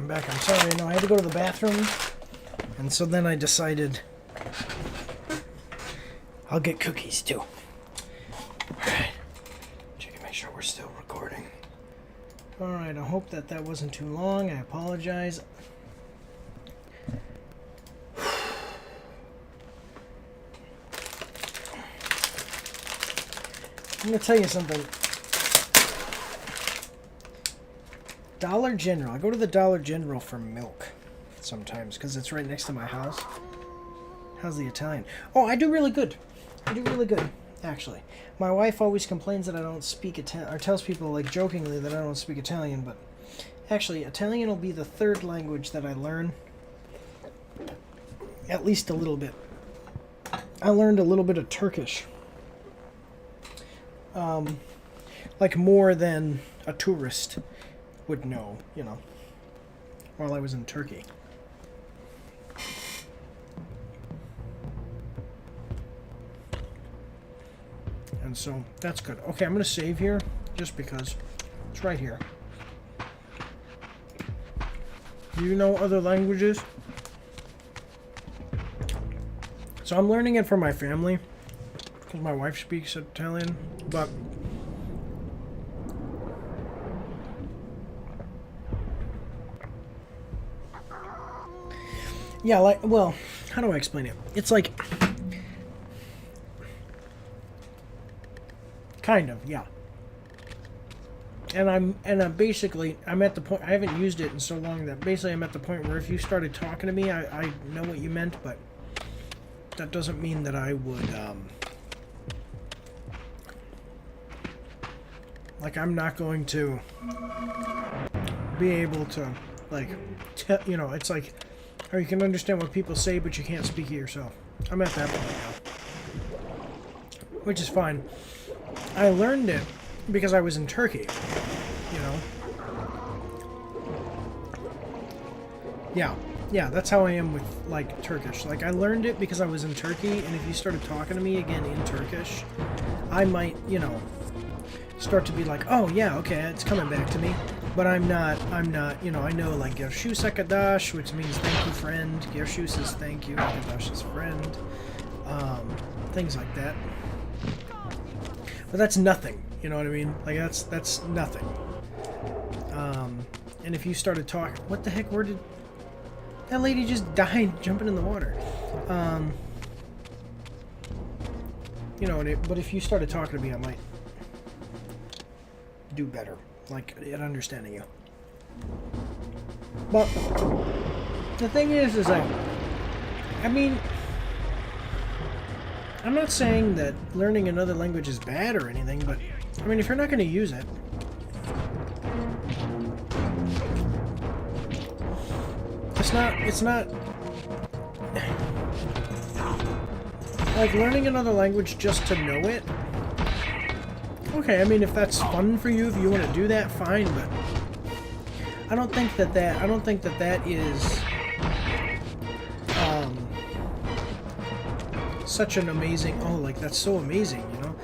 I'm back. I'm sorry. No, I had to go to the bathroom. And so then I decided I'll get cookies too. Alright. Check and make sure we're still recording. Alright, I hope that wasn't too long. I apologize. I'm gonna tell you something. Dollar General. I go to the Dollar General for milk sometimes because it's right next to my house. How's the Italian? Oh, I do really good. I do really good, actually. My wife always complains that I don't speak Italian, or tells people, like, jokingly that I don't speak Italian, but actually, Italian will be the third language that I learn. At least a little bit. I learned a little bit of Turkish. Like more than a tourist would know, you know, while I was in Turkey. And so, that's good. Okay, I'm going to save here, just because it's right here. Do you know other languages? So I'm learning it for my family, because my wife speaks Italian, but yeah, like, well, how do I explain it? It's like, kind of, yeah. And I'm basically, I'm at the point, I haven't used it in so long that basically I'm at the point where if you started talking to me, I know what you meant, but that doesn't mean that I would, like, I'm not going to be able to, like, you know, it's like, or you can understand what people say, but you can't speak it yourself. I'm at that point now. Which is fine. I learned it because I was in Turkey, you know? Yeah, that's how I am with, like, Turkish. Like, I learned it because I was in Turkey, and if you started talking to me again in Turkish, I might, you know, start to be like, oh, yeah, okay, it's coming back to me. But I'm not, you know, I know, like, Gershus Akadash, which means thank you, friend. Gershus is thank you, Akadash is friend. Things like that. But that's nothing, you know what I mean? Like, that's nothing. And if you started talking, what the heck, where did... That lady just died jumping in the water. You know, but if you started talking to me, I might do better, like, at understanding you. But the thing is like, I mean, I'm not saying that learning another language is bad or anything, but I mean, if you're not going to use it, it's not like learning another language just to know it. Okay, I mean, if that's fun for you, if you want to do that, fine, but I don't think that is such an amazing, oh, like, that's so amazing, you know?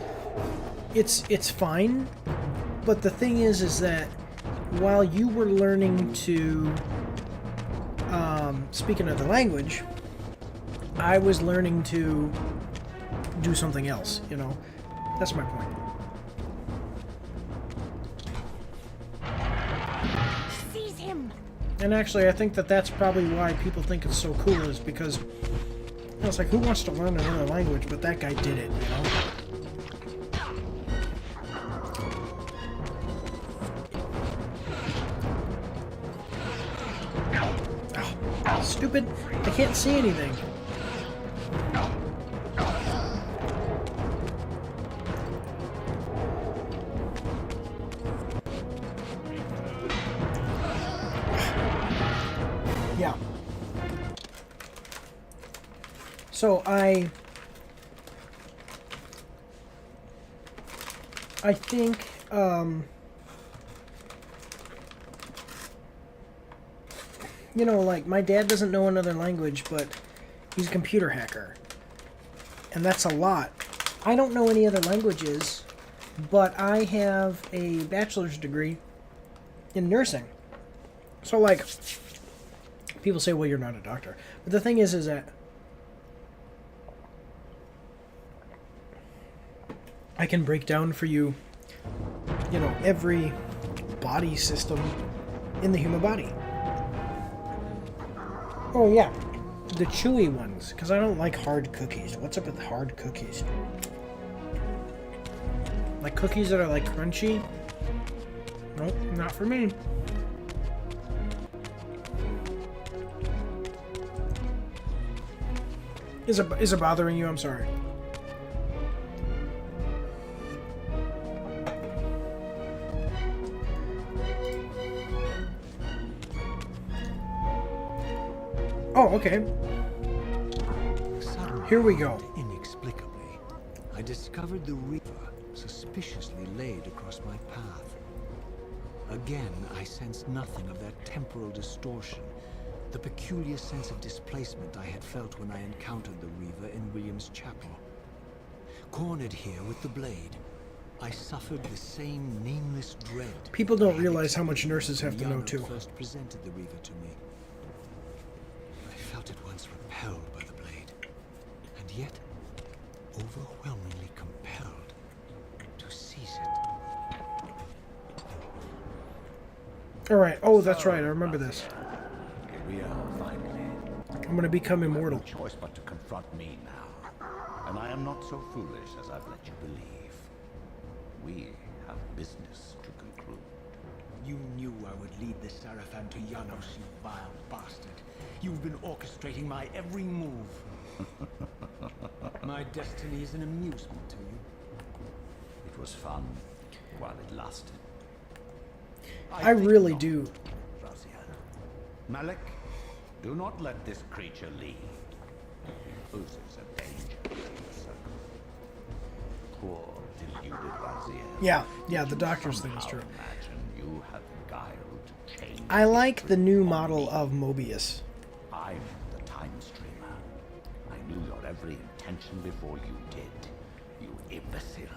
It's fine, but the thing is that while you were learning to speak another language, I was learning to do something else, you know? That's my point. Seize him. And actually, I think that that's probably why people think it's so cool, is because, you know, it's like, who wants to learn another language, but that guy did it, you know? Oh, stupid. I can't see anything. Yeah. So I think you know, like, my dad doesn't know another language, but he's a computer hacker. And that's a lot. I don't know any other languages, but I have a bachelor's degree in nursing. So, like, people say, well, you're not a doctor. But the thing is that I can break down for you, you know, every body system in the human body. Oh, yeah. The chewy ones, because I don't like hard cookies. What's up with hard cookies? Like cookies that are like crunchy. Nope, not for me. Is it bothering you? I'm sorry. Oh, okay. Suddenly, Here we go. inexplicably, I discovered the Reaver suspiciously laid across my path. Again, I sensed nothing of that temporal distortion, the peculiar sense of displacement I had felt when I encountered the Reaver in William's chapel. Cornered here with the blade, I suffered the same nameless dread. People don't realize how much nurses have to know Yano too. first presented the Reaver to me. I felt at once repelled by the blade, and yet overwhelmingly compelled to seize it. Alright, oh, that's right, I remember this. Here we are, finally. I'm gonna become No immortal. choice but to confront me now. And I am not so foolish as I've let you believe. We have business to conclude. You knew I would lead the Seraphim to Janos, you vile bastard. You've been orchestrating my every move. My destiny is an amusement to you. It was fun while it lasted. I think really not, do. Raziel. Malik, do not let this creature leave. He poses a danger to the circle. Poor deluded Raziel. Yeah, the You doctor's thing is somehow true. Imagine you have guiled change. I like the new model of Mobius. I'm the time streamer. I knew your every intention before you did. You imbecile.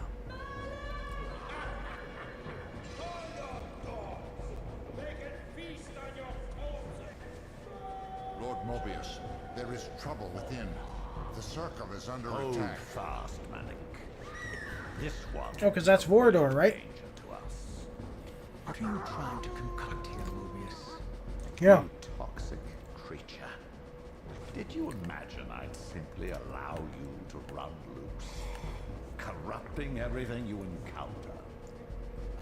Lord Mobius, there is trouble within. The circle is under Hold attack. fast, Malik. This one. Oh, 'cause that's Vorador, right? Danger to us. What are you trying to concoct here, Mobius? Yeah. You toxic creature. Did you imagine I'd simply allow you to run loose, corrupting everything you encounter?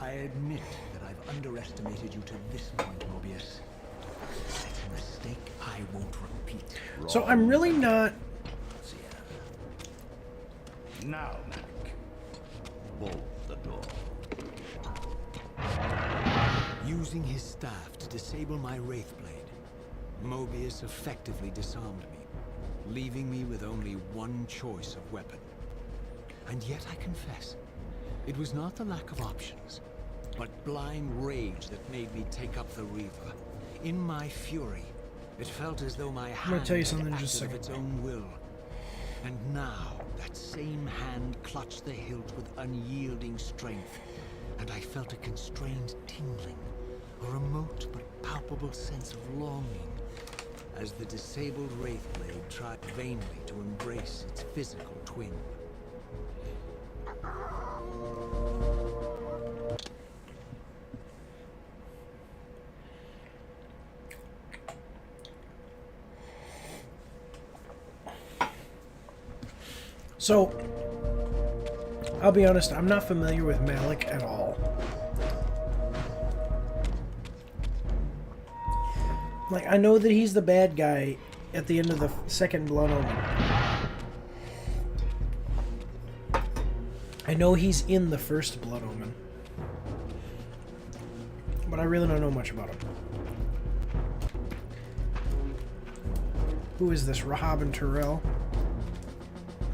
I admit that I've underestimated you to this point, Mobius. It's a mistake I won't repeat. So I'm really not... Now, Malik. Bolt the door. Using his staff to disable my Wraith Blade, Mobius effectively disarmed me, leaving me with only one choice of weapon. And yet I confess, it was not the lack of options, but blind rage that made me take up the Reaver. In my fury, it felt as though my hand tell you had something in acted just a of second. its own will. And now, that same hand clutched the hilt with unyielding strength, and I felt a constrained tingling, a remote but palpable sense of longing, as the disabled Wraith Blade tried vainly to embrace its physical twin. So, I'll be honest, I'm not familiar with Malik at all. Like, I know that he's the bad guy at the end of the second Blood Omen. I know he's in the first Blood Omen. But I really don't know much about him. Who is this, Rahab and Terrell?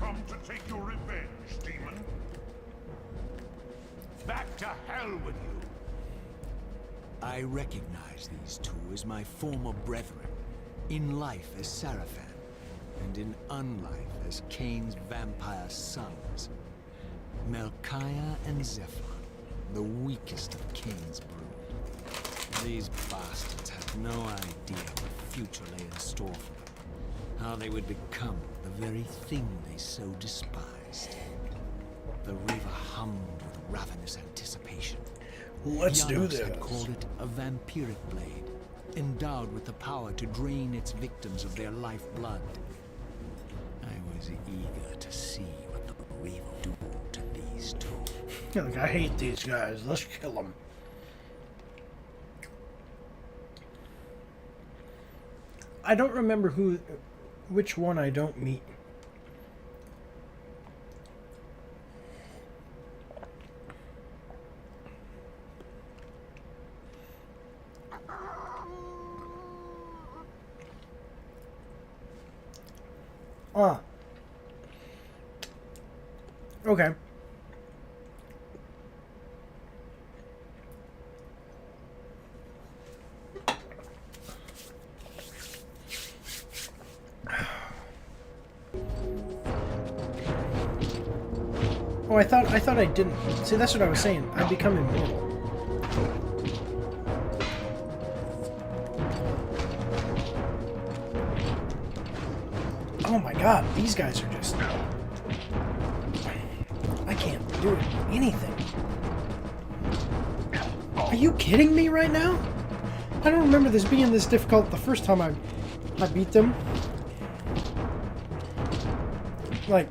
Come to take your revenge, demon. Back to hell with you. I recognize these two as my former brethren, in life as Seraphim, and in unlife as Kain's vampire sons. Melchiah and Zephyr, the weakest of Kain's brood. These bastards had no idea what future lay in store for them, how they would become the very thing they so despised. The Reaver hummed with ravenous anticipation. Let's do Janos this. had called it a vampiric blade, endowed with the power to drain its victims of their lifeblood. I was eager to see what the Reaver would do to these these two. You're like, I hate these guys. Let's kill them. I don't remember which one I don't meet. Ah. Okay. Oh, I thought I didn't. See, that's what I was saying. I become immortal. Oh my god, these guys are just... I can't do anything. Are you kidding me right now? I don't remember this being this difficult the first time I beat them. Like,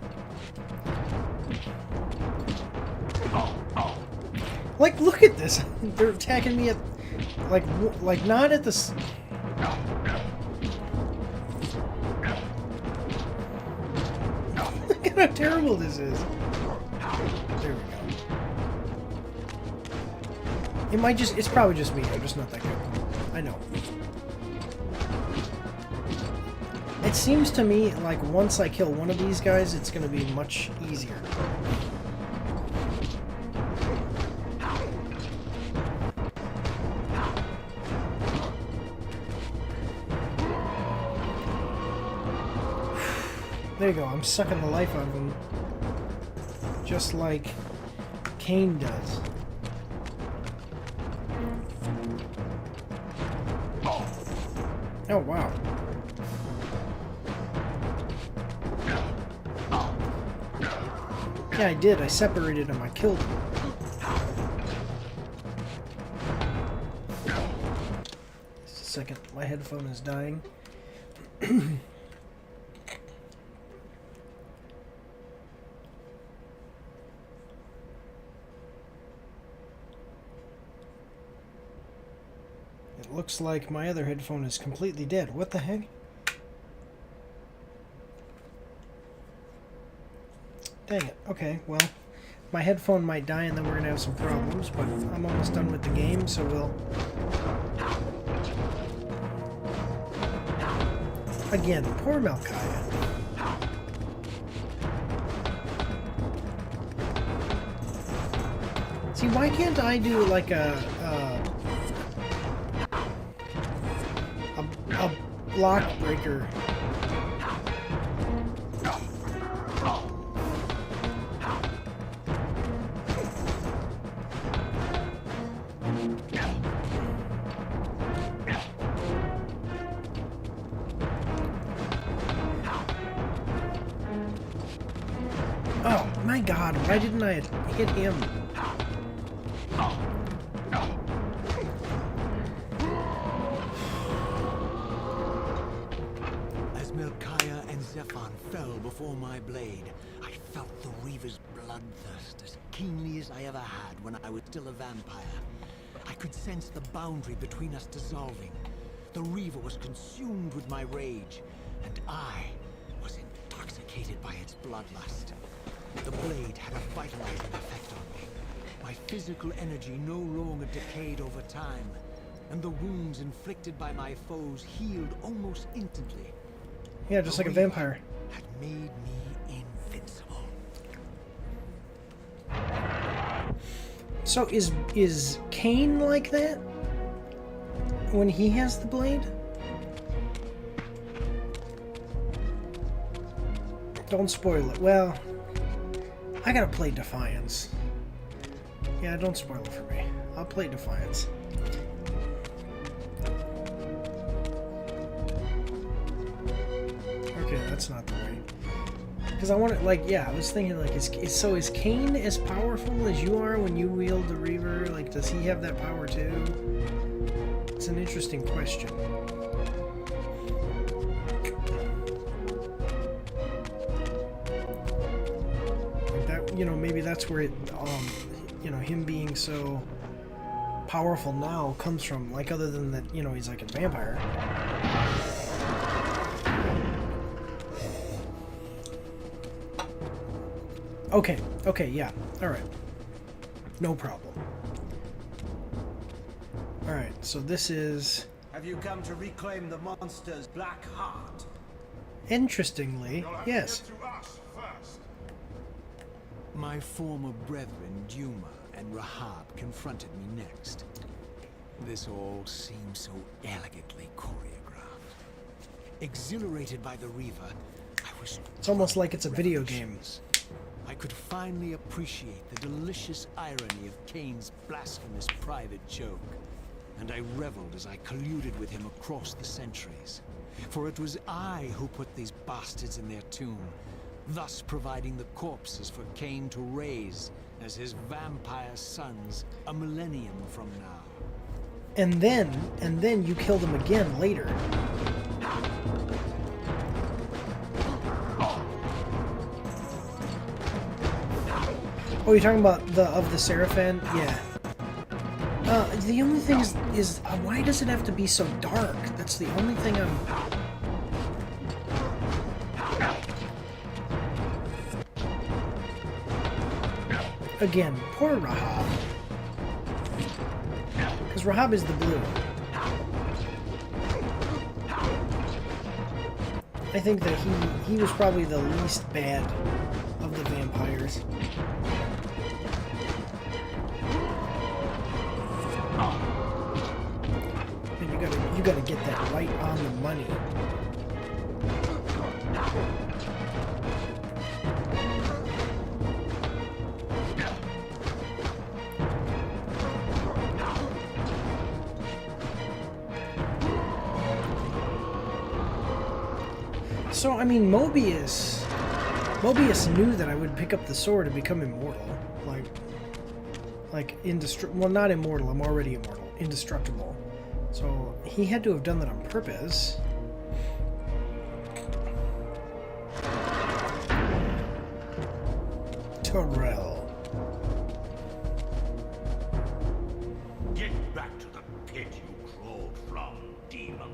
look at this. They're attacking me at, like not at the... Look at how terrible this is. There we go. It's probably just me. I'm just not that good. I know. It seems to me like once I kill one of these guys, it's going to be much easier. There you go, I'm sucking the life out of him. Just like Kain does. Oh, wow. Yeah, I did. I separated him. I killed him. Just a second. My headphone is dying. Looks like my other headphone is completely dead. What the heck? Dang it. Okay, well, my headphone might die and then we're gonna have some problems, but I'm almost done with the game, so we'll... Again, poor Malkaya. See, why can't I do like a block breaker? Oh my god, why didn't I hit him? Before my blade, I felt the Reaver's bloodthirst as keenly as I ever had when I was still a vampire. I could sense the boundary between us dissolving. The Reaver was consumed with my rage, and I was intoxicated by its bloodlust. The blade had a vitalizing effect on me. My physical energy no longer decayed over time, and the wounds inflicted by my foes healed almost instantly. Yeah, just like a vampire. Had made me invincible. So is Kain like that? When he has the blade? Don't spoil it. Well, I gotta play Defiance. Yeah, don't spoil it for me. I'll play Defiance. Okay, that's not the way. Because I want to, like, yeah, I was thinking, like, is Kain as powerful as you are when you wield the Reaver? Like, does he have that power too? It's an interesting question. Like that, you know, maybe that's where it, you know, him being so powerful now comes from. Like, other than that, you know, he's like a vampire. Okay, okay, yeah, alright. No problem. Alright, so this is... Have you come to reclaim the monster's black heart? Interestingly, yes. My former brethren, Duma and Rahab, confronted me next. This all seemed so elegantly choreographed. Exhilarated by the Reaver, I was... It's almost like it's a video game. I could finally appreciate the delicious irony of Kain's blasphemous private joke, and I reveled as I colluded with him across the centuries. For it was I who put these bastards in their tomb, thus providing the corpses for Kain to raise as his vampire sons a millennium from now. And then you killed him again later. Oh, you're talking about the Seraphim? Yeah. The only thing is why does it have to be so dark? That's the only thing I'm... Again, poor Rahab. Because Rahab is the blue. I think that he was probably the least bad of the vampires. And you gotta get that right on the money. So, I mean, Mobius knew that I would pick up the sword and become immortal. Like well, not immortal, I'm already immortal. Indestructible. So, he had to have done that on purpose. Terrell. Get back to the pit you crawled from, demon.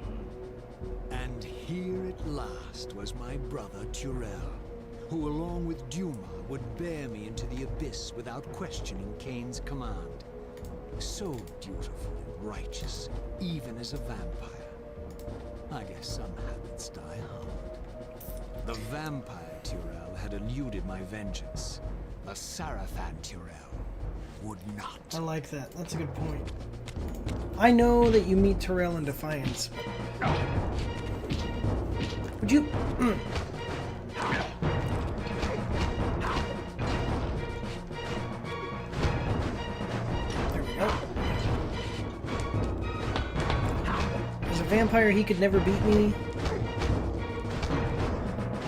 And here at last was my brother Tyrell, who along with Duma would bear me into the abyss without questioning Kain's command. So beautiful and righteous, even as a vampire. I guess some habits die hard. The vampire Tyrell had eluded my vengeance. The Sarafan Tyrell would not. I like that. That's a good point. I know that you meet Tyrell in Defiance. Would you... There we go. As a vampire, he could never beat me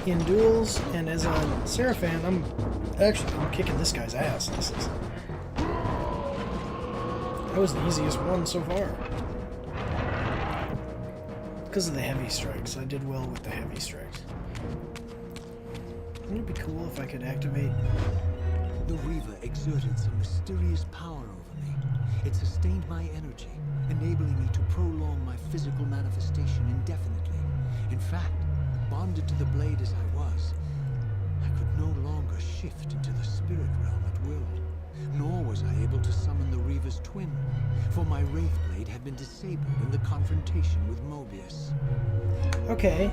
in duels, and as a Seraphim, I'm kicking this guy's ass. That was the easiest one so far. Because of the heavy strikes. I did well with the heavy strikes. Wouldn't it be cool if I could activate... The Reaver exerted some mysterious power over me. It sustained my energy, enabling me to prolong my physical manifestation indefinitely. In fact, bonded to the blade as I was, I could no longer shift into the spirit realm at will. Nor was I able to summon the Reaver's twin, for my Wraith Blade had been disabled in the confrontation with Mobius. Okay.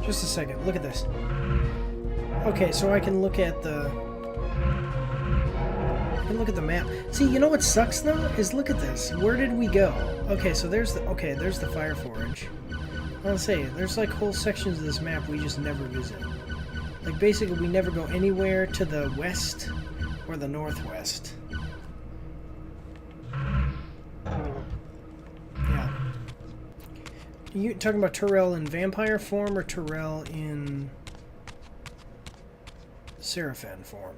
Just a second, look at this. Okay, so I can look at the... map. See, you know what sucks though? Is look at this. Where did we go? Okay, so there's the Fire Forge. I want to say, there's like whole sections of this map we just never visit. Like, basically, we never go anywhere to the west or the northwest. Yeah. You talking about Tyrell in vampire form or Tyrell in Seraphim form?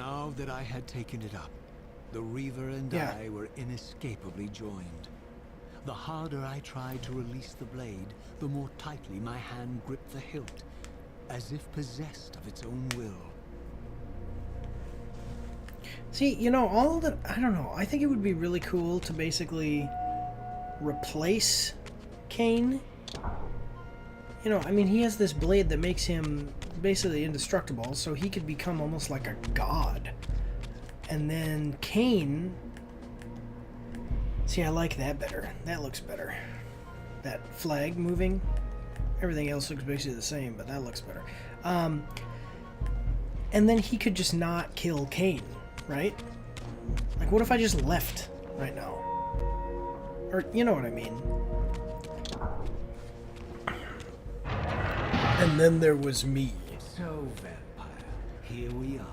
Now that I had taken it up, the Reaver and Yeah. I were inescapably joined. The harder I tried to release the blade, the more tightly my hand gripped the hilt, as if possessed of its own will. See, you know, all that, I don't know, I think it would be really cool to basically replace Kain. You know, I mean, he has this blade that makes him basically indestructible, so he could become almost like a god. And then Kain... See, I like that better. That looks better. That flag moving. Everything else looks basically the same, but that looks better. And then he could just not kill Kain, right? Like, what if I just left right now? Or, you know what I mean. And then there was me. So, vampire, here we are.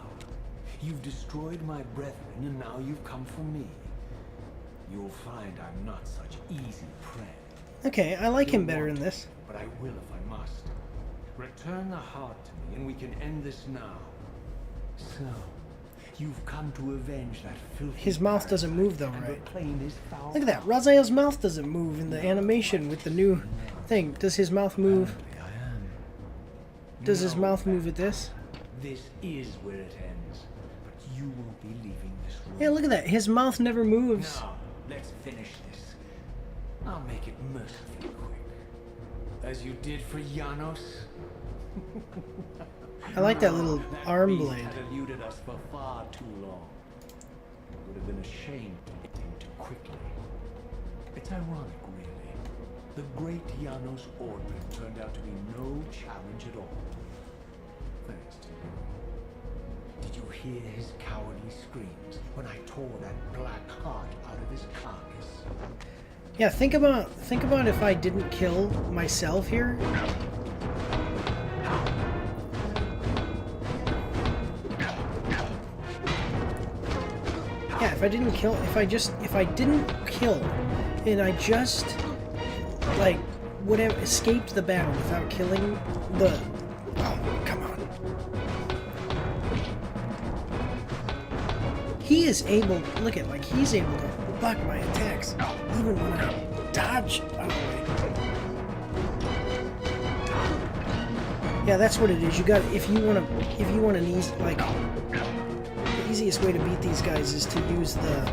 You've destroyed my brethren, and now you've come for me. You'll find I'm not such easy prey. Okay, I like him better in this. But I will if I must. Return the heart to me, and we can end this now. So, you've come to avenge that filthy... His mouth doesn't move though, and right? reclaim his foul Look at that. Raziel's mouth doesn't move in the animation with the new thing. Does his mouth move? I am. Does his No, mouth move with this? This is where it ends. But you won't be leaving this room. Yeah, look at that. His mouth never moves. Now, let's finish this. I'll make it mercifully quick. As you did for Janos. I like that little That arm beast blade. had eluded us for far too long. It would have been a shame to hit him too quickly. It's ironic, really. The great Janos Ordrin turned out to be no challenge at all. Thanks to you. Did you hear his cowardly screams when I tore that black heart out of his carcass? Yeah, think about if I didn't kill myself here. Yeah, if I didn't kill, if I didn't kill, and I just like would have escaped the battle without killing the. Oh, come on. He is able. Look at like he's able to block my attacks even when I dodge out of the way. Yeah, that's what it is. You got if you want an easy like the easiest way to beat these guys is to use the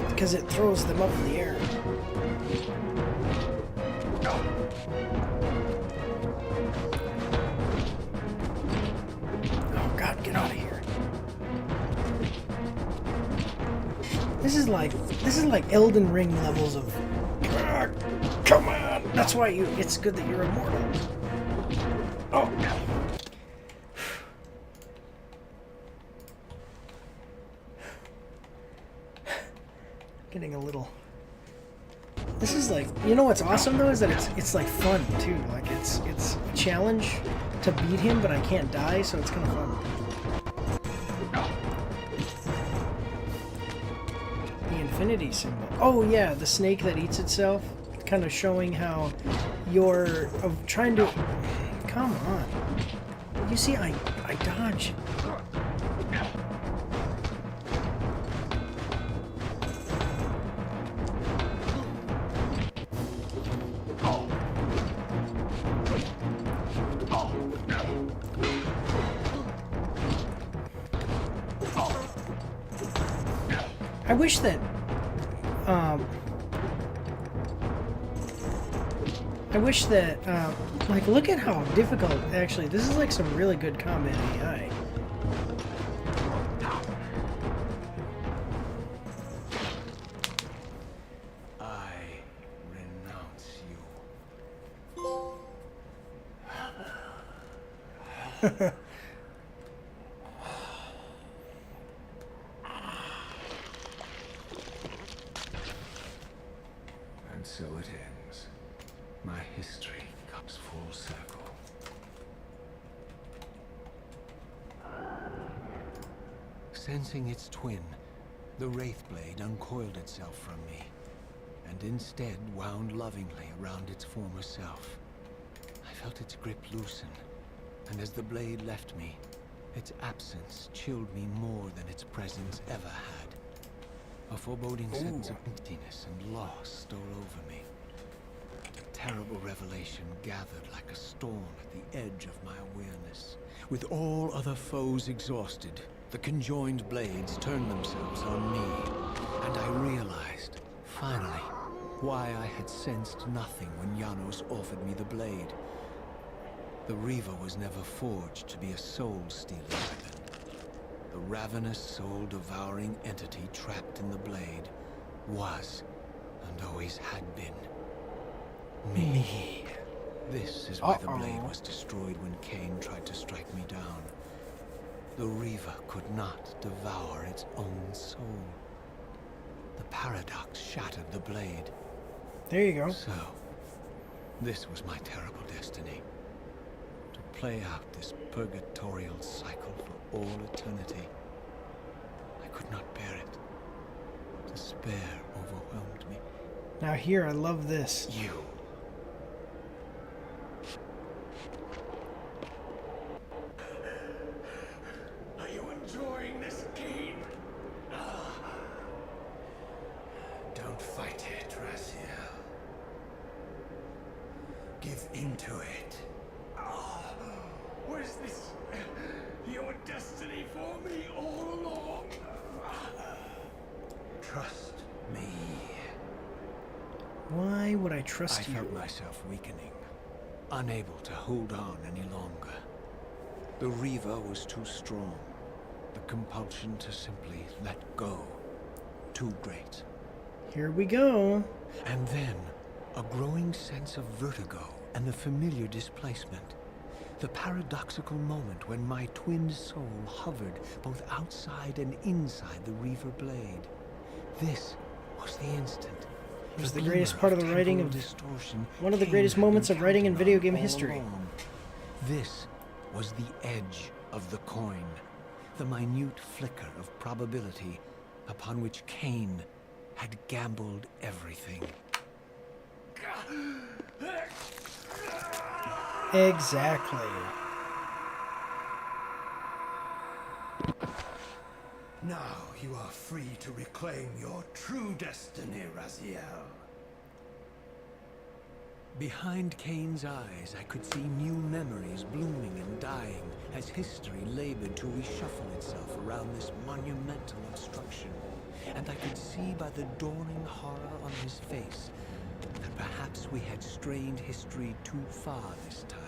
because it throws them up in the air. Oh God, get out of here! This is like Elden Ring levels of. Come on! That's why it's good that you're immortal. Oh. Getting a little. This is like, you know what's awesome though is that it's like fun too. Like it's a challenge to beat him, but I can't die, so it's kind of fun. The infinity symbol. Oh yeah, the snake that eats itself. Kind of showing how you're trying to. Come on. You see, I dodge. I wish that. I wish that, like, look at how difficult, actually, this is like some really good combat AI. I renounce you. And so it ends. My history comes full circle. Sensing its twin, the Wraith Blade uncoiled itself from me, and instead wound lovingly around its former self. I felt its grip loosen, And as the blade left me, its absence chilled me more than its presence ever had. A foreboding sense of emptiness and loss stole over me. A terrible revelation gathered like a storm at the edge of my awareness. With all other foes exhausted, the conjoined blades turned themselves on me, and I realized, finally, why I had sensed nothing when Janos offered me the blade. The Reaver was never forged to be a soul-stealing weapon. The ravenous, soul-devouring entity trapped in the blade was, and always had been, me. This is why the blade was destroyed when Kain tried to strike me down. The Reaver could not devour its own soul. The paradox shattered the blade. There you go. So, this was my terrible destiny. To play out this purgatorial cycle for all eternity. I could not bear it. Despair overwhelmed me. Now here, I love this. You. Are you enjoying this game? Don't fight it, Raziel. Give into it. Was this your destiny for me all along? Trust me. Why would I trust I you? felt myself weakening, unable to hold on any longer. The Reaver was too strong. The compulsion to simply let go, too great. Here we go. And then, a growing sense of vertigo and the familiar displacement. The paradoxical moment when my twin soul hovered both outside and inside the Reaver blade. This was the instant. It was the greatest part of the writing of distortion. one of the greatest Kain had moments been of writing in counting video on game all history. along. This was the edge of the coin, the minute flicker of probability upon which Kain had gambled everything. Exactly. Now you are free to reclaim your true destiny, Raziel. Behind Kain's eyes, I could see new memories blooming and dying as history labored to reshuffle itself around this monumental obstruction. And I could see by the dawning horror on his face that perhaps we had strained history too far this time.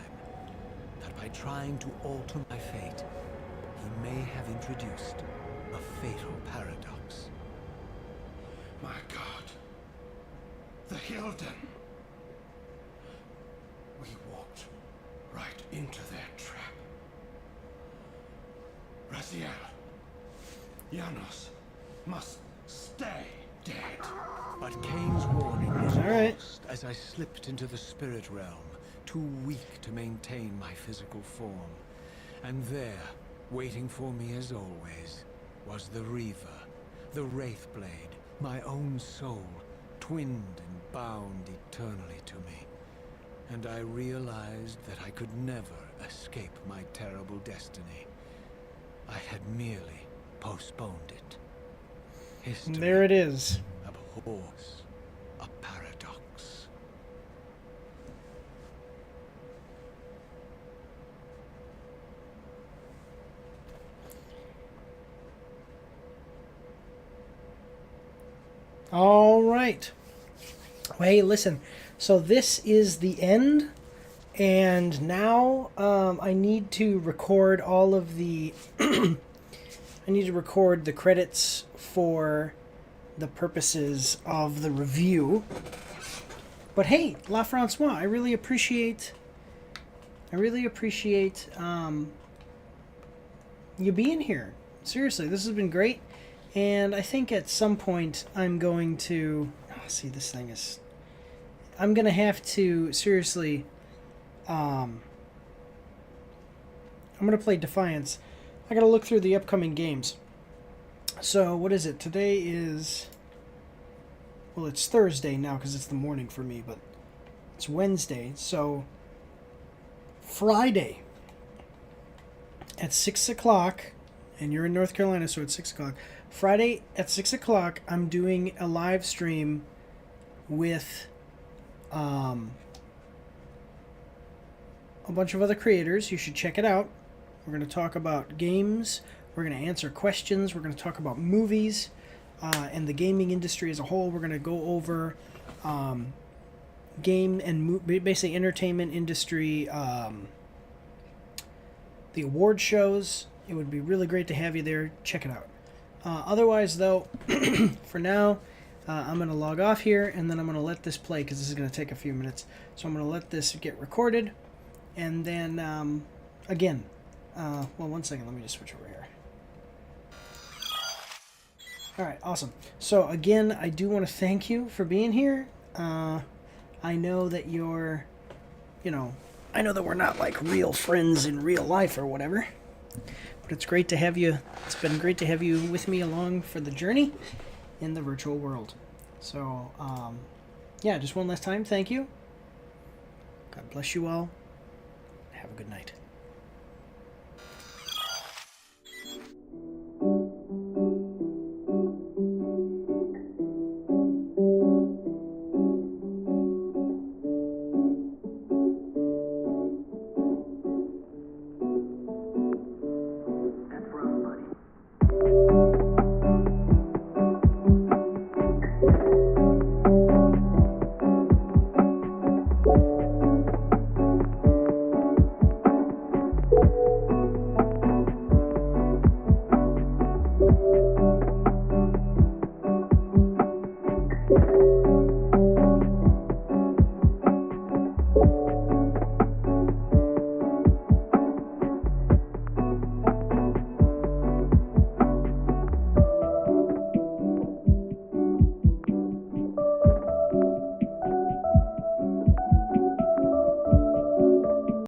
That by trying to alter my fate, he may have introduced a fatal paradox. My God. The Hilden. We walked right into their trap. Raziel. Janos must stay dead. But Kain's warning was All right. lost as I slipped into the spirit realm, too weak to maintain my physical form. And there, waiting for me as always, was the Reaver, the Wraithblade, my own soul, twinned and bound eternally to me. And I realized that I could never escape my terrible destiny. I had merely postponed it. History There it is. abhors a paradox. All right. Well, hey, listen. So this is the end, and now I need to record all of the. I need to record the credits for the purposes of the review. But hey, La Francois, I really appreciate you being here. Seriously, this has been great. And I think at some point I'm going to... see, this thing is... I'm going to have to, seriously... I'm going to play Defiance. I got to look through the upcoming games. So, what is it? Today is... Well, it's Thursday now because it's the morning for me, but it's Wednesday. So, Friday. at 6 o'clock, and you're in North Carolina, so it's 6 o'clock. Friday at 6 o'clock, I'm doing a live stream with a bunch of other creators. You should check it out. We're going to talk about games. We're going to answer questions. We're going to talk about movies and the gaming industry as a whole. We're going to go over game and basically entertainment industry, the award shows. It would be really great to have you there. Check it out. Otherwise, though, for now, I'm going to log off here, and then I'm going to let this play because this is going to take a few minutes. So I'm going to let this get recorded, and then, again, well, one second. Let me just switch over here. All right, awesome. So, again, I do want to thank you for being here. I know that you're, I know that we're not like real friends in real life or whatever, but it's great to have you. It's been great to have you with me along for the journey in the virtual world. So, yeah, just one last time, thank you. God bless you all. Have a good night.